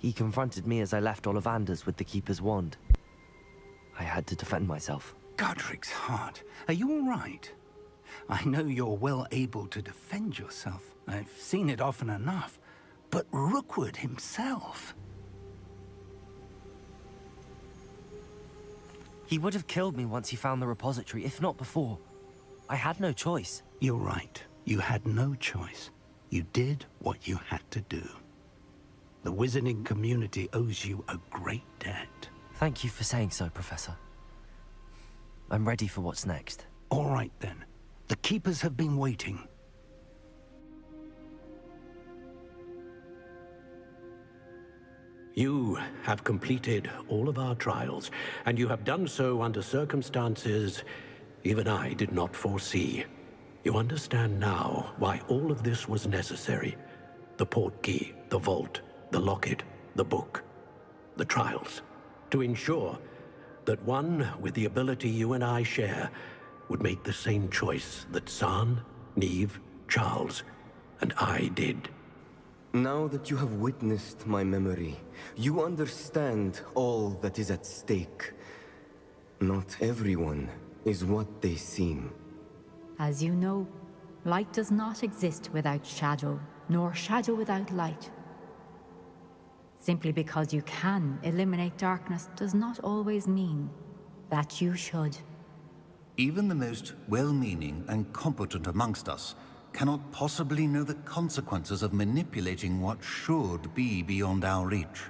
He confronted me as I left Ollivanders with the Keeper's wand. I had to defend myself. Godric's heart. Are you all right? I know you're well able to defend yourself. I've seen it often enough. But Rookwood himself... He would have killed me once he found the repository, if not before. I had no choice. You're right. You had no choice. You did what you had to do. The wizarding community owes you a great debt. Thank you for saying so, Professor. I'm ready for what's next. All right, then. The Keepers have been waiting. You have completed all of our trials, and you have done so under circumstances even I did not foresee. You understand now why all of this was necessary. The portkey, the vault, the locket, the book, the trials. To ensure that one with the ability you and I share would make the same choice that San, Neve, Charles, and I did. Now that you have witnessed my memory, you understand all that is at stake. Not everyone is what they seem. As you know, light does not exist without shadow, nor shadow without light. Simply because you can eliminate darkness does not always mean that you should. Even the most well-meaning and competent amongst us cannot possibly know the consequences of manipulating what should be beyond our reach.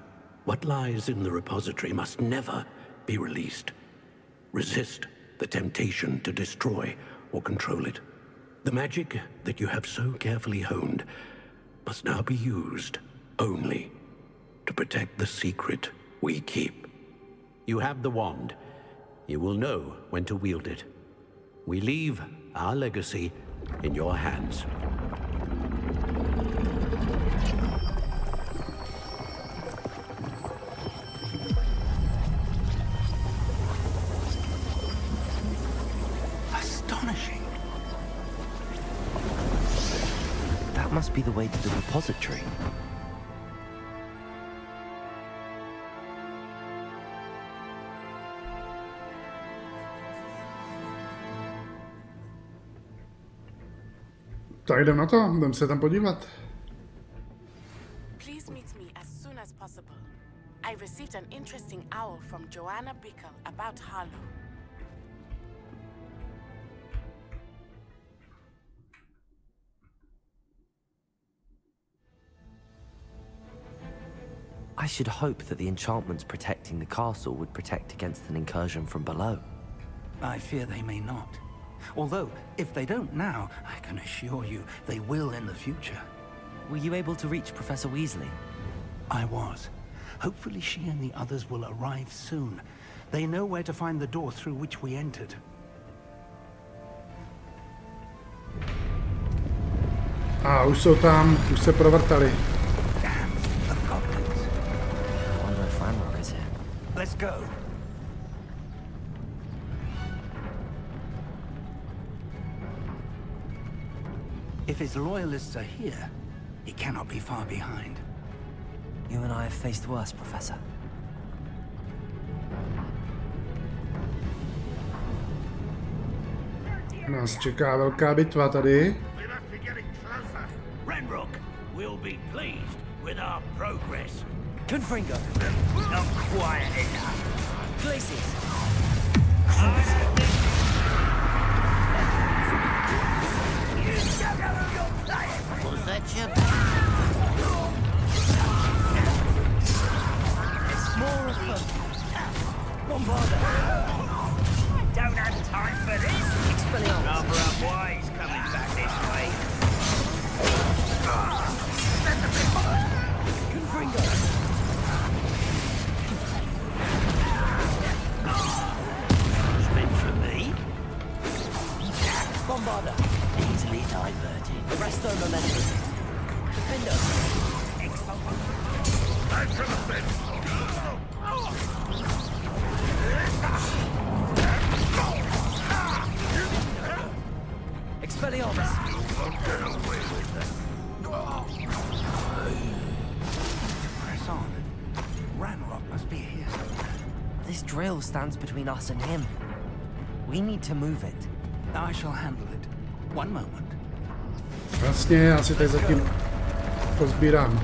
What lies in the repository must never be released. Resist the temptation to destroy or control it. The magic that you have so carefully honed must now be used only to protect the secret we keep. You have the wand. You will know when to wield it. We leave our legacy in your hands. Astonishing. That must be the way to the repository. Tak jdem na to, jdem se tam podívat. Please meet me as soon as possible. I received an interesting owl from Joanna Bickle about Harlow. I should hope that the enchantments protecting the castle would protect against an incursion from below. I fear they may not. Although, if they don't now, I can assure you they will in the future. Were you able to reach Professor Weasley? I was. Hopefully she and the others will arrive soon. They know where to find the door through which we entered. A už jsou tam, už se provrtali. Let's go. If his loyalists are here, he cannot be far behind. You and I have faced worse, Professor. Nás čeká velká bitva tady. Ranrock will be pleased with our progress. Confringo. Not quiet enough. Places. Was that your... More of them. Bombarda. Don't have time for this. Expelliarmus. Rather unwise coming back this way. Confringo. Bombarda. Easily diverted. Arresto momentum. Defender. I'm from a bit. Expelliarmus. Get away with that. Press on. Ranrock must be here somewhere. This drill stands between us and him. We need to move it. I shall handle it. One moment. Vlastně já si tady zatím pozbírám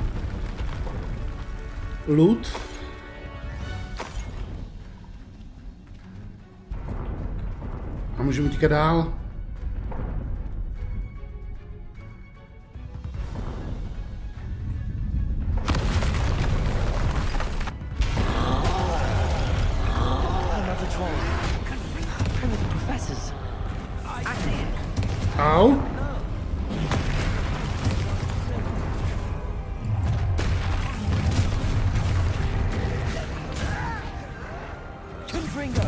loot. A můžeme utíkat dál. Au. Confringo.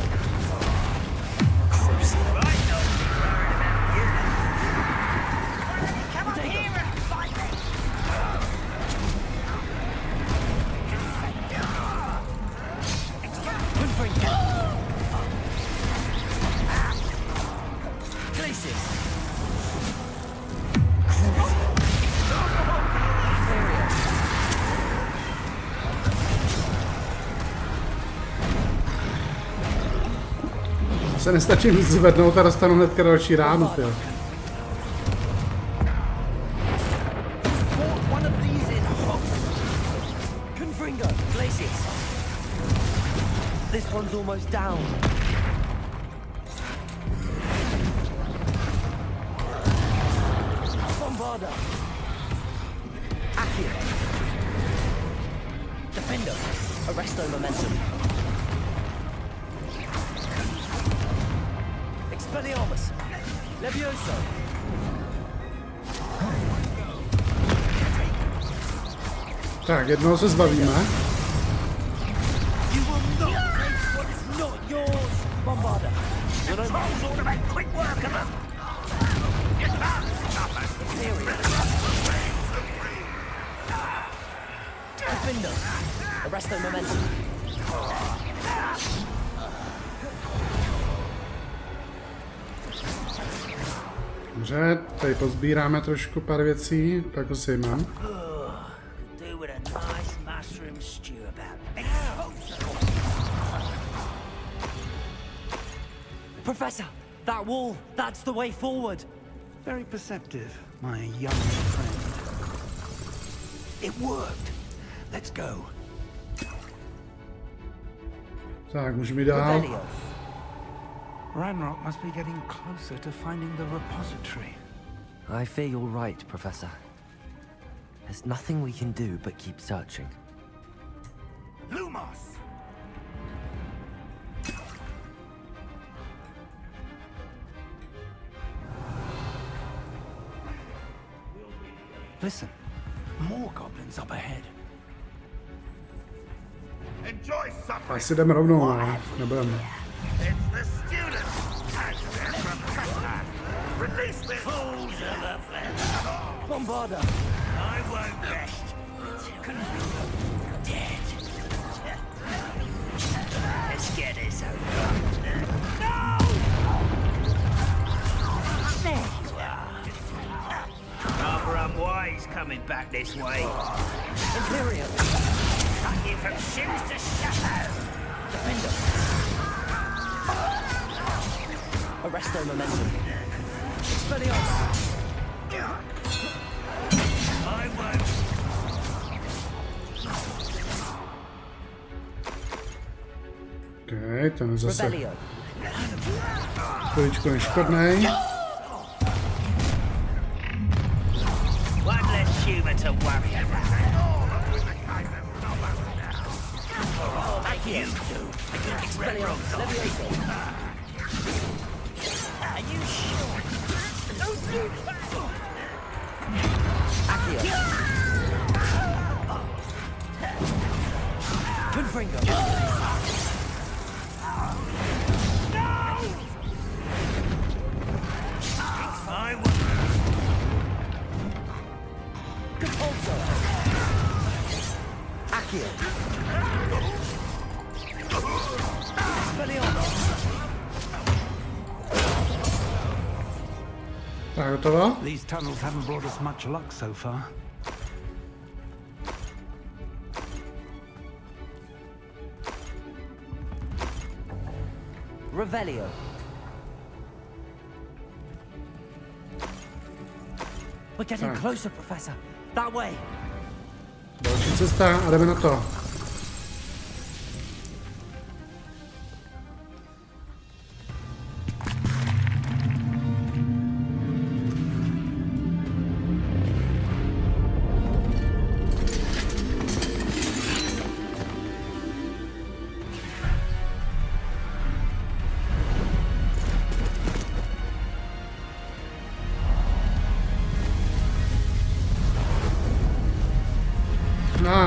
Se nestačím zvednout a dostanu hnedka další ránu, tyjo. One of these in Confringo. almost down. Bombarda. Accio. Defender. Arrest their momentum. Expelliarmus. Levioso. Tak, jednoho se zbavíme. You will not take what is not yours, Bombarda. You're supposed to make quick work of them. You can't stop us. Defender. Arrest their momentum. Dobře, tady pozbíráme trošku pár věcí, tak ho si mám. Do with a nice mushroom stew about. Professor, that wall, that's the way forward. Very perceptive, my young friend. It worked. Let's go. Tak, můžeme dál. Ranrock must be getting closer to finding the repository. I fear you're right, Professor. There's nothing we can do but keep searching. Lumos! Listen, more goblins up ahead. Enjoy suffering. Asi jdeme rovnou, no. Nebudeme. It's the students and their professor. Release the fools of the fence. Bombarda. I won't rest until you're dead. Let's get this over. No! There you are. Rather unwise coming back this way. Imperium. Cut you from shoes to shadow. Defender. Arrest their momentum. Expelliarmus. I won't. Okay, ten je zase Rebellion. chviličku neškodnej. One less human to worry about. You two. Expelliarmus. Levioso. Are you sure? Don't do that. Accio. Confringo. I will. Compulso. Accio. Expelliarmus. Tak, hotovo? These tunnels haven't brought us much luck so far. Revelio. We're getting Tak. closer, Professor. That way. Další cesta a jdeme na to.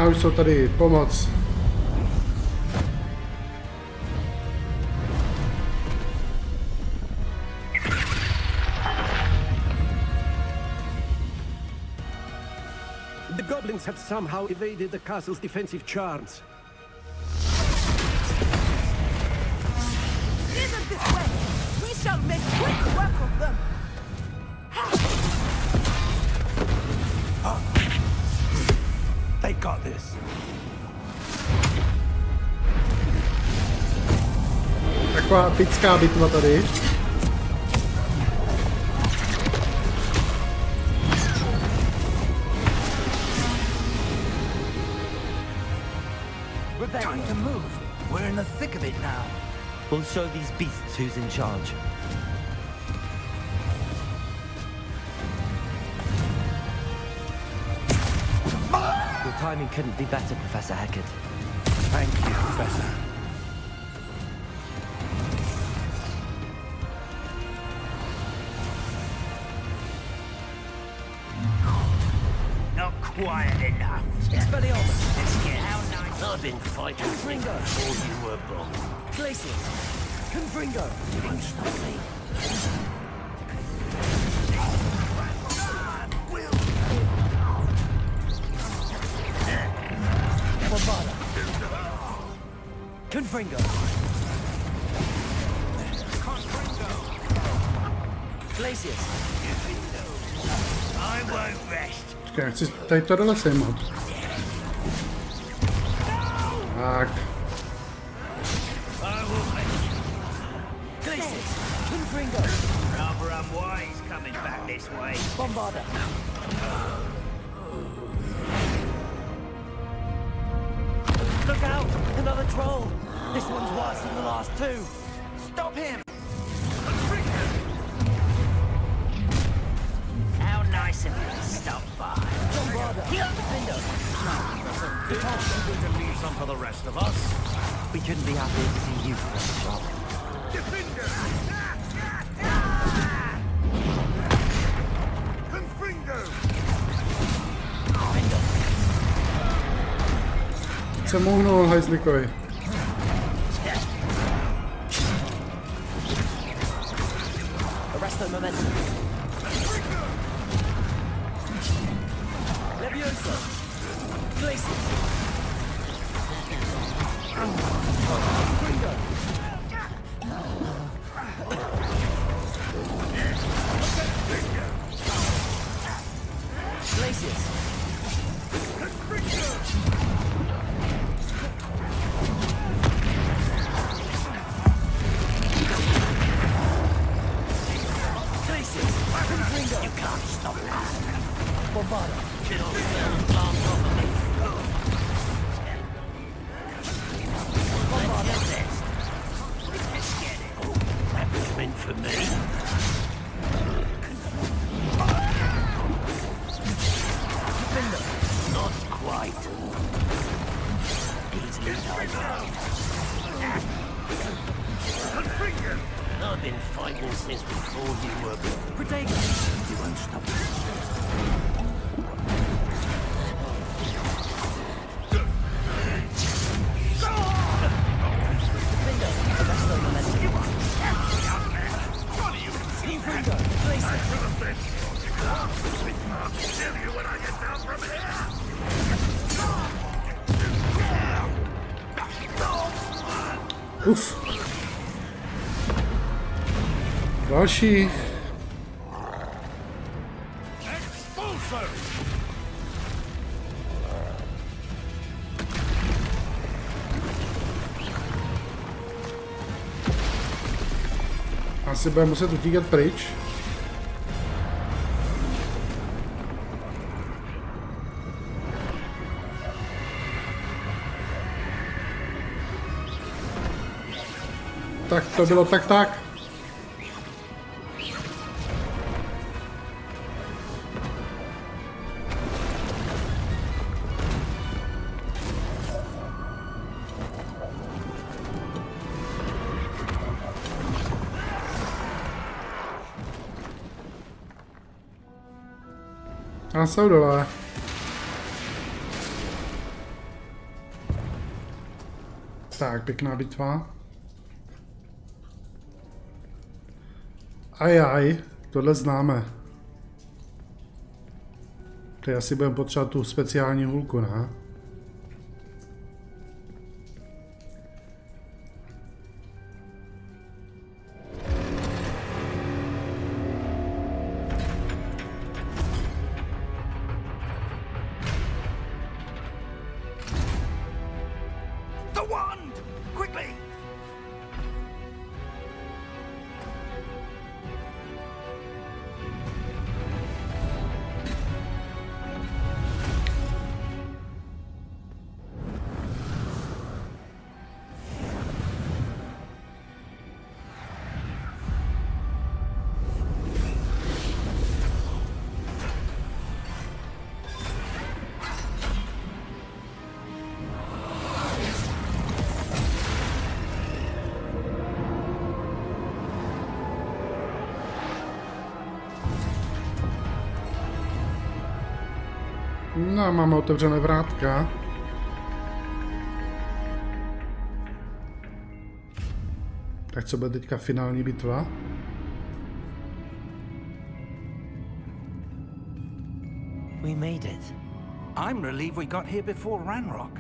Už jsou tady, pomoc. The goblins have somehow evaded the castle's defensive charms. Isn't this way? We shall make quick work of them. They got this. Taková epická bitva tady. Time to move. We're in the thick of it now. We'll show these beasts who's in charge. Your timing couldn't be better, Professor Heckard. Thank you, Professor. Not quiet enough. Expelliarmus! Let's get out now. I've been fighting Confringo! before you were born. Glacius! Confringo! You won't stop me. Bombarda! Confringo! Glacius! I won't rest. Počkej, já chci tady tohle sejmout. Tak. Glacius! Confringo! Rather unwise coming back this way. Bombarda! Look out! Another troll! This one's worse than the last two! Stop him! How nice of you to stop by. Bombarda! Defender! You can't simply to leave some for the rest of us. We couldn't be happier to see you, Professor Sharp. Defender! Confringo! Se mohnul hajzlikovi. Arresto momentum. Levioso. Glacius. Confringo. Glacius. You can't stop us. Bombarda. Kill them, plant off of me. Bombarda. Let's get it. Oh, that was meant for me. Defender. Not quite. Easily done. Confringo! I've been fighting since before you were born. Protego. You won't stop us. Defender. Arresto momentum. Confringo. Glacius. Kill you when I get down from here! Uf. Další. Expulso! Asi budeme muset utíkat pryč. Tak to bylo tak. A jsou dole. Tak, pěkná bitva. Ajaj, tohle známe. Teď asi budeme potřebovat tu speciální hůlku, ne? The wand! Quickly! No, máme otevřené vrátka. Tak co bude teďka finální bitva? We made it. I'm relieved we got here before Ranrock.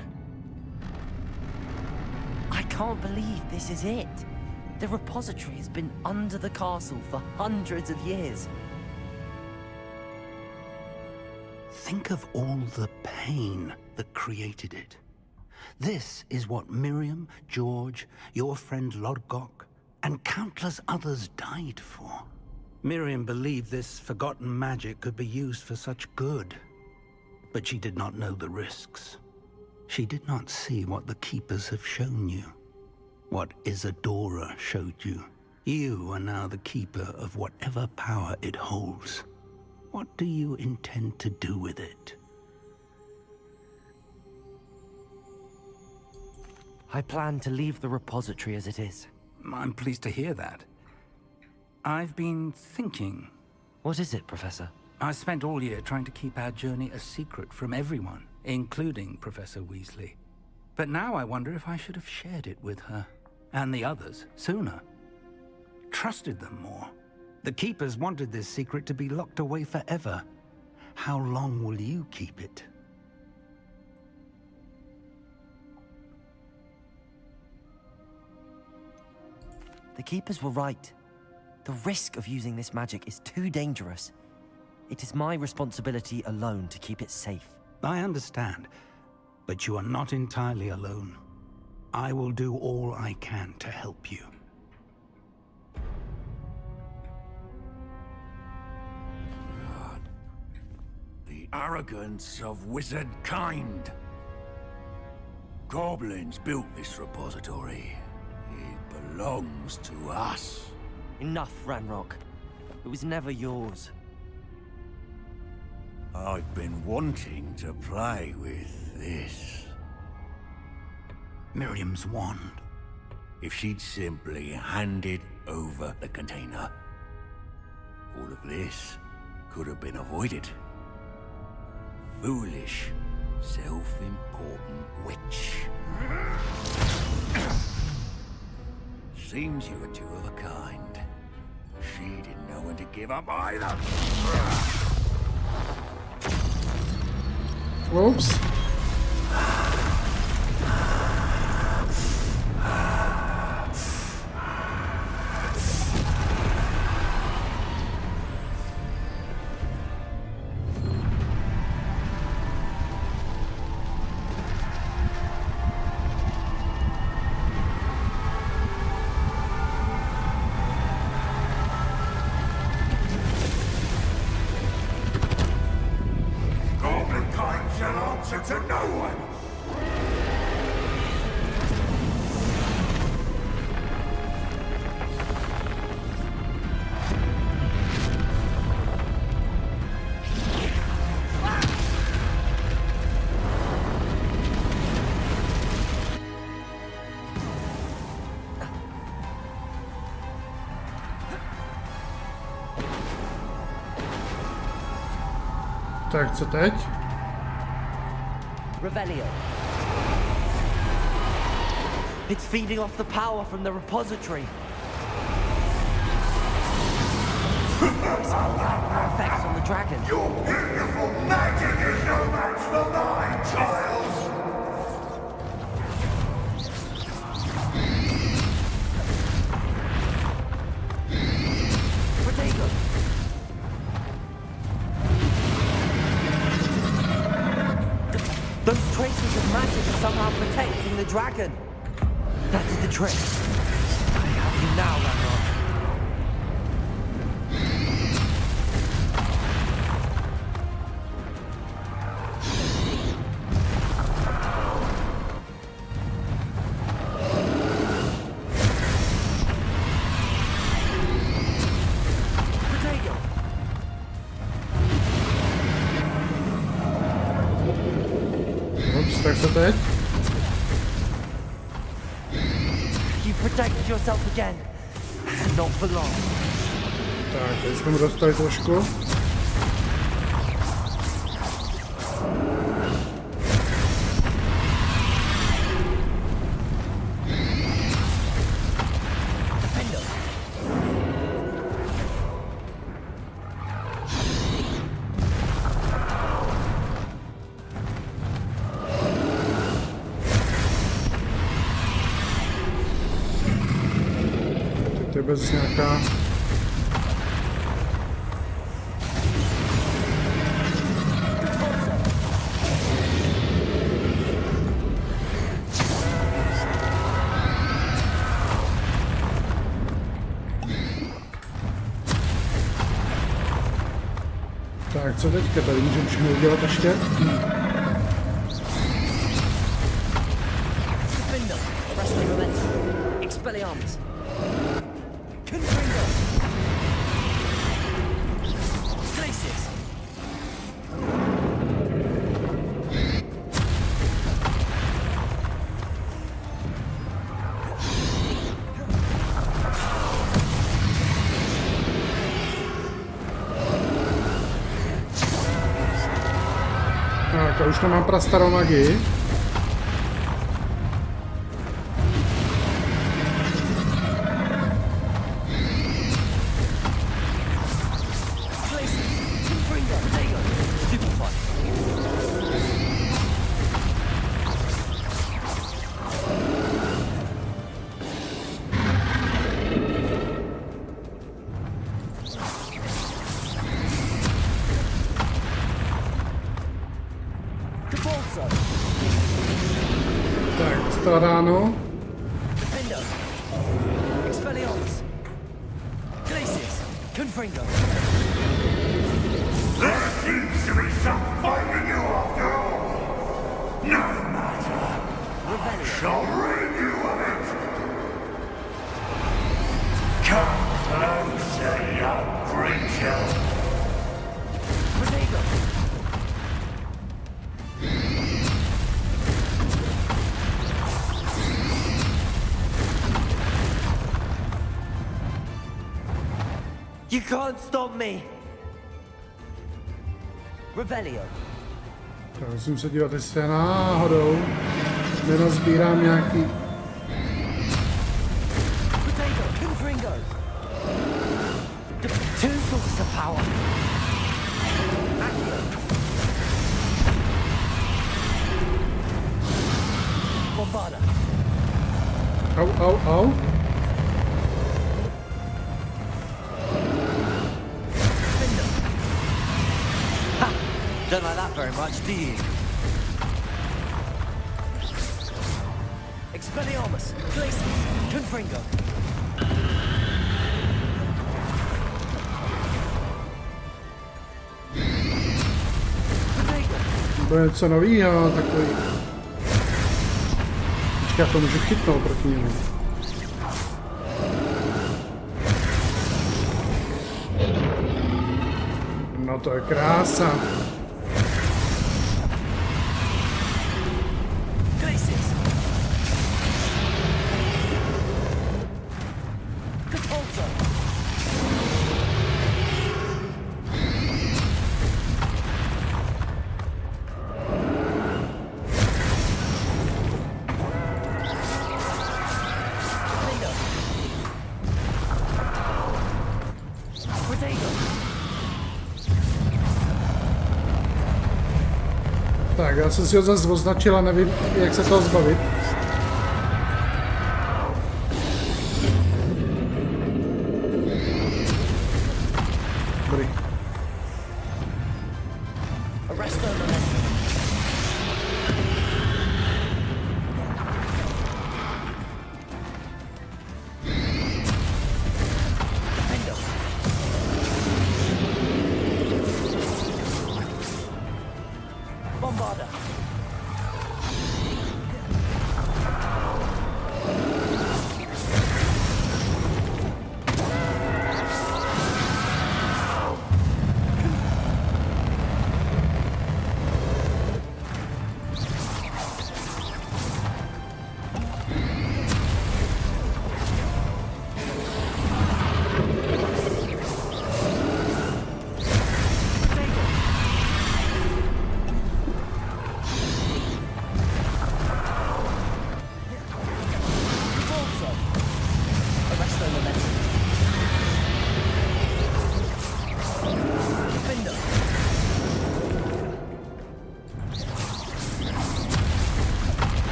I can't believe this is it. The repository has been under the castle for hundreds of years. Think of all the pain that created it. This is what Miriam, George, your friend Lodgok, and countless others died for. Miriam believed this forgotten magic could be used for such good, but she did not know the risks. She did not see what the Keepers have shown you, what Isadora showed you. You are now the keeper of whatever power it holds. What do you intend to do with it? I plan to leave the repository as it is. I'm pleased to hear that. I've been thinking. What is it, Professor? I spent all year trying to keep our journey a secret from everyone, including Professor Weasley. But now I wonder if I should have shared it with her, and the others, sooner. Trusted them more. The Keepers wanted this secret to be locked away forever. How long will you keep it? The Keepers were right. The risk of using this magic is too dangerous. It is my responsibility alone to keep it safe. I understand, but you are not entirely alone. I will do all I can to help you. The arrogance of wizard kind. Goblins built this repository. It belongs to us. Enough, Ranrock. It was never yours. I've been wanting to play with this. Miriam's wand. If she'd simply handed over the container, all of this could have been avoided. Foolish, self-important witch. Seems you were two of a kind. She didn't know when to give up either. Oops. To no one! Tak, co teď? Revelio. It's feeding off the power from the repository. This will have no effects on the dragon. Your beautiful magic is no match for mine, child! Protego. Those traces of magic are somehow protecting the dragon. That did the trick. I have you now, Ranrock. Tak co teď? You protected yourself again. Not for long. Tak, teď jsme mu dostali trošku. vůbec nějaká... Tak, co teďka? Tady můžeme všechno udělat ještě? Tak, a už to mám prastarou magii. Tak, ráno. There seems to be some fighting you after all. No matter. I shall rid you of it. Come closer, young creature. You can't stop me. Revelio. Tak musím se dívat, jestli se náhodou nenazbírám nějaký... Two sources of power. Bombarda. Au, au, au. Don't like that very much, do you? Expelliarmus, Glacius, Confringo. To je něco novýho, takový. Počkej, já to můžu chytnout proti němu. No to je krása. Tak, já jsem si ho zase označil a nevím, jak se toho zbavit. Dobrý.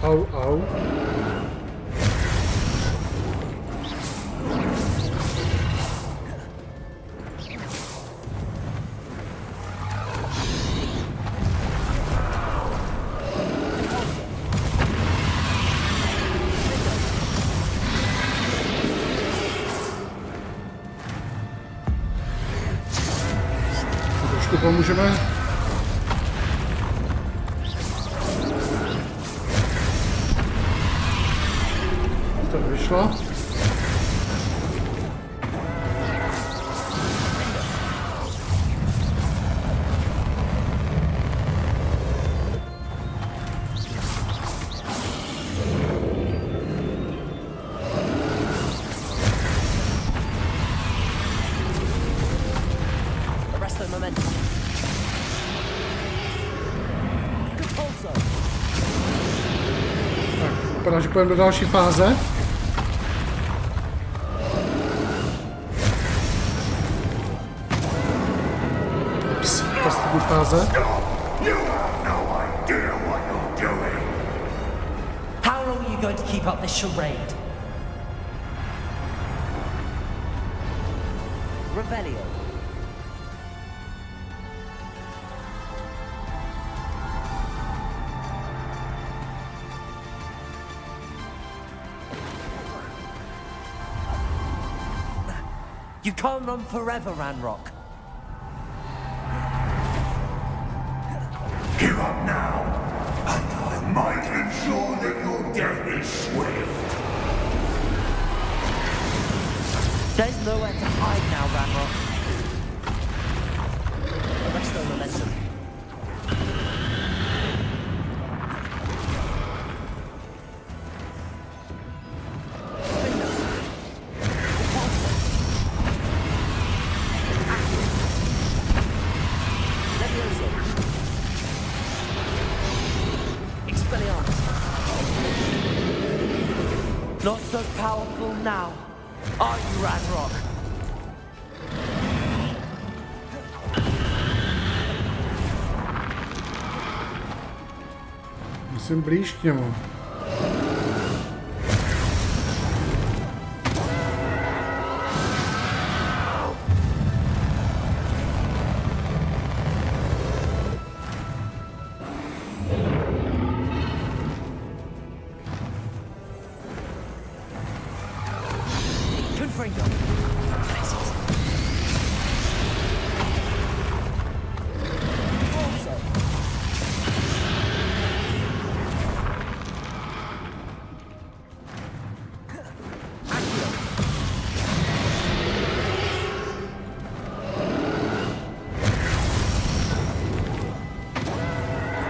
Au. Trošku pomůžeme. To vyšlo. Vypadá, že půjdeme do další fáze. Ups, poslední fáze. How long are you going to keep up this charade? Revelio. You can't run forever, Ranrock. Give up now, and I might ensure that your death is swift. There's nowhere to hide now, Ranrock. Arrest the momentum. Not so powerful now, are you, Ranrock? Jsem blíž k němu.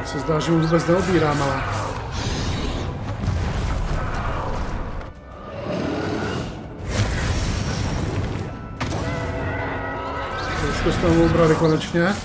Se zdá, že mu vůbec neobírám, ale... Trošku jsme ho ubrali konečně.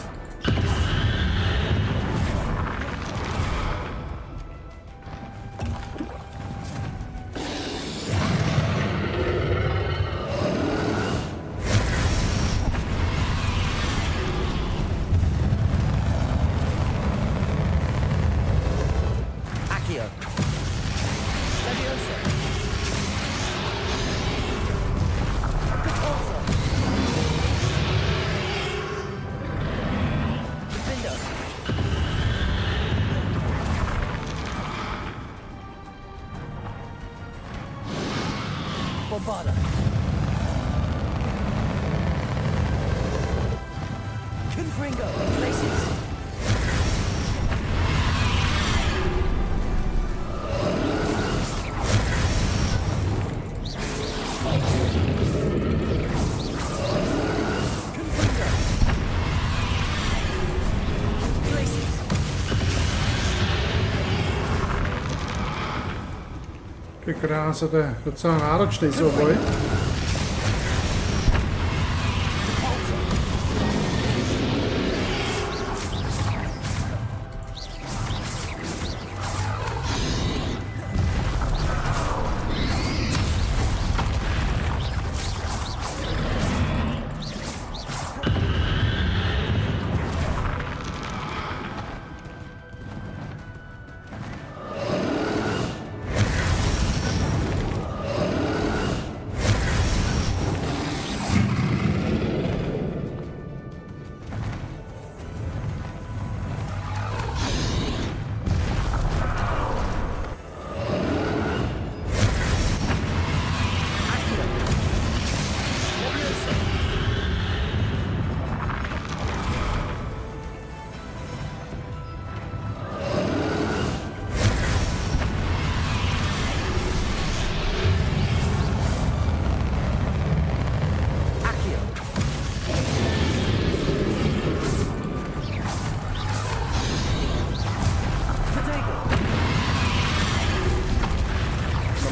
Ty krása, to je docela náročný souboj.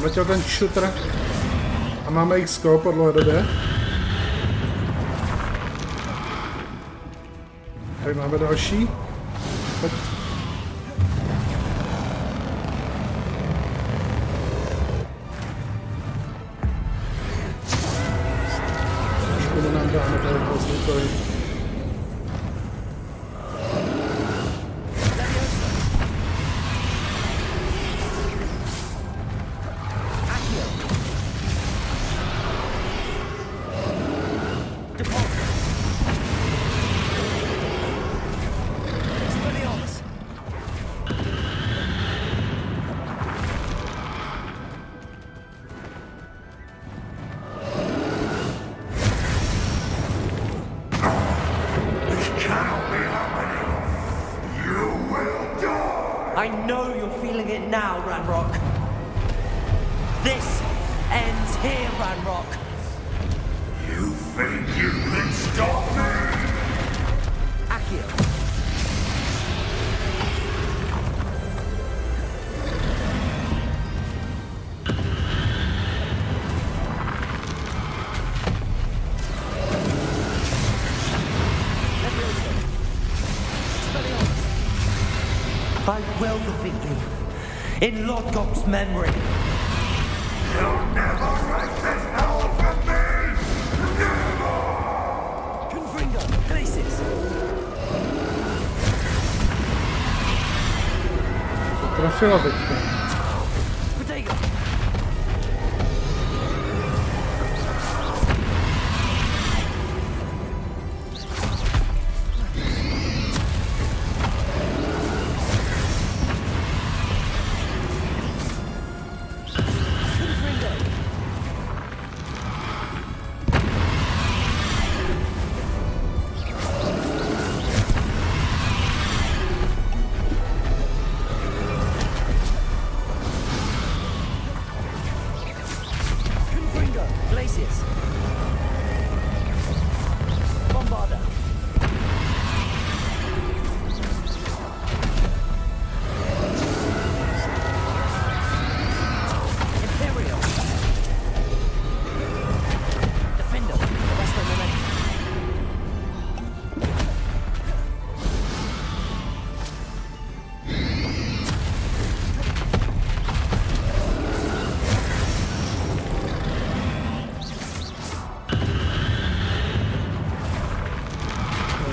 Ztratil ten šutr a máme X-ko po dlouhé době. Tady máme další. Pojď. Trošku nám dáme tady pozvukoj. I know you're feeling it now, Ranrock. This ends here, Ranrock. You think you can stop me? Akio. I will defeat you. In Lord Gok's memory. You'll never wreak this hell from me! Never! Confringo, places. Trafila teďka. Potato.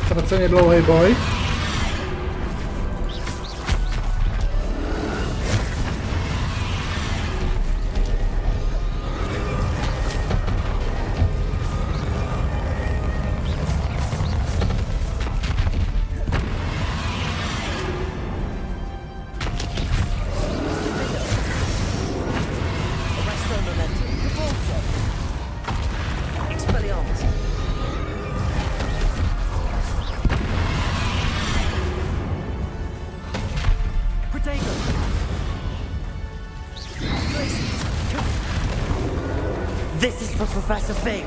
Ztraceně dlouhý boj. This is for Professor Fig.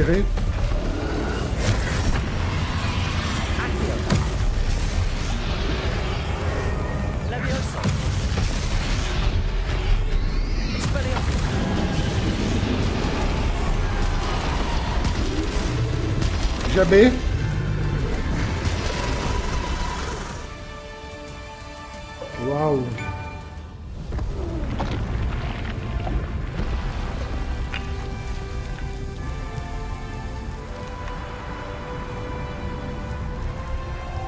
4. Že by? Wow.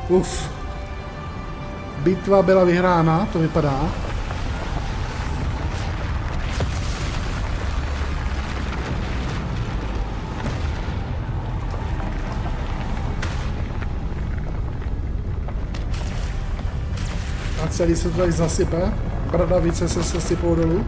Uf. Bitva byla vyhrána, to vypadá. A celý se to tady zasype. Bradavice se sesypou dolů.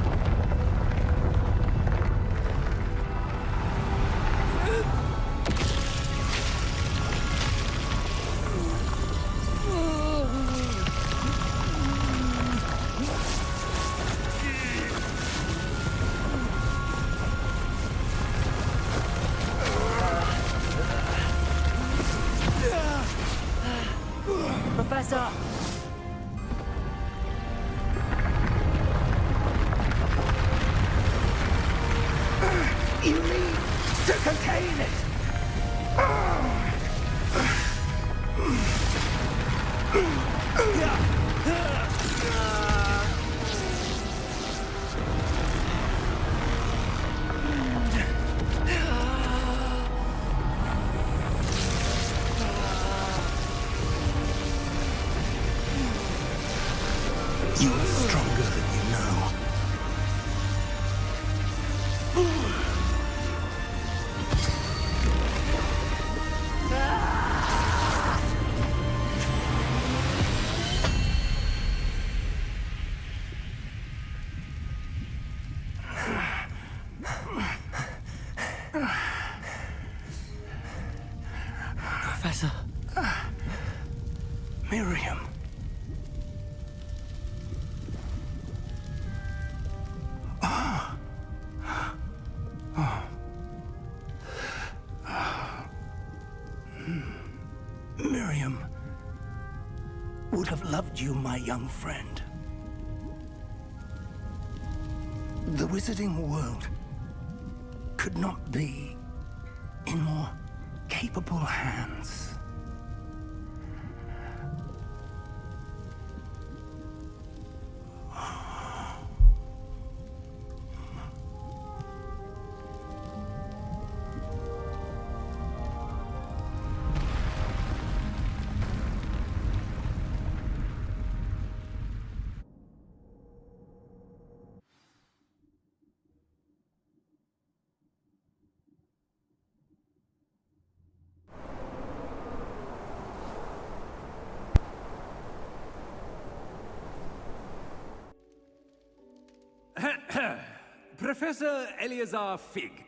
Professor! You need to contain it! You are stronger than you know. Professor. Miriam. Miriam would have loved you, my young friend. The wizarding world could not be in more capable hands. Professor Eleazar Fig.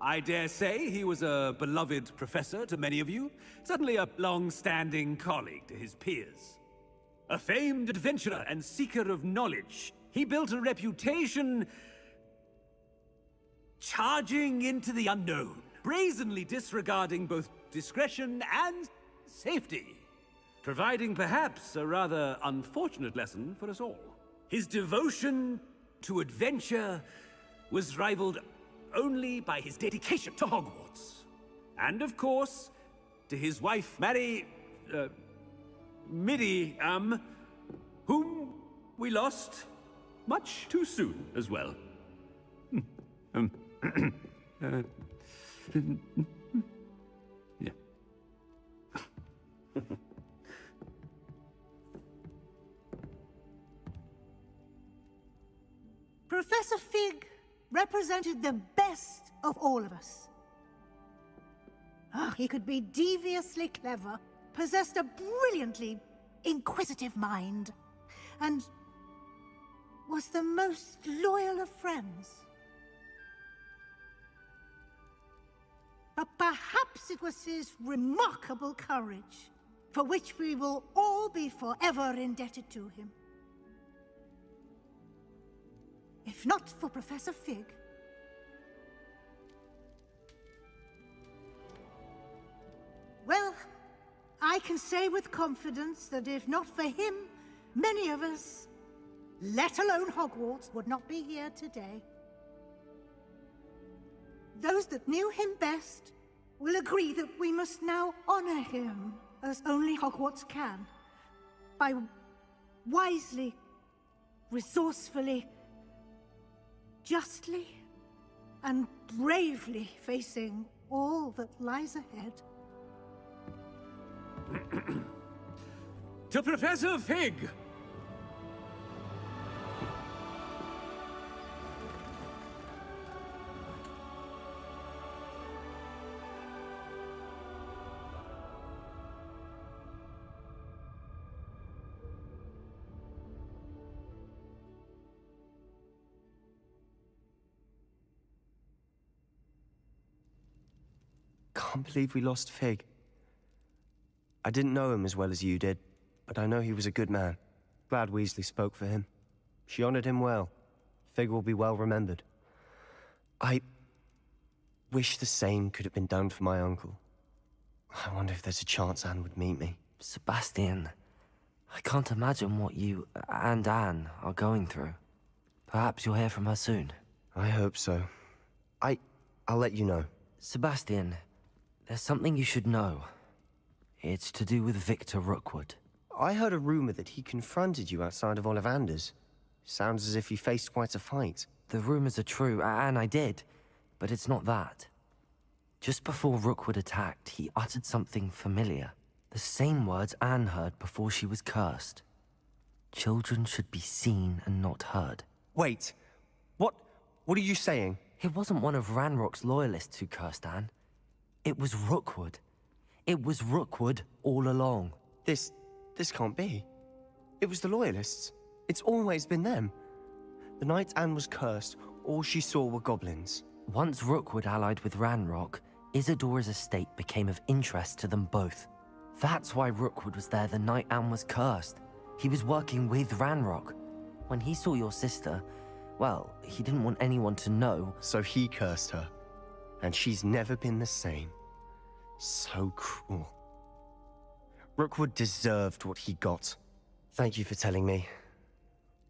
I dare say he was a beloved professor to many of you, certainly a long-standing colleague to his peers. A famed adventurer and seeker of knowledge, he built a reputation charging into the unknown, brazenly disregarding both discretion and safety, providing perhaps a rather unfortunate lesson for us all. His devotion to adventure was rivaled only by his dedication to Hogwarts. And of course, to his wife, Midi, whom we lost much too soon as well. Yeah. Professor Fig represented the best of all of us. He could be deviously clever, possessed a brilliantly inquisitive mind, and was the most loyal of friends. But perhaps it was his remarkable courage, for which we will all be forever indebted to him. If not for Professor Fig, I can say with confidence that if not for him, many of us, let alone Hogwarts, would not be here today. Those that knew him best will agree that we must now honor him as only Hogwarts can, by wisely, resourcefully, justly, and bravely facing all that lies ahead. To Professor Fig! Can't believe we lost Fig. I didn't know him as well as you did, but I know he was a good man. Glad Weasley spoke for him. She honored him well. Fig will be well remembered. I wish the same could have been done for my uncle. I wonder if there's a chance Anne would meet me. Sebastian, I can't imagine what you and Anne are going through. Perhaps you'll hear from her soon. I hope so. I'll let you know. Sebastian, there's something you should know. It's to do with Victor Rookwood. I heard a rumor that he confronted you outside of Ollivander's. Sounds as if he faced quite a fight. The rumors are true, and I did, but it's not that. Just before Rookwood attacked, he uttered something familiar. The same words Anne heard before she was cursed. Children should be seen and not heard. Wait, what are you saying? It wasn't one of Ranrock's loyalists who cursed Anne. It was Rookwood. It was Rookwood all along. This can't be. It was the Loyalists. It's always been them. The night Anne was cursed, all she saw were goblins. Once Rookwood allied with Ranrock, Isadora's estate became of interest to them both. That's why Rookwood was there the night Anne was cursed. He was working with Ranrock. When he saw your sister, well, he didn't want anyone to know. So he cursed her. And she's never been the same. So cruel. Rookwood deserved what he got. Thank you for telling me.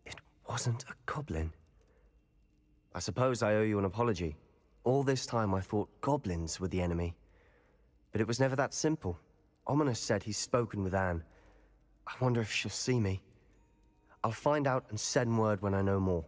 It wasn't a goblin. I suppose I owe you an apology. All this time I thought goblins were the enemy. But it was never that simple. Ominous said he's spoken with Anne. I wonder if she'll see me. I'll find out and send word when I know more.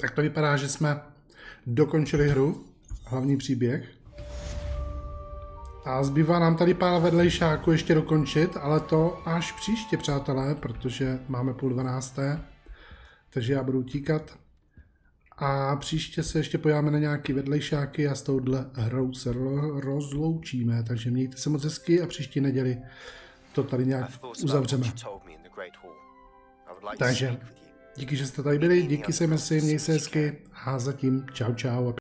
Tak to vypadá, že jsme dokončili hru, hlavní příběh. A zbývá nám tady pár vedlejšáků ještě dokončit, ale to až příště, přátelé, protože máme 11:30, takže já budu utíkat. A příště se ještě podíváme na nějaký vedlejšáky a s touhle hrou se rozloučíme. Takže mějte se moc hezky a příští neděli to tady nějak uzavřeme. Takže díky, že jste tady byli, díky se, měj se hezky a zatím čau.